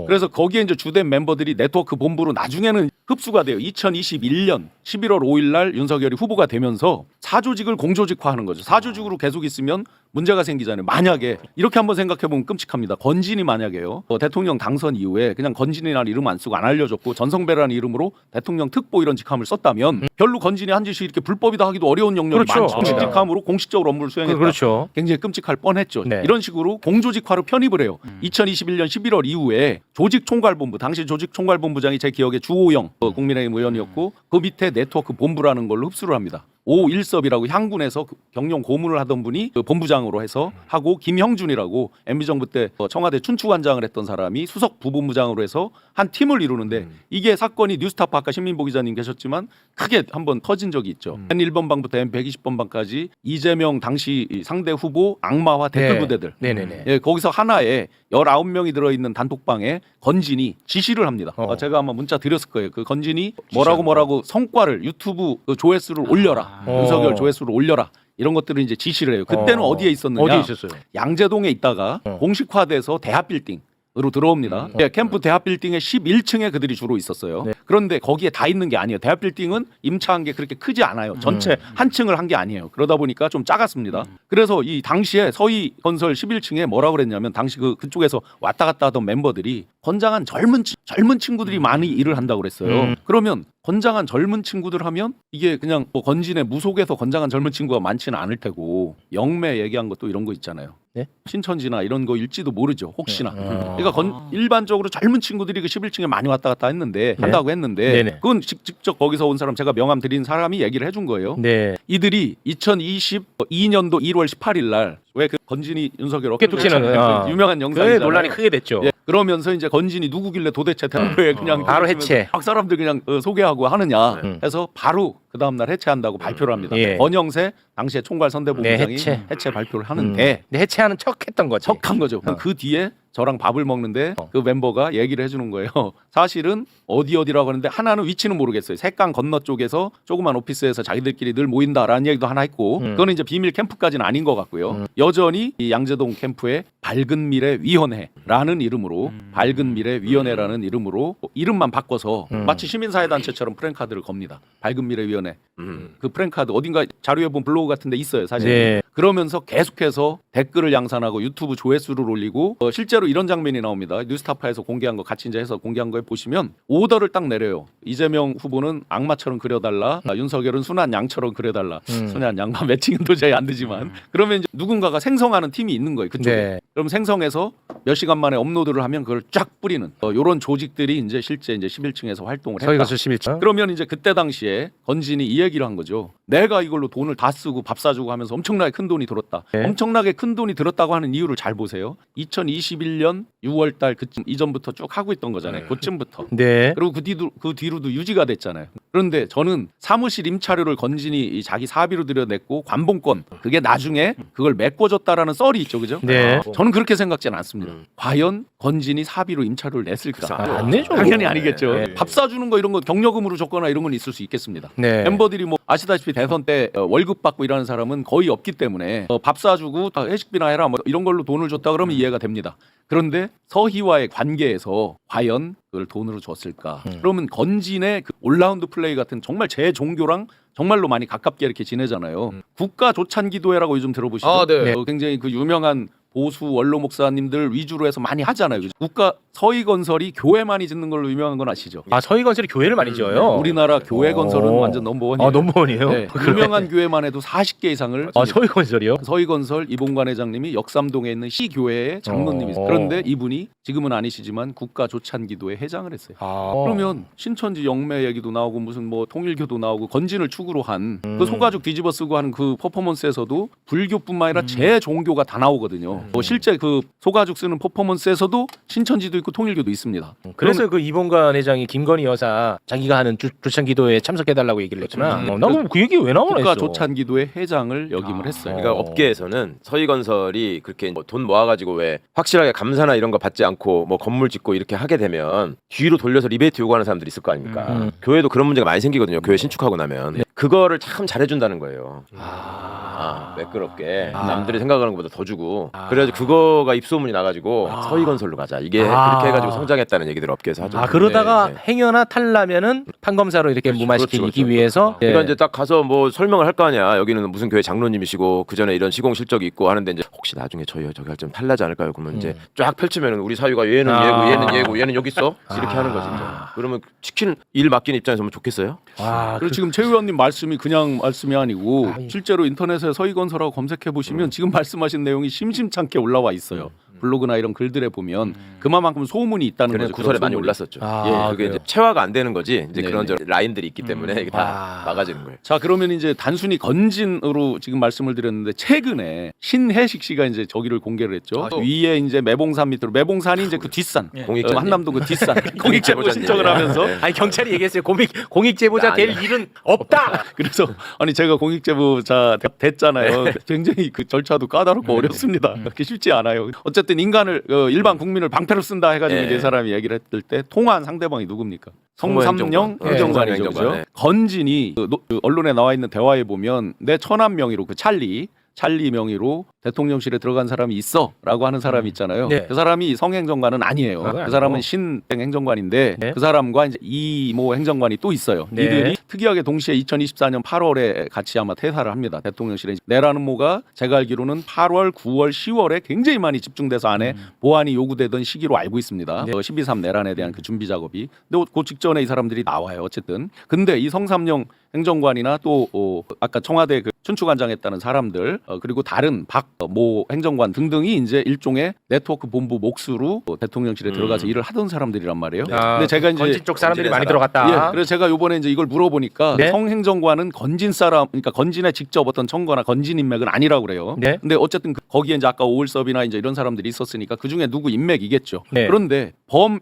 Speaker 8: 그래서 거기에 이제 주된 멤버들이 네트워크 본부로 나중에는 흡수가 돼요. 2021년 11월 5일 날 윤석열이 후보가 되면서 사조직을 공조직화하는 거죠. 사조직으로 계속 있으면 문제가 생기잖아요. 만약에 이렇게 한번 생각해 보면 끔찍합니다. 건진이 만약에요. 대통령 당선 이후에 그냥 건진이라는 이름 안 쓰고 안 알려줬고 전성배라는 이름으로 대통령 특보 이런 직함을 썼다면 별로 건진이 한 짓이 이렇게 불법이다 하기도 어려운 영역이
Speaker 1: 그렇죠.
Speaker 8: 많죠.
Speaker 1: 맞습니다.
Speaker 8: 직함으로 공식적으로 업무를 수행했다.
Speaker 1: 그렇죠.
Speaker 8: 굉장히 끔찍할 뻔했죠.
Speaker 1: 네.
Speaker 8: 이런 식으로 공조직화로 편입을 해요. 2021년 11월 이후에 조직총괄본부 당시 조직총괄본부장이 제 기억에 주호영 국민의힘 의원이었고 그 밑에 네트워크 본부라는 걸로 흡수를 합니다. 오일섭이라고 향군에서 경영 고문을 하던 분이 그 본부장으로 해서 하고 김형준이라고 MB정부 때 청와대 춘추관장을 했던 사람이 수석 부본부장으로 해서 한 팀을 이루는데 이게 사건이 뉴스타파 아까 신민보 기자님 계셨지만 크게 한번 터진 적이 있죠. N1번방부터 N120번방까지 이재명 당시 상대 후보 악마와 댓글 부대들
Speaker 1: 네네네.
Speaker 8: 예, 거기서 하나에 19명이 들어있는 단톡방에 건진이 지시를 합니다. 제가 아마 문자 드렸을 거예요. 그 건진이 뭐라고 성과를 유튜브 그 조회수를 올려라. 윤석열 조회수를 올려라. 이런 것들을 이제 지시를 해요. 그때는 어디에 있었느냐?
Speaker 1: 어디에 있었어요?
Speaker 8: 양재동에 있다가 공식화돼서 대합빌딩
Speaker 10: 캠프로 들어옵니다. 캠프 대합 빌딩의 11층에 그들이 주로 있었어요. 그런데 거기에 다 있는 게 아니에요. 대합 빌딩은 임차한 게 그렇게 크지 않아요. 전체 한 층을 한 게 아니에요. 그러다 보니까 좀 작았습니다. 그래서 이 당시에 서희건설 11층에 뭐라고 그랬냐면 당시 그쪽에서 왔다 갔다 하던 멤버들이 건장한 젊은 친구들이 많이 일을 한다고 그랬어요. 그러면 건장한 젊은 친구들 하면 이게 그냥 뭐 건진의 무속에서 건장한 젊은 친구가 많지는 않을 테고 영매 얘기한 것도 이런 거 있잖아요.
Speaker 1: 네?
Speaker 10: 신천지나 이런 거일지도 모르죠. 혹시나. 그러니까 일반적으로 젊은 친구들이 그 11층에 많이 왔다 갔다 했는데 한다고 했는데
Speaker 1: 네네.
Speaker 10: 그건 직접 거기서 온 사람 제가 명함 드린 사람이 얘기를 해준 거예요.
Speaker 1: 네.
Speaker 10: 이들이 2022년도 1월 18일 날 왜 그 건진이 윤석열 어깨
Speaker 1: 툭치는
Speaker 10: 그 유명한 영상이잖아요.
Speaker 1: 논란이 크게 됐죠.
Speaker 10: 예, 그러면서 이제 건진이 누구길래 도대체 대학교에 그냥
Speaker 1: 바로 해체.
Speaker 10: 막 사람들 그냥 소개하고 하느냐 해서 바로 그 다음 날 해체한다고 발표를 합니다.
Speaker 1: 예.
Speaker 10: 권영세 당시에 총괄 선대본부장이
Speaker 1: 네,
Speaker 10: 해체 발표를 하는데
Speaker 1: 근데 해체하는 척했던 거지.
Speaker 10: 척한 거죠. 그 뒤에 저랑 밥을 먹는데 그 멤버가 얘기를 해주는 거예요. 사실은 어디라고 하는데 하나는 위치는 모르겠어요. 색강 건너 쪽에서 조그만 오피스에서 자기들끼리 늘 모인다라는 얘기도 하나 했고 그거는 이제 비밀 캠프까지는 아닌 것 같고요. 여전히 이 양재동 캠프에 밝은 미래 위원회라는 이름으로 밝은 미래 위원회라는 이름으로 이름만 바꿔서 마치 시민사회단체처럼 프랜카드를 겁니다. 밝은 미래 위원회. 그 프랜카드 어딘가 자료에 보면 블로그 같은 데 있어요. 사실.
Speaker 1: 네.
Speaker 10: 그러면서 계속해서 댓글을 양산하고 유튜브 조회수를 올리고 실제로 이런 장면이 나옵니다. 뉴스타파에서 공개한 거 같이 이제 해서 공개한 거에 보시면 오더를 딱 내려요. 이재명 후보는 악마처럼 그려달라. 윤석열은 순한 양처럼 그려달라. 순한 양만 매칭은 도저히 안 되지만 그러면 이제 누군가가 생성하는 팀이 있는 거예요. 그쪽에.
Speaker 1: 네.
Speaker 10: 그럼 생성해서 몇 시간 만에 업로드를 하면 그걸 쫙 뿌리는 요런 조직들이 이제 실제 이제 11층에서 활동을 했다.
Speaker 1: 서희건설 11층.
Speaker 10: 그러면 이제 그때 당시에 건진이 이 얘기를 한 거죠. 내가 이걸로 돈을 다 쓰고 밥 사주고 하면서 엄청나게 큰 돈이 들었다.
Speaker 1: 네.
Speaker 10: 엄청나게 큰 돈이 들었다고 하는 이유를 잘 보세요. 2021년 6월달 그쯤 이전부터 쭉 하고 있던 거잖아요. 그쯤부터.
Speaker 1: 네.
Speaker 10: 그리고 그 뒤로도 유지가 됐잖아요. 그런데 저는 사무실 임차료를 건진이 자기 사비로 들여냈고 관봉권 그게 나중에 그걸 메꿔줬다라는 썰이 있죠, 그죠?
Speaker 1: 네.
Speaker 10: 저는 그렇게 생각지는 않습니다. 과연 건진이 사비로 임차료를 냈을까?
Speaker 1: 안 내죠.
Speaker 10: 당연히 아니겠죠.
Speaker 1: 네.
Speaker 10: 밥 사주는 거 이런 거 경력금으로 줬거나 이런 건 있을 수 있겠습니다.
Speaker 1: 네.
Speaker 10: 멤버들이 뭐 아시다시피 대선 때 월급 받고 일하는 사람은 거의 없기 때문에 밥 사주고 회식비나 해라 뭐 이런 걸로 돈을 줬다 그러면 이해가 됩니다. 그런데 서희와의 관계에서 과연 그걸 돈으로 줬을까? 그러면 건진의 그 올라운드 플레이 같은 정말 제 종교랑 정말로 많이 가깝게 이렇게 지내잖아요. 국가 조찬기도회라고 요즘 들어보시죠?
Speaker 2: 아, 네.
Speaker 10: 굉장히 그 유명한 보수 원로 목사님들 위주로 해서 많이 하잖아요. 그죠? 국가 서희건설이 교회 많이 짓는 걸로 유명한 건 아시죠?
Speaker 1: 아 서희건설이 교회를 많이 지어요.
Speaker 10: 우리나라 교회 건설은 완전 넘버원이에요.
Speaker 1: 아 넘버원이에요?
Speaker 10: 네, 유명한 교회만 해도 40개 이상을
Speaker 1: 아 서희건설이요?
Speaker 10: 서희건설 이봉관 회장님이 역삼동에 있는 시교회의 장로님이세요. 그런데 이분이 지금은 아니시지만 국가조찬기도회 회장을 했어요. 그러면 신천지 영매 얘기도 나오고 무슨 뭐 통일교도 나오고 건진을 축으로 한 그 소가죽 뒤집어 쓰고 하는 그 퍼포먼스에서도 불교뿐만 아니라 제 종교가 다 나오거든요. 뭐 실제 그 소가죽 쓰는 퍼포먼스에서도 신천지도 있고 통일교도 있습니다.
Speaker 1: 그래서 그 이봉관 회장이 김건희 여사 자기가 하는 조찬기도에 참석해달라고 얘기를 했구나. 나는 그 얘기 왜 나오나 했어.
Speaker 10: 국가조찬기도회 회장을 역임을 했어요.
Speaker 3: 그러니까 업계에서는 서희건설이 그렇게 뭐 돈 모아가지고 왜 확실하게 감사나 이런 거 받지 않고 뭐 건물 짓고 이렇게 하게 되면 뒤로 돌려서 리베이트 요구하는 사람들이 있을 거 아닙니까? 교회도 그런 문제가 많이 생기거든요. 교회 신축하고 나면 그거를 참 잘해준다는 거예요. 매끄럽게 남들이 생각하는 것보다 더 주고 그래가지고 그거가 입소문이 나가지고 서희건설로 가자 이게 그렇게 해가지고 성장했다는 얘기들 업계에서 하죠.
Speaker 1: 그러다가
Speaker 3: 네.
Speaker 1: 행여나 탈라면은 판검사로 이렇게 무마시키기 위해서
Speaker 3: 그러니까 이제 딱 가서 뭐 설명을 할 거 아니야. 여기는 무슨 교회 장로님이시고 그 전에 이런 시공 실적이 있고 하는데 이제 혹시 나중에 저희 할 좀 탈나지 않을까요? 그러면 이제 쫙 펼치면은 우리 사위가 얘는 얘고 얘는 얘고 얘는 여기 있어 이렇게 하는 거지. 이제. 그러면 시키는 일 맡긴 입장에서 뭐 좋겠어요?
Speaker 10: 그리고 지금 최 의원님 말씀이 그냥 말씀이 아니고 실제로 인터넷에 서희건설하고 검색해 보시면 지금 말씀하신 내용이 심심찮게 올라와 있어요. 블로그나 이런 글들에 보면 그만큼 소문이 있다는 거죠.
Speaker 3: 구설에 많이 올랐었죠. 그게 이제 체화가 안 되는 거지. 이제 그런 저 라인들이 있기 때문에 이게 다 막아지는 거예요.
Speaker 10: 자, 그러면 이제 단순히 건진으로 지금 말씀을 드렸는데 최근에 신혜식 씨가 이제 저기를 공개를 했죠. 위에 이제 매봉산 밑으로 매봉산이 이제 그 뒷산, 한남도 그 뒷산 공익제보 신청을 하면서
Speaker 1: 아니 경찰이 얘기했어요. 공익제보자 될 일은 없다.
Speaker 10: 그래서 아니 제가 공익제보자 됐잖아요. 굉장히 그 절차도 까다롭고 어렵습니다. 그렇게 쉽지 않아요. 어쨌든 인간을 일반 국민을 방패로 쓴다 해가지고 이제 사람이 얘기를 했을 때 통화한 상대방이 누굽니까? 성삼령 행정관이죠. 그죠? 건진이 그 언론에 나와 있는 대화에 보면 내 천안 명의로 그 찰리 찰리 명의로 대통령실에 들어간 사람이 있어라고 하는 사람이 있잖아요.
Speaker 1: 네.
Speaker 10: 그 사람이 성행정관은 아니에요.
Speaker 1: 그건
Speaker 10: 그 사람은
Speaker 1: 아니고.
Speaker 10: 신땡 행정관인데
Speaker 1: 네.
Speaker 10: 그 사람과 이제 이모 행정관이 또 있어요.
Speaker 1: 네.
Speaker 10: 이들이 특이하게 동시에 2024년 8월에 같이 아마 퇴사를 합니다. 대통령실에. 내라는 모가 제가 알기로는 8월, 9월, 10월에 굉장히 많이 집중돼서 안에 보안이 요구되던 시기로 알고 있습니다.
Speaker 1: 네.
Speaker 10: 12.3 내란에 대한 그 준비 작업이. 근데 그 직전에 이 사람들이 나와요. 어쨌든. 근데 이 성삼용 행정관이나 또 아까 청와대 그 춘추관장했다는 사람들 그리고 다른 모 행정관 등등이 이제 일종의 네트워크 본부 몫으로 대통령실에 들어가서 일을 하던 사람들이란 말이에요.
Speaker 1: 아,
Speaker 10: 근데 제가 이제
Speaker 1: 건진 쪽 사람들이 많이
Speaker 3: 사람.
Speaker 1: 들어갔다.
Speaker 10: 예, 그래서 제가 이번에 이제 이걸 물어보니까
Speaker 1: 네.
Speaker 10: 성 행정관은 건진 사람, 그러니까 건진에 직접 어떤 청거나 건진 인맥은 아니라고 그래요.
Speaker 1: 네.
Speaker 10: 근데 어쨌든 거기에 이제 아까 오울섭이나 이제 이런 사람들이 있었으니까 그 중에 누구 인맥이겠죠.
Speaker 1: 네.
Speaker 10: 그런데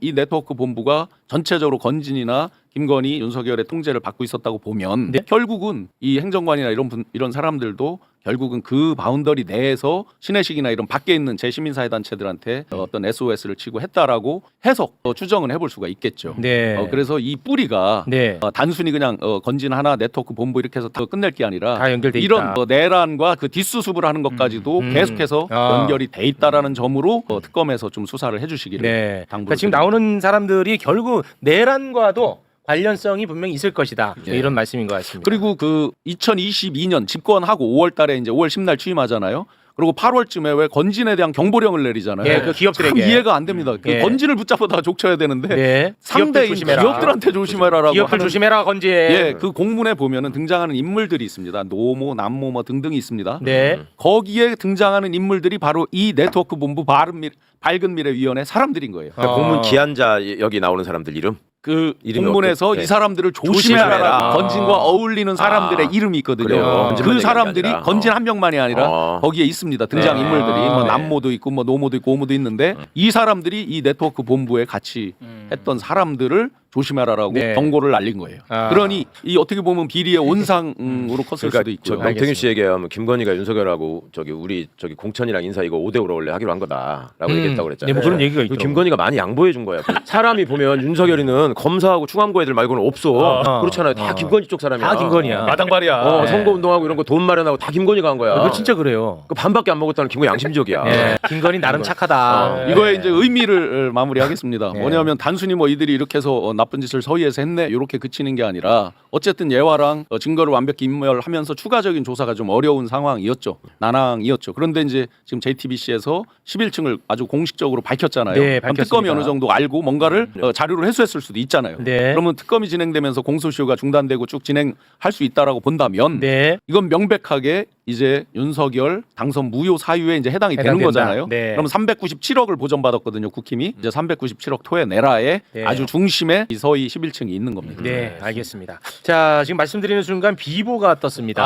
Speaker 10: 이 네트워크 본부가 전체적으로 건진이나 김건희, 윤석열의 통제를 받고 있었다고 보면
Speaker 1: 네.
Speaker 10: 결국은 이 행정관이나 이런 사람들도 결국은 그 바운더리 내에서 신혜식이나 이런 밖에 있는 재시민사회 단체들한테 어떤 SOS를 치고 했다라고 해석 추정은 해볼 수가 있겠죠.
Speaker 1: 네.
Speaker 10: 그래서 이 뿌리가
Speaker 1: 네.
Speaker 10: 단순히 그냥 건진 하나 네트워크 본부 이렇게 해서 끝낼 게 아니라
Speaker 1: 다 연결돼
Speaker 10: 이런
Speaker 1: 있다.
Speaker 10: 내란과 그 뒷수습을 하는 것까지도 계속해서 연결이 돼 있다라는 점으로 특검에서 좀 수사를 해주시기를
Speaker 1: 네.
Speaker 10: 당부를
Speaker 1: 그러니까 지금
Speaker 10: 드립니다.
Speaker 1: 나오는 사람들이 결국 내란과도 관련성이 분명히 있을 것이다.
Speaker 10: 예.
Speaker 1: 이런 말씀인 것 같습니다.
Speaker 10: 그리고 그 2022년 집권하고 5월 달에 이제 5월 10날 취임하잖아요. 그리고 8월쯤에 왜 건진에 대한 경보령을 내리잖아요.
Speaker 1: 예, 그 기업들에게.
Speaker 10: 참 이해가 안 됩니다. 그
Speaker 1: 예.
Speaker 10: 건진을 붙잡아다가 족쳐야 되는데
Speaker 1: 네.
Speaker 10: 상대인
Speaker 1: 기업들 조심해라.
Speaker 10: 기업들한테 조심해라라고
Speaker 1: 기업들
Speaker 10: 하는
Speaker 1: 조심해라 건지.
Speaker 10: 예, 그 공문에 보면은 등장하는 인물들이 있습니다. 노모, 남모 뭐 등등이 있습니다.
Speaker 1: 네.
Speaker 10: 거기에 등장하는 인물들이 바로 이 네트워크 본부 밝은 미래 위원회 사람들인 거예요.
Speaker 3: 그러니까 공문 기한자 여기 나오는 사람들 이름.
Speaker 10: 그
Speaker 3: 이름이
Speaker 10: 공문에서
Speaker 3: 어때?
Speaker 10: 이
Speaker 3: 네.
Speaker 10: 사람들을
Speaker 3: 조심해라.
Speaker 10: 조심해라. 건진과 어울리는 사람들의 이름이 있거든요.
Speaker 3: 그래요. 건진만
Speaker 10: 그
Speaker 3: 얘기하는 게
Speaker 10: 사람들이
Speaker 3: 아니라.
Speaker 10: 건진 한 명만이 아니라 거기에 있습니다. 등장
Speaker 1: 네.
Speaker 10: 인물들이 뭐
Speaker 1: 네.
Speaker 10: 남모도 있고 뭐 노모도 있고 오모도 있는데 이 사람들이 이 네트워크 본부에 같이 했던 사람들을 조심해라라고
Speaker 1: 네.
Speaker 10: 경고를 날린 거예요.
Speaker 1: 아.
Speaker 10: 그러니 이 어떻게 보면 비리의 온상으로 컸을 수도
Speaker 3: 저
Speaker 10: 있고요.
Speaker 3: 명태균 씨 얘기하면 김건희가 윤석열하고 우리 공천이랑 인사 이거 5대5로 원래 하기로 한 거다라고 얘기했다고 그랬잖아요.
Speaker 1: 네, 뭐 그런 얘기가
Speaker 3: 그
Speaker 1: 있더라고요.
Speaker 3: 김건희가 많이 양보해 준 거야. 사람이 보면 윤석열이는 검사하고 충암고 애들 말고는 없어. 그렇잖아요. 다 김건희 쪽 사람이야.
Speaker 1: 다 김건희야.
Speaker 2: 마당발이야.
Speaker 1: 네.
Speaker 3: 선거 운동하고 이런 거 돈 마련하고 다 김건희가 한 거야.
Speaker 1: 이거 진짜 그래요.
Speaker 3: 그 반밖에 안 먹었다는 김건희 양심적이야.
Speaker 1: 예. 김건희 나름 착하다.
Speaker 10: 이거에 이제 의미를 마무리하겠습니다.
Speaker 1: 네.
Speaker 10: 뭐냐면 단순히 뭐 이들이 이렇게 해서 나쁜 짓을 서희해서 했네 이렇게 그치는 게 아니라 어쨌든 예화랑 증거를 완벽히 인멸하면서 추가적인 조사가 좀 어려운 상황이었죠. 난항이었죠. 그런데 이제 지금 JTBC에서 11층을 아주 공식적으로 밝혔잖아요.
Speaker 1: 네,
Speaker 10: 그럼
Speaker 1: 밝혔습니다.
Speaker 10: 특검이 어느 정도 알고 뭔가를 자료로 해소했을 수도 있잖아요.
Speaker 1: 네.
Speaker 10: 그러면 특검이 진행되면서 공소시효가 중단되고 쭉 진행할 수 있다라고 본다면
Speaker 1: 네.
Speaker 10: 이건 명백하게 이제 윤석열 당선 무효 사유에 이제 해당이 되는
Speaker 1: 해당된다.
Speaker 10: 거잖아요.
Speaker 1: 네.
Speaker 10: 그럼 397억을 보전받았거든요. 국힘이 이제 397억 토해 내라에
Speaker 1: 네.
Speaker 10: 아주 중심에 이 서희 11층이 있는 겁니다.
Speaker 1: 네, 알겠습니다. 자, 지금 말씀드리는 순간 비보가 떴습니다.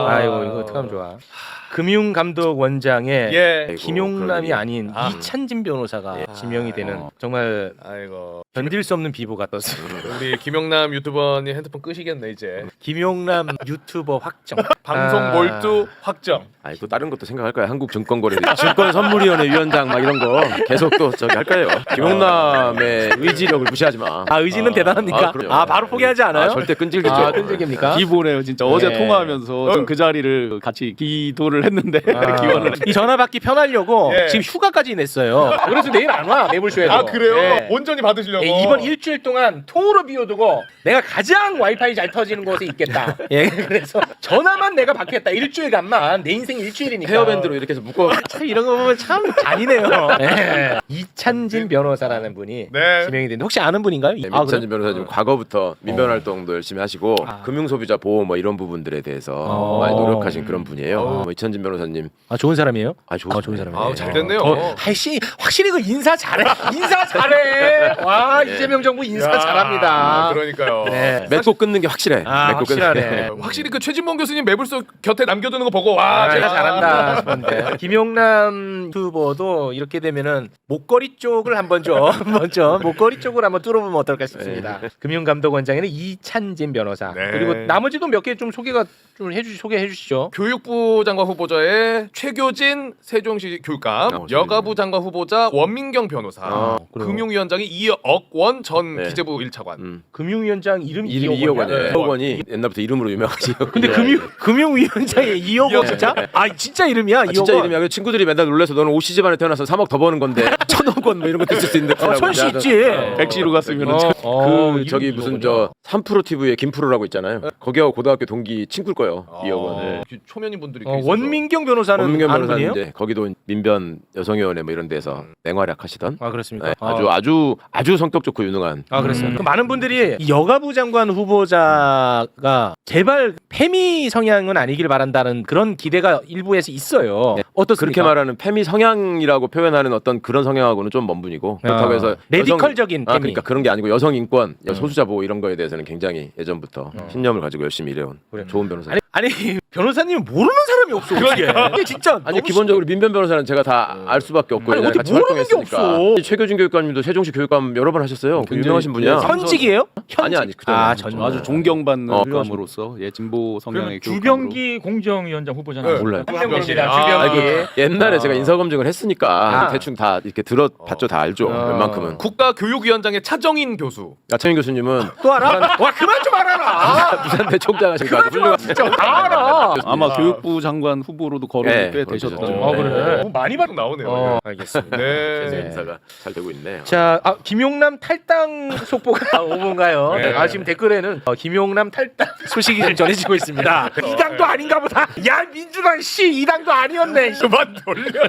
Speaker 1: 아이고, 이거 어떡하면 좋아. 금융감독원장에
Speaker 2: 예.
Speaker 1: 김용남이 아닌 이찬진 변호사가 지명이 되는 정말
Speaker 2: 아이고.
Speaker 1: 견딜 수 없는 비보가 떴습니다.
Speaker 2: 우리 김영남 유튜버님 핸드폰 끄시겠네 이제.
Speaker 1: 김용남 유튜버 확정.
Speaker 2: 방송
Speaker 1: 아.
Speaker 2: 몰두 확정.
Speaker 3: 아니 또 다른 것도 생각할 거야. 한국증권거래 증권선물위원회 위원장 막 이런 거 계속 또 할 거예요. 김용남의 의지력을 무시하지 마.
Speaker 1: 아, 의지는 대단합니까?
Speaker 3: 그럼요.
Speaker 1: 아, 바로 포기하지 않아요?
Speaker 3: 절대 끈질기죠.
Speaker 1: 아, 끈질깁니까?
Speaker 10: 기보네요. 진짜 어제
Speaker 1: 네.
Speaker 10: 통화하면서 좀 그 자리를 같이 기도를 했는데
Speaker 1: 아,
Speaker 10: 기원을
Speaker 1: 이 전화 받기 편하려고
Speaker 2: 예.
Speaker 1: 지금 휴가까지 냈어요. 그래서 내일 안 와. 매불쇼에도.
Speaker 2: 아 그래요?
Speaker 1: 예.
Speaker 2: 온전히 받으시려고.
Speaker 1: 예, 이번 일주일 동안 통으로 비워두고 내가 가장 와이파이 잘 터지는 곳에 있겠다. 예, 그래서 전화만 내가 받겠다. 일주일간만. 내 인생 일주일이니까.
Speaker 3: 헤어밴드로 이렇게 해서 묶어.
Speaker 1: 참 이런 거 보면 참 잔이네요. 예. 이찬진 변호사라는 분이
Speaker 2: 네.
Speaker 1: 지명이 됐는데 혹시 아는 분인가요?
Speaker 3: 이찬진 변호사님 과거부터 민변 활동도 열심히 하시고 금융소비자 보호 뭐 이런 부분들에 대해서 많이 노력하신 그런 분이에요. 뭐 이찬진 변호사님
Speaker 1: 아, 좋은 사람이에요?
Speaker 3: 좋은
Speaker 1: 사람이에요.
Speaker 2: 아우 잘 됐네요.
Speaker 1: 아이씨, 확실히 그 인사 잘해. 인사 잘해. 와, 이재명 정부 인사 잘합니다.
Speaker 2: 그러니까요.
Speaker 1: 네.
Speaker 3: 맺고 끊는 게 확실해.
Speaker 1: 아,
Speaker 3: 맺고 끊는
Speaker 1: 확실하네.
Speaker 3: 게.
Speaker 2: 확실히 그 최진봉 교수님 매불소 곁에 남겨두는 거 보고 와
Speaker 1: 아, 제가
Speaker 2: 제가
Speaker 1: 잘한다 싶은데 김용남 유튜버도 이렇게 되면은 목걸이 쪽을 한번 좀 목걸이 쪽을 한번 뚫어보면 어떨까 싶습니다. 금융감독원장에는 이찬진 변호사
Speaker 2: 네.
Speaker 1: 그리고 나머지도 몇 개 좀 소개가 좀 소개해 주시죠.
Speaker 2: 교육부 장관 후보자의 최교진 세종시 교육감, 여가부 장관 후보자 원민경 변호사, 금융위원장이 이억원 전
Speaker 3: 네.
Speaker 2: 기재부 1차관.
Speaker 1: 금융위원장 이름이
Speaker 3: 이억원이에요.
Speaker 2: 네.
Speaker 3: 이억원이 옛날부터 이름으로 유명하지.
Speaker 1: 근데 금융위원장의 이억원 진짜? 아 진짜 이름이야? 이억원.
Speaker 3: 진짜 이름이야. 그래서 친구들이 맨날 놀래서 너는 오씨 집안에 태어나서 3억 더 버는 건데 1,000억 원 뭐 이런 것도 있을 수 있는데.
Speaker 1: 선씨 있지.
Speaker 10: 백시로 갔으면
Speaker 3: 그 저기 무슨 저 3프로 TV에 김프로라고 있잖아요. 거기하고 고등학교 동기 친구일 거예요. 이억원. 네.
Speaker 2: 초면인 분들이 꽤 있어서.
Speaker 1: 원민경 변호사는
Speaker 3: 원민경
Speaker 1: 아는
Speaker 3: 변호사는
Speaker 1: 분이에요?
Speaker 3: 이제 거기도 민변 여성위원회 뭐 이런 데서 맹활약 하시던
Speaker 1: 아 그렇습니까?
Speaker 3: 네, 아주 성격 좋고 유능한.
Speaker 1: 아 그랬어요. 그 많은 분들이 이 여가부 장관 후보자가 제발 페미 성향은 아니길 바란다는 그런 기대가 일부에서 있어요.
Speaker 3: 네.
Speaker 1: 어떻습니까?
Speaker 3: 그렇게 말하는 페미 성향이라고 표현하는 어떤 그런 성향하고는 좀 먼 분이고 그렇다고 해서
Speaker 1: 레디컬적인 페미.
Speaker 3: 그러니까 그런 게 아니고 여성 인권, 소수자 보호 이런 거에 대해서는 굉장히 예전부터 신념을 가지고 열심히 일해온 좋은 변호사.
Speaker 1: 아니 변호사님 모르는 사람이 없어. 그러니까. 이게 진짜
Speaker 3: 아니 기본적으로 민변 변호사는 제가 다 알 수밖에 없고
Speaker 1: 아니,
Speaker 3: 예전에
Speaker 1: 어떻게
Speaker 3: 같이
Speaker 1: 모르는 게
Speaker 3: 활동했으니까.
Speaker 1: 없어.
Speaker 3: 최교진 교육감님도 세종시 교육감 여러 번 하셨어요.
Speaker 10: 굉장히
Speaker 3: 유명하신 분이야.
Speaker 1: 현직이에요?
Speaker 3: 아니
Speaker 1: 아,
Speaker 10: 아주 존경받는
Speaker 3: 어,
Speaker 10: 교감으로서 진보 성향의
Speaker 5: 그러면
Speaker 10: 교감으로.
Speaker 5: 주병기 공정위원장 후보자는
Speaker 2: 네.
Speaker 3: 몰라요.
Speaker 1: 주병기다.
Speaker 3: 아니,
Speaker 1: 주병기.
Speaker 3: 그 옛날에 제가 인사 검증을 했으니까
Speaker 1: 아.
Speaker 3: 대충 다 이렇게 들어봤죠. 다 알죠. 웬만큼은.
Speaker 2: 국가교육위원장의 차정인 교수.
Speaker 3: 야채민 교수님은
Speaker 1: 또 알아? 와 그만 좀 알아라.
Speaker 3: 부산대 총장하시니까 훌륭한.
Speaker 1: 진짜 다 알아.
Speaker 10: 아마 교육부 장관 후보로도 거론이
Speaker 3: 네,
Speaker 10: 꽤
Speaker 3: 그렇죠.
Speaker 10: 되셨던.
Speaker 1: 아 그래?
Speaker 2: 많이 받 나오네요.
Speaker 1: 알겠습니다.
Speaker 2: 네.
Speaker 3: 인사가 잘 되고 있네요.
Speaker 1: 자, 김용남 탈당 속보가 오는가요?
Speaker 2: 네.
Speaker 1: 아 지금 댓글에는 김용남 탈당 소식이 좀 전해지고 있습니다. 이 당도 아닌가 보다. 야 민주당 이 당도 아니었네. 그만 돌려.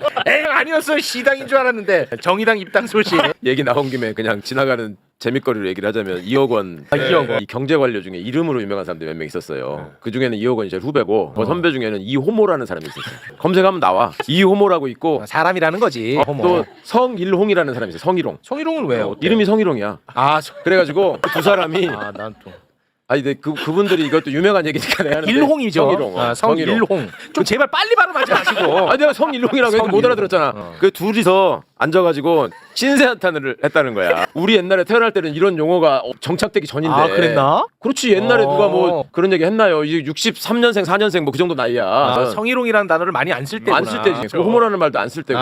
Speaker 1: 아니었어. 시당인 줄 알았는데 정의당 입당 소식.
Speaker 3: 얘기 나온 김에 그냥 지나가는 재밌거리로 얘기를 하자면 2억 원,
Speaker 1: 2억 원.
Speaker 3: 이 경제 관료 중에 이름으로 유명한 사람들이 몇 명 있었어요. 그 중에는 2억 원이 제일 후배고, 그 선배 중에는 이호모라는 사람이 있었어요. 검색하면 나와. 이호모라고 있고,
Speaker 1: 사람이라는 거지.
Speaker 3: 또 성일홍이라는 사람이 있어요. 성일홍.
Speaker 1: 성희롱은 왜요?
Speaker 3: 이름이 성일홍이야.
Speaker 1: 아,
Speaker 3: 그래가지고 두 사람이
Speaker 1: 난 또.
Speaker 3: 아니 근데 그분들이 이것도 유명한 얘기니까 내가 하는데
Speaker 1: 일홍이죠.
Speaker 3: 성일홍.
Speaker 1: 성일홍. 좀 제발 빨리 발음하지 마시고.
Speaker 3: 아니 내가 성일홍이라고 해도 못 알아들었잖아. 그 둘이서 앉아가지고 신세한탄을 했다는 거야. 우리 옛날에 태어날 때는 이런 용어가 정착되기 전인데.
Speaker 1: 아, 그랬나?
Speaker 3: 그렇지. 옛날에 누가 뭐 그런 얘기 했나요? 이제 63년생, 4년생 뭐 그 정도 나이야.
Speaker 1: 성희롱이라는 단어를 많이 안 쓸 때구나.
Speaker 3: 안 쓸 때지. 그 호모라는 말도 안 쓸 때고.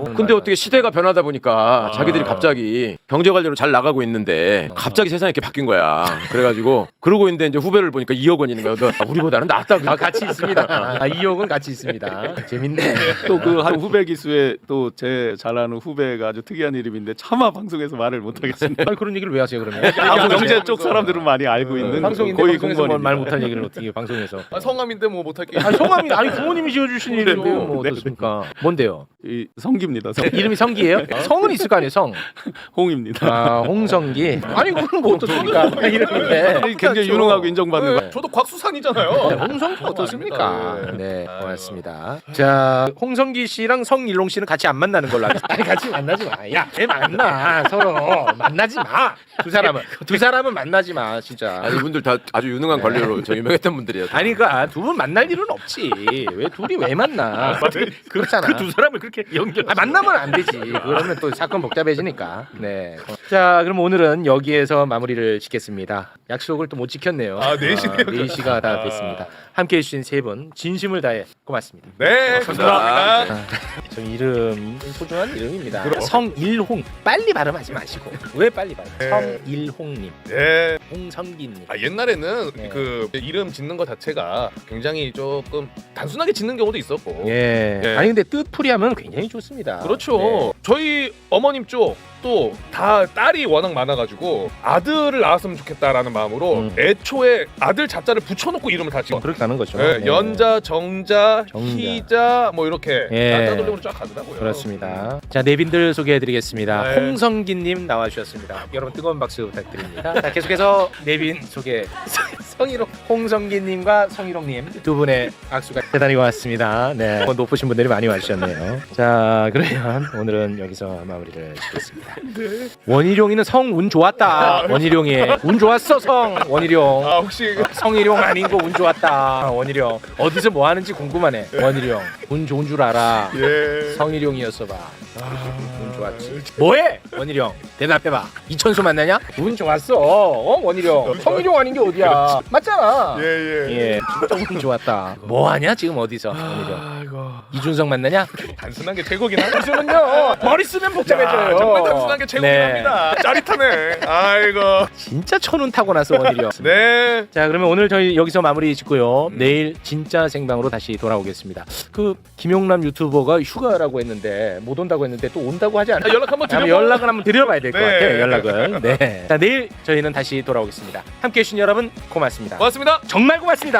Speaker 3: 근데
Speaker 1: 맞아.
Speaker 3: 어떻게 시대가 변하다 보니까 자기들이 갑자기 경제 관리로 잘 나가고 있는데 갑자기 세상이 이렇게 바뀐 거야. 그래가지고 그러고 있는데 이제 후배를 보니까 2억 원이 있는 거야. 우리보다는 낫다.
Speaker 1: 같이 있습니다. 2억은 같이 있습니다. 재밌네.
Speaker 10: 또 그 한 후배 기수에 또 제 잘 아는 후배가 아주 특이한 이름인데 차마 방송에서 말을 못 하겠습니다.
Speaker 1: 아니, 그런 얘기를 왜 하세요 그러면?
Speaker 10: 경제 쪽 사람들은 많이 알고 있는
Speaker 1: 방송인데
Speaker 10: 고위
Speaker 1: 방송에서
Speaker 10: 공무원입니다.
Speaker 1: 말 못할 얘기를 어떻게 방송에서?
Speaker 2: 성함인데 뭐 못할게요.
Speaker 1: 아니 성함이 아니 부모님이 지어주신 이름인데 뭐 어떻습니까? 뭔데요?
Speaker 10: 이 성기입니다.
Speaker 1: 이름이 성기예요? 성은 있을 거 아니에요 성?
Speaker 10: 홍입니다.
Speaker 1: 아 홍성기. 아니 그건 뭐 어떻습니까? 이름인데
Speaker 10: 굉장히 유능하고 인정받는 거.
Speaker 2: 저도 곽수산이잖아요.
Speaker 1: 홍성기 어떻습니까? 네 고맙습니다. 자 홍성기 씨랑 성일롱 씨는 같이 안 만나는 걸로 하겠습니다. 아니 같이 만나지 마. 야쟤 만나 서로 만나지 마. 두 사람은 만나지 마 진짜.
Speaker 3: 아니 이분들 다 아주 유능한 관료로 저 유명했던 분들이에요.
Speaker 1: 아니 그러니까 두 분 만날 일은 없지. 왜 둘이 왜 만나? 그렇잖아.
Speaker 5: 그 두 사람을 그렇게 연결.
Speaker 1: 만나면 안 되지. 그러면 또 사건 복잡해지니까. 네. 자, 그럼 오늘은 여기에서 마무리를 짓겠습니다. 약속을 또 못 지켰네요. 4시가 다 됐습니다. 함께해 주신 세 분 진심을 다해 고맙습니다.
Speaker 2: 네, 감사합니다.
Speaker 1: 저 이름 소중한 이름입니다. 성일홍 빨리 발음하지 마시고 왜 빨리 발음? 성일홍님,
Speaker 2: 네.
Speaker 1: 홍성기님.
Speaker 2: 옛날에는
Speaker 1: 네.
Speaker 2: 그 이름 짓는 것 자체가 굉장히 조금 단순하게 짓는 경우도 있었고.
Speaker 1: 예.
Speaker 2: 예.
Speaker 1: 아니 근데 뜻풀이하면 굉장히 좋습니다.
Speaker 2: 그렇죠.
Speaker 1: 네.
Speaker 2: 저희 어머님 쪽 또 다 딸이 워낙 많아가지고 아들을 낳았으면 좋겠다라는 마음으로 애초에 아들 자자를 붙여놓고 이름을 다 지어.
Speaker 1: 그렇게 가는 거죠.
Speaker 2: 네,
Speaker 1: 네.
Speaker 2: 연자, 정자,
Speaker 1: 정자.
Speaker 2: 희자 뭐 이렇게
Speaker 1: 예.
Speaker 2: 날짜 돌림으로 쫙 가더라고요.
Speaker 1: 그렇습니다. 자 내빈들 소개해드리겠습니다.
Speaker 2: 네.
Speaker 1: 홍성기님 나와주셨습니다. 여러분 뜨거운 박수 부탁드립니다. 자 계속해서 내빈 소개. 성희롱 홍성기님과 성희롱님 두 분의 악수가 대단히 고맙습니다. 네, 높으신 분들이 많이 와주셨네요. 자 그러면 오늘은 여기서 마무리를 짓겠습니다. 원희룡이는 성 운 좋았다. 원희룡이 운 좋았어 성 원희룡.
Speaker 2: 혹시
Speaker 1: 성희룡 아닌 거 운 좋았다. 원희룡 어디서 뭐 하는지 궁금하네. 원희룡 운 좋은 줄 알아.
Speaker 2: 예.
Speaker 1: 성희룡이었어 봐. 운 좋았지. 뭐해? 원일이 형 대답해봐. 이천수 만나냐? 운 좋았어. 원일이 형. 성일이 형 아닌 게 어디야? 맞잖아. 예. 진짜 운 좋았다. 뭐하냐 지금 어디서? 원일이 형. 이준석 만나냐?
Speaker 2: 단순한 게 최고긴 하다.
Speaker 1: 이준석은요 머리 쓰면 복잡해져요.
Speaker 2: 정말 단순한 게 최고긴 합니다. 짜릿하네. 아이고.
Speaker 1: 진짜 천운 타고 나서 원일이 형.
Speaker 2: 네.
Speaker 1: 자 그러면 오늘 저희 여기서 마무리 짓고요. 내일 진짜 생방으로 다시 돌아오겠습니다. 그 김용남 유튜버가 휴가라고 했는데 못 온다고 했는데 또 온다고 하지 않아요?
Speaker 2: 연락 한번 드려봐.
Speaker 1: 연락을 한번 드려봐야 될 것
Speaker 2: 네.
Speaker 1: 같아요. 연락을. 네. 자 내일 저희는 다시 돌아오겠습니다. 함께해 주신 여러분 고맙습니다.
Speaker 2: 고맙습니다.
Speaker 1: 정말 고맙습니다.